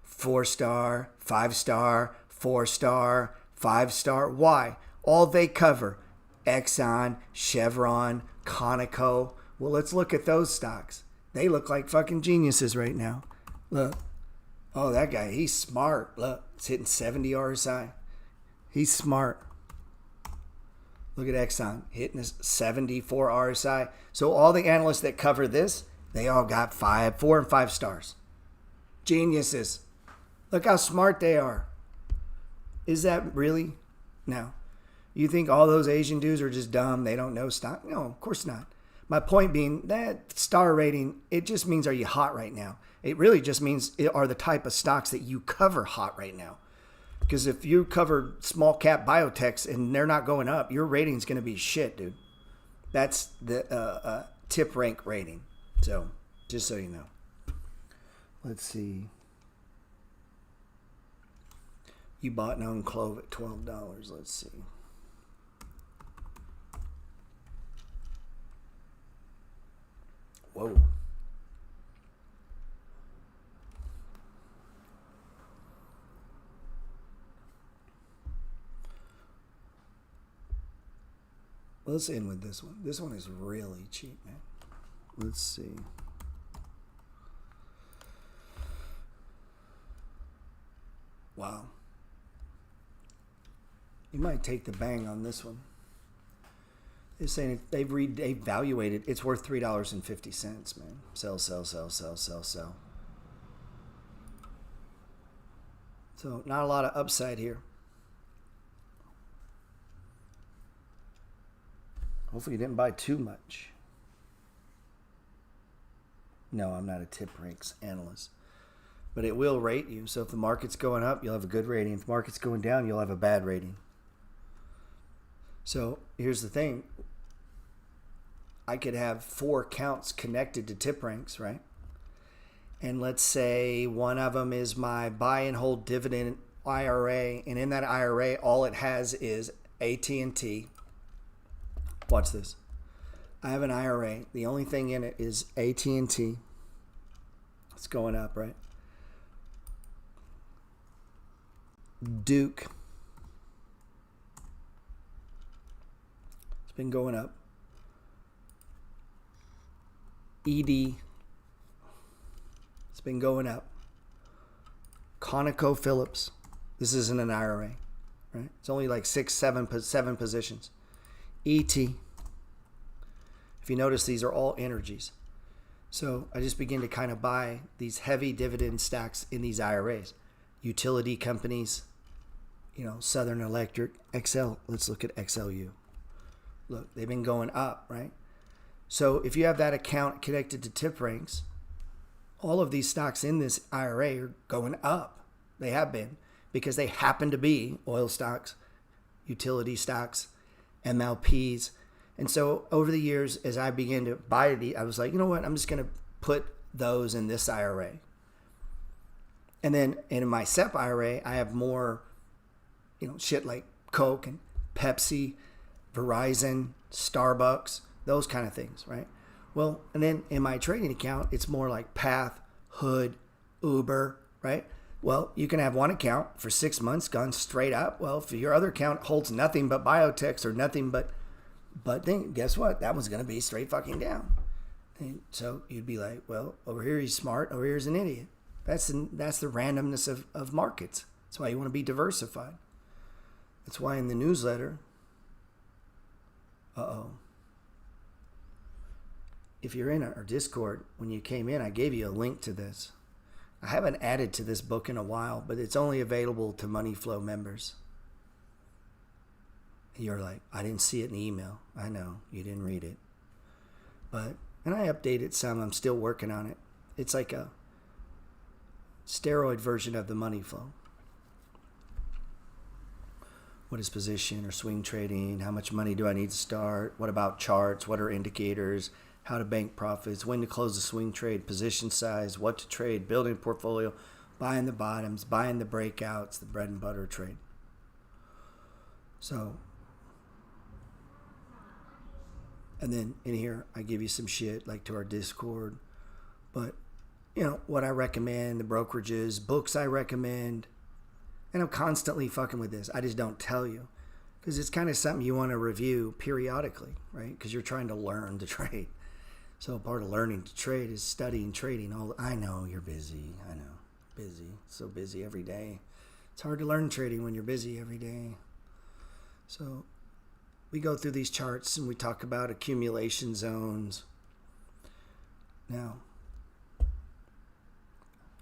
4-star, 5-star, 4-star, 5-star. Why? All they cover, Exxon, Chevron, Conoco. Well, let's look at those stocks. They look like fucking geniuses right now. Look. Oh, that guy, he's smart. Look, it's hitting 70 RSI. He's smart. Look at Exxon, hitting a 74 RSI. So all the analysts that cover this, they all got 4 and 5 stars. Geniuses. Look how smart they are. Is that really? No. You think all those Asian dudes are just dumb? They don't know stock? No, of course not. My point being, that star rating, it just means, are you hot right now? It really just means, are the type of stocks that you cover hot right now? Because if you cover small cap biotechs and they're not going up, your rating's going to be shit, dude. That's the tip rank rating. So, just so you know. Let's see. You bought and owned Clove at $12. Let's see. Whoa. Let's end with this one. This one is really cheap, man. Let's see. Wow. You might take the bang on this one. They're saying they've evaluated. It's worth $3.50, man. Sell, sell, sell, sell, sell, sell. So not a lot of upside here. Hopefully you didn't buy too much. No, I'm not a tip ranks analyst. But it will rate you. So if the market's going up, you'll have a good rating. If the market's going down, you'll have a bad rating. So here's the thing. I could have 4 accounts connected to tip ranks, right? And let's say one of them is my buy and hold dividend IRA. And in that IRA, all it has is AT&T. Watch this. I have an IRA. The only thing in it is AT&T. It's going up, right? Duke. It's been going up. ED. It's been going up. ConocoPhillips. This isn't an IRA, right? It's only like 7 positions. ET. If you notice, these are all energies. So I just begin to kind of buy these heavy dividend stacks in these IRAs. Utility companies, Southern Electric, XL. Let's look at XLU. Look, they've been going up, right? So if you have that account connected to tip ranks, all of these stocks in this IRA are going up. They have been because they happen to be oil stocks, utility stocks, MLPs. And so over the years, as I began to buy I was like, you know what? I'm just going to put those in this IRA. And then in my SEP IRA, I have more, shit like Coke and Pepsi, Verizon, Starbucks, those kind of things, right? Well, and then in my trading account, it's more like Path, Hood, Uber, right? Well, you can have one account for 6 months gone straight up. Well, if your other account holds nothing but biotechs or nothing but But then guess what? That one's going to be straight fucking down. And so you'd be like, well, over here he's smart, over here he's an idiot. That's the randomness of markets. That's why you want to be diversified. That's why in the newsletter, if you're in our Discord, when you came in, I gave you a link to this. I haven't added to this book in a while, but it's only available to Money Flow members. You're like, I didn't see it in the email. I know, you didn't read it. And I updated some. I'm still working on it. It's like a steroid version of the Money Flow. What is position or swing trading? How much money do I need to start? What about charts? What are indicators? How to bank profits? When to close a swing trade? Position size? What to trade? Building a portfolio? Buying the bottoms? Buying the breakouts? The bread and butter trade. So, and then in here, I give you some shit like to our Discord. But, what I recommend, the brokerages, books I recommend. And I'm constantly fucking with this. I just don't tell you. Because it's kind of something you want to review periodically, right? Because you're trying to learn to trade. So part of learning to trade is studying trading. I know you're busy. I know. Busy. So busy every day. It's hard to learn trading when you're busy every day. So we go through these charts and we talk about accumulation zones. Now,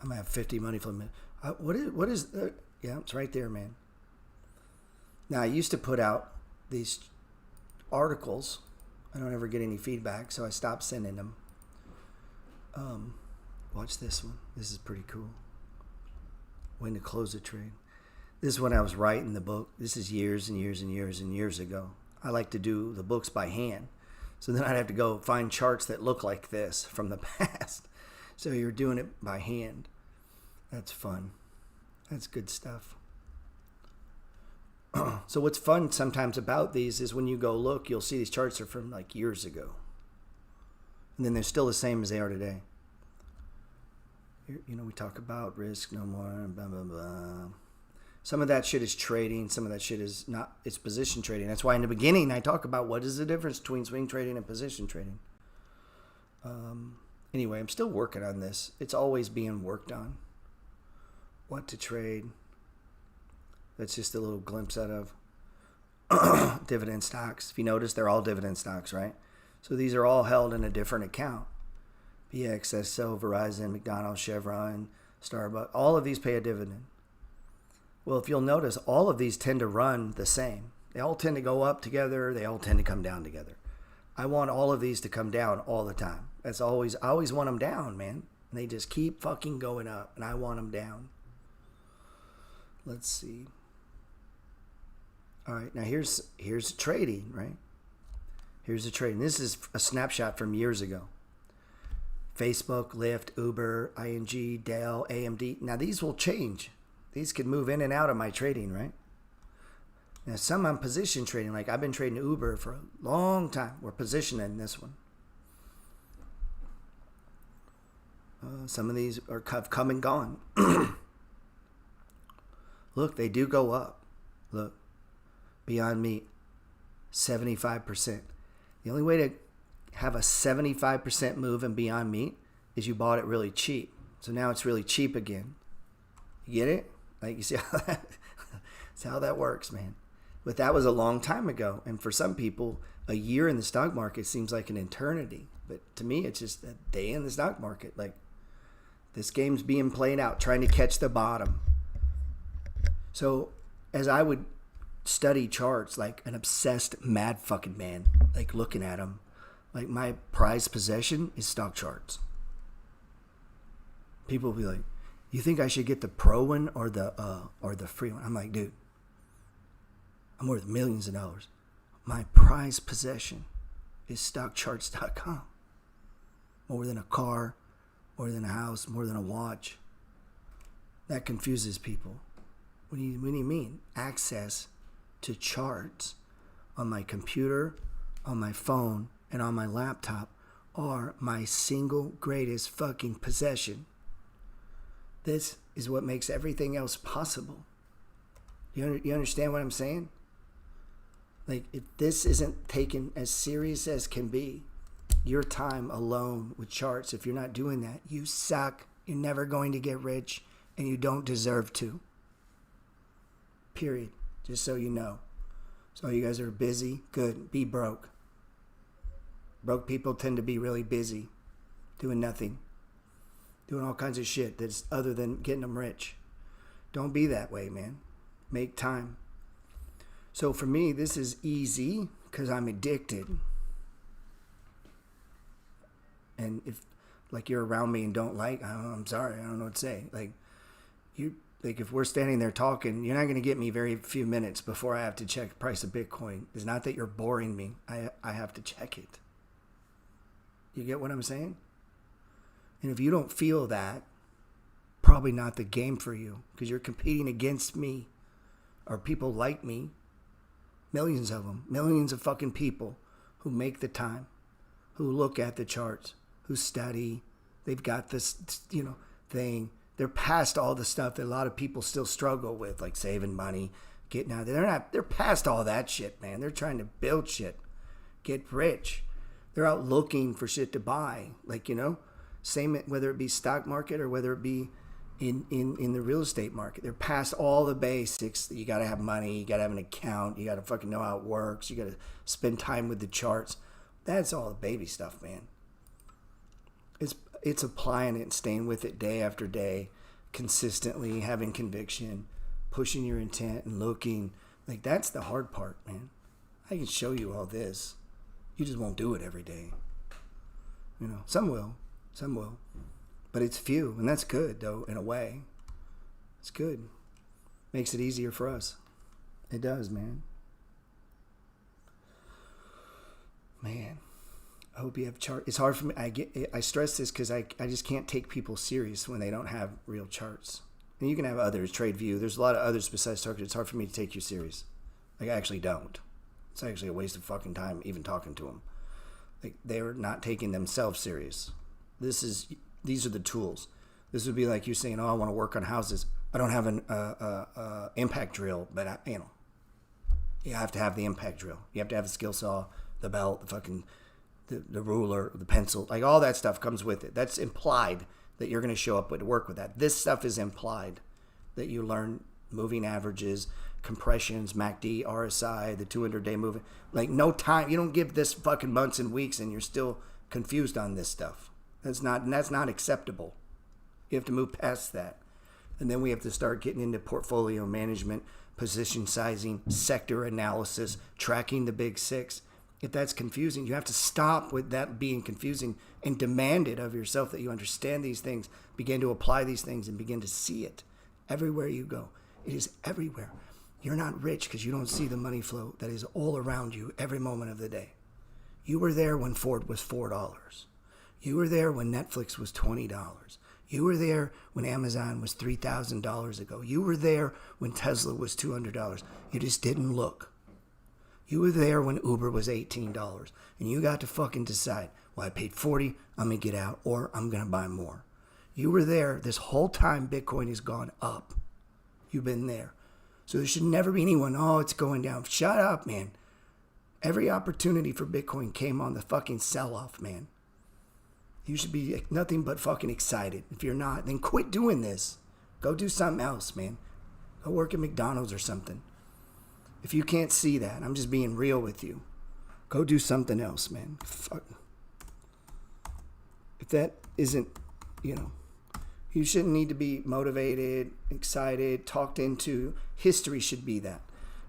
I'm going to have 50 money flow minutes. What is yeah, it's right there, man. Now, I used to put out these articles. I don't ever get any feedback, so I stopped sending them. Watch this one. This is pretty cool. When to close a trade. This is when I was writing the book. This is years and years and years and years ago. I like to do the books by hand. So then I'd have to go find charts that look like this from the past. So you're doing it by hand. That's fun. That's good stuff. So what's fun sometimes about these is when you go look, you'll see these charts are from like years ago. And then they're still the same as they are today. We talk about risk no more, blah, blah, blah. Some of that shit is trading. Some of that shit is not. It's position trading. That's why in the beginning I talk about what is the difference between swing trading and position trading. Anyway, I'm still working on this. It's always being worked on. What to trade. That's just a little glimpse out of dividend stocks. If you notice, they're all dividend stocks, right? So these are all held in a different account. BXSO, Verizon, McDonald's, Chevron, Starbucks. All of these pay a dividend. Well, if you'll notice, all of these tend to run the same. They all tend to go up together. They all tend to come down together. I want all of these to come down all the time. I always want them down, man. And they just keep fucking going up, and I want them down. Let's see. All right, now here's trading, right? Here's the trading. This is a snapshot from years ago. Facebook, Lyft, Uber, ING, Dell, AMD. Now these will change. These could move in and out of my trading, right? Now some I'm position trading. Like I've been trading Uber for a long time. We're positioning this one. Some of these have come and gone. Look, they do go up. Look, Beyond Meat, 75%. The only way to have a 75% move in Beyond Meat is you bought it really cheap. So now it's really cheap again. You get it? Like you see how that's how that works, man. But that was a long time ago. And for some people, a year in the stock market seems like an eternity. But to me, it's just a day in the stock market. Like this game's being played out, trying to catch the bottom. So as I would study charts like an obsessed mad fucking man, like looking at them, like my prized possession is stock charts. People will be like, you think I should get the pro one or the free one? I'm like, dude, I'm worth millions of dollars. My prized possession is stockcharts.com. More than a car, more than a house, more than a watch. That confuses people. What do you mean? Access to charts on my computer, on my phone, and on my laptop are my single greatest fucking possession. This is what makes everything else possible. You understand what I'm saying? Like, if this isn't taken as serious as can be, your time alone with charts, if you're not doing that, you suck. You're never going to get rich, and you don't deserve to. Period. Just so you know. So you guys are busy, good. Be broke. Broke people tend to be really busy, doing nothing, doing all kinds of shit that's other than getting them rich. Don't be that way, man. Make time. So for me, this is easy because I'm addicted. And if, like, you're around me and don't like, I'm sorry, I don't know what to say. Like, if we're standing there talking, you're not going to get me very few minutes before I have to check the price of Bitcoin. It's not that you're boring me. I have to check it. You get what I'm saying? And if you don't feel that, probably not the game for you, because you're competing against me or people like me. Millions of them. Millions of fucking people who make the time, who look at the charts, who study. They've got this, thing. They're past all the stuff that a lot of people still struggle with, like saving money, getting out there. They're past all that shit, man. They're trying to build shit, get rich. They're out looking for shit to buy. Like, same whether it be stock market or whether it be in the real estate market. They're past all the basics. You got to have money. You got to have an account. You got to fucking know how it works. You got to spend time with the charts. That's all the baby stuff, man. It's applying it and staying with it day after day, consistently, having conviction, pushing your intent and looking. Like, that's the hard part, man. I can show you all this. You just won't do it every day. Some will. But it's few, and that's good, though, in a way. It's good. Makes it easier for us. It does, man. Man, I hope you have chart. It's hard for me. I stress this because I just can't take people serious when they don't have real charts. And you can have others, TradeView. There's a lot of others besides Target. It's hard for me to take you serious. Like, I actually don't. It's actually a waste of fucking time even talking to them. Like, they're not taking themselves serious. These are the tools. This would be like you saying, "Oh, I want to work on houses. I don't have an impact drill, but you have to have the impact drill. You have to have the skill saw, the belt, the fucking the ruler, the pencil. Like, all that stuff comes with it. That's implied that you're going to show up to work with that. This stuff is implied that you learn moving averages, compressions, MACD, RSI, the 200-day moving. Like, no time. You don't give this fucking months and weeks, and you're still confused on this stuff. That's not acceptable. You have to move past that. And then we have to start getting into portfolio management, position sizing, sector analysis, tracking the big six. If that's confusing, you have to stop with that being confusing and demand it of yourself that you understand these things, begin to apply these things, and begin to see it everywhere you go. It is everywhere. You're not rich because you don't see the money flow that is all around you every moment of the day. You were there when Ford was $4. You were there when Netflix was $20. You were there when Amazon was $3,000 ago. You were there when Tesla was $200. You just didn't look. You were there when Uber was $18. And you got to fucking decide, well, I paid $40, I'm going to get out, or I'm going to buy more. You were there this whole time Bitcoin has gone up. You've been there. So there should never be anyone, oh, it's going down. Shut up, man. Every opportunity for Bitcoin came on the fucking sell-off, man. You should be nothing but fucking excited. If you're not, then quit doing this. Go do something else, man. Go work at McDonald's or something. If you can't see that, I'm just being real with you. Go do something else, man. Fuck. If that isn't, you shouldn't need to be motivated, excited, talked into. History should be that.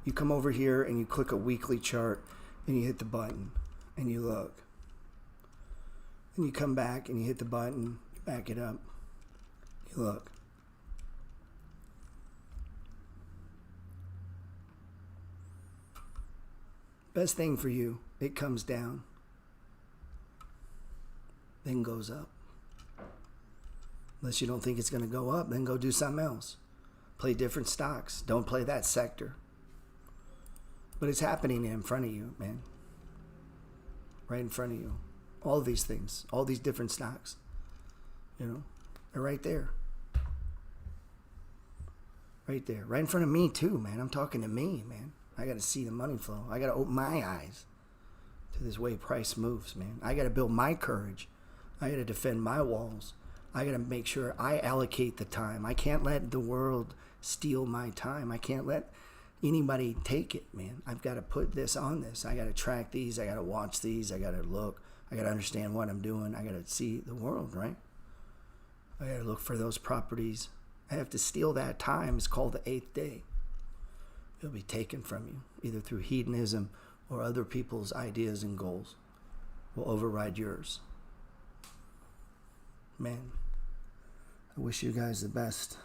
You come over here and you click a weekly chart and you hit the button and you look. And you come back and you hit the button, you back it up, you look. Best thing for you, it comes down, then goes up. Unless you don't think it's going to go up, then go do something else. Play different stocks. Don't play that sector. But it's happening in front of you, man. Right in front of you. All these things, all these different stocks, they're right there. Right there. Right in front of me too, man. I'm talking to me, man. I got to see the money flow. I got to open my eyes to this way price moves, man. I got to build my courage. I got to defend my walls. I got to make sure I allocate the time. I can't let the world steal my time. I can't let anybody take it, man. I've got to put this on this. I got to track these. I got to watch these. I got to look. I got to understand what I'm doing. I got to see the world, right? I got to look for those properties. I have to steal that time. It's called the eighth day. It'll be taken from you, either through hedonism or other people's ideas and goals will override yours. Man, I wish you guys the best.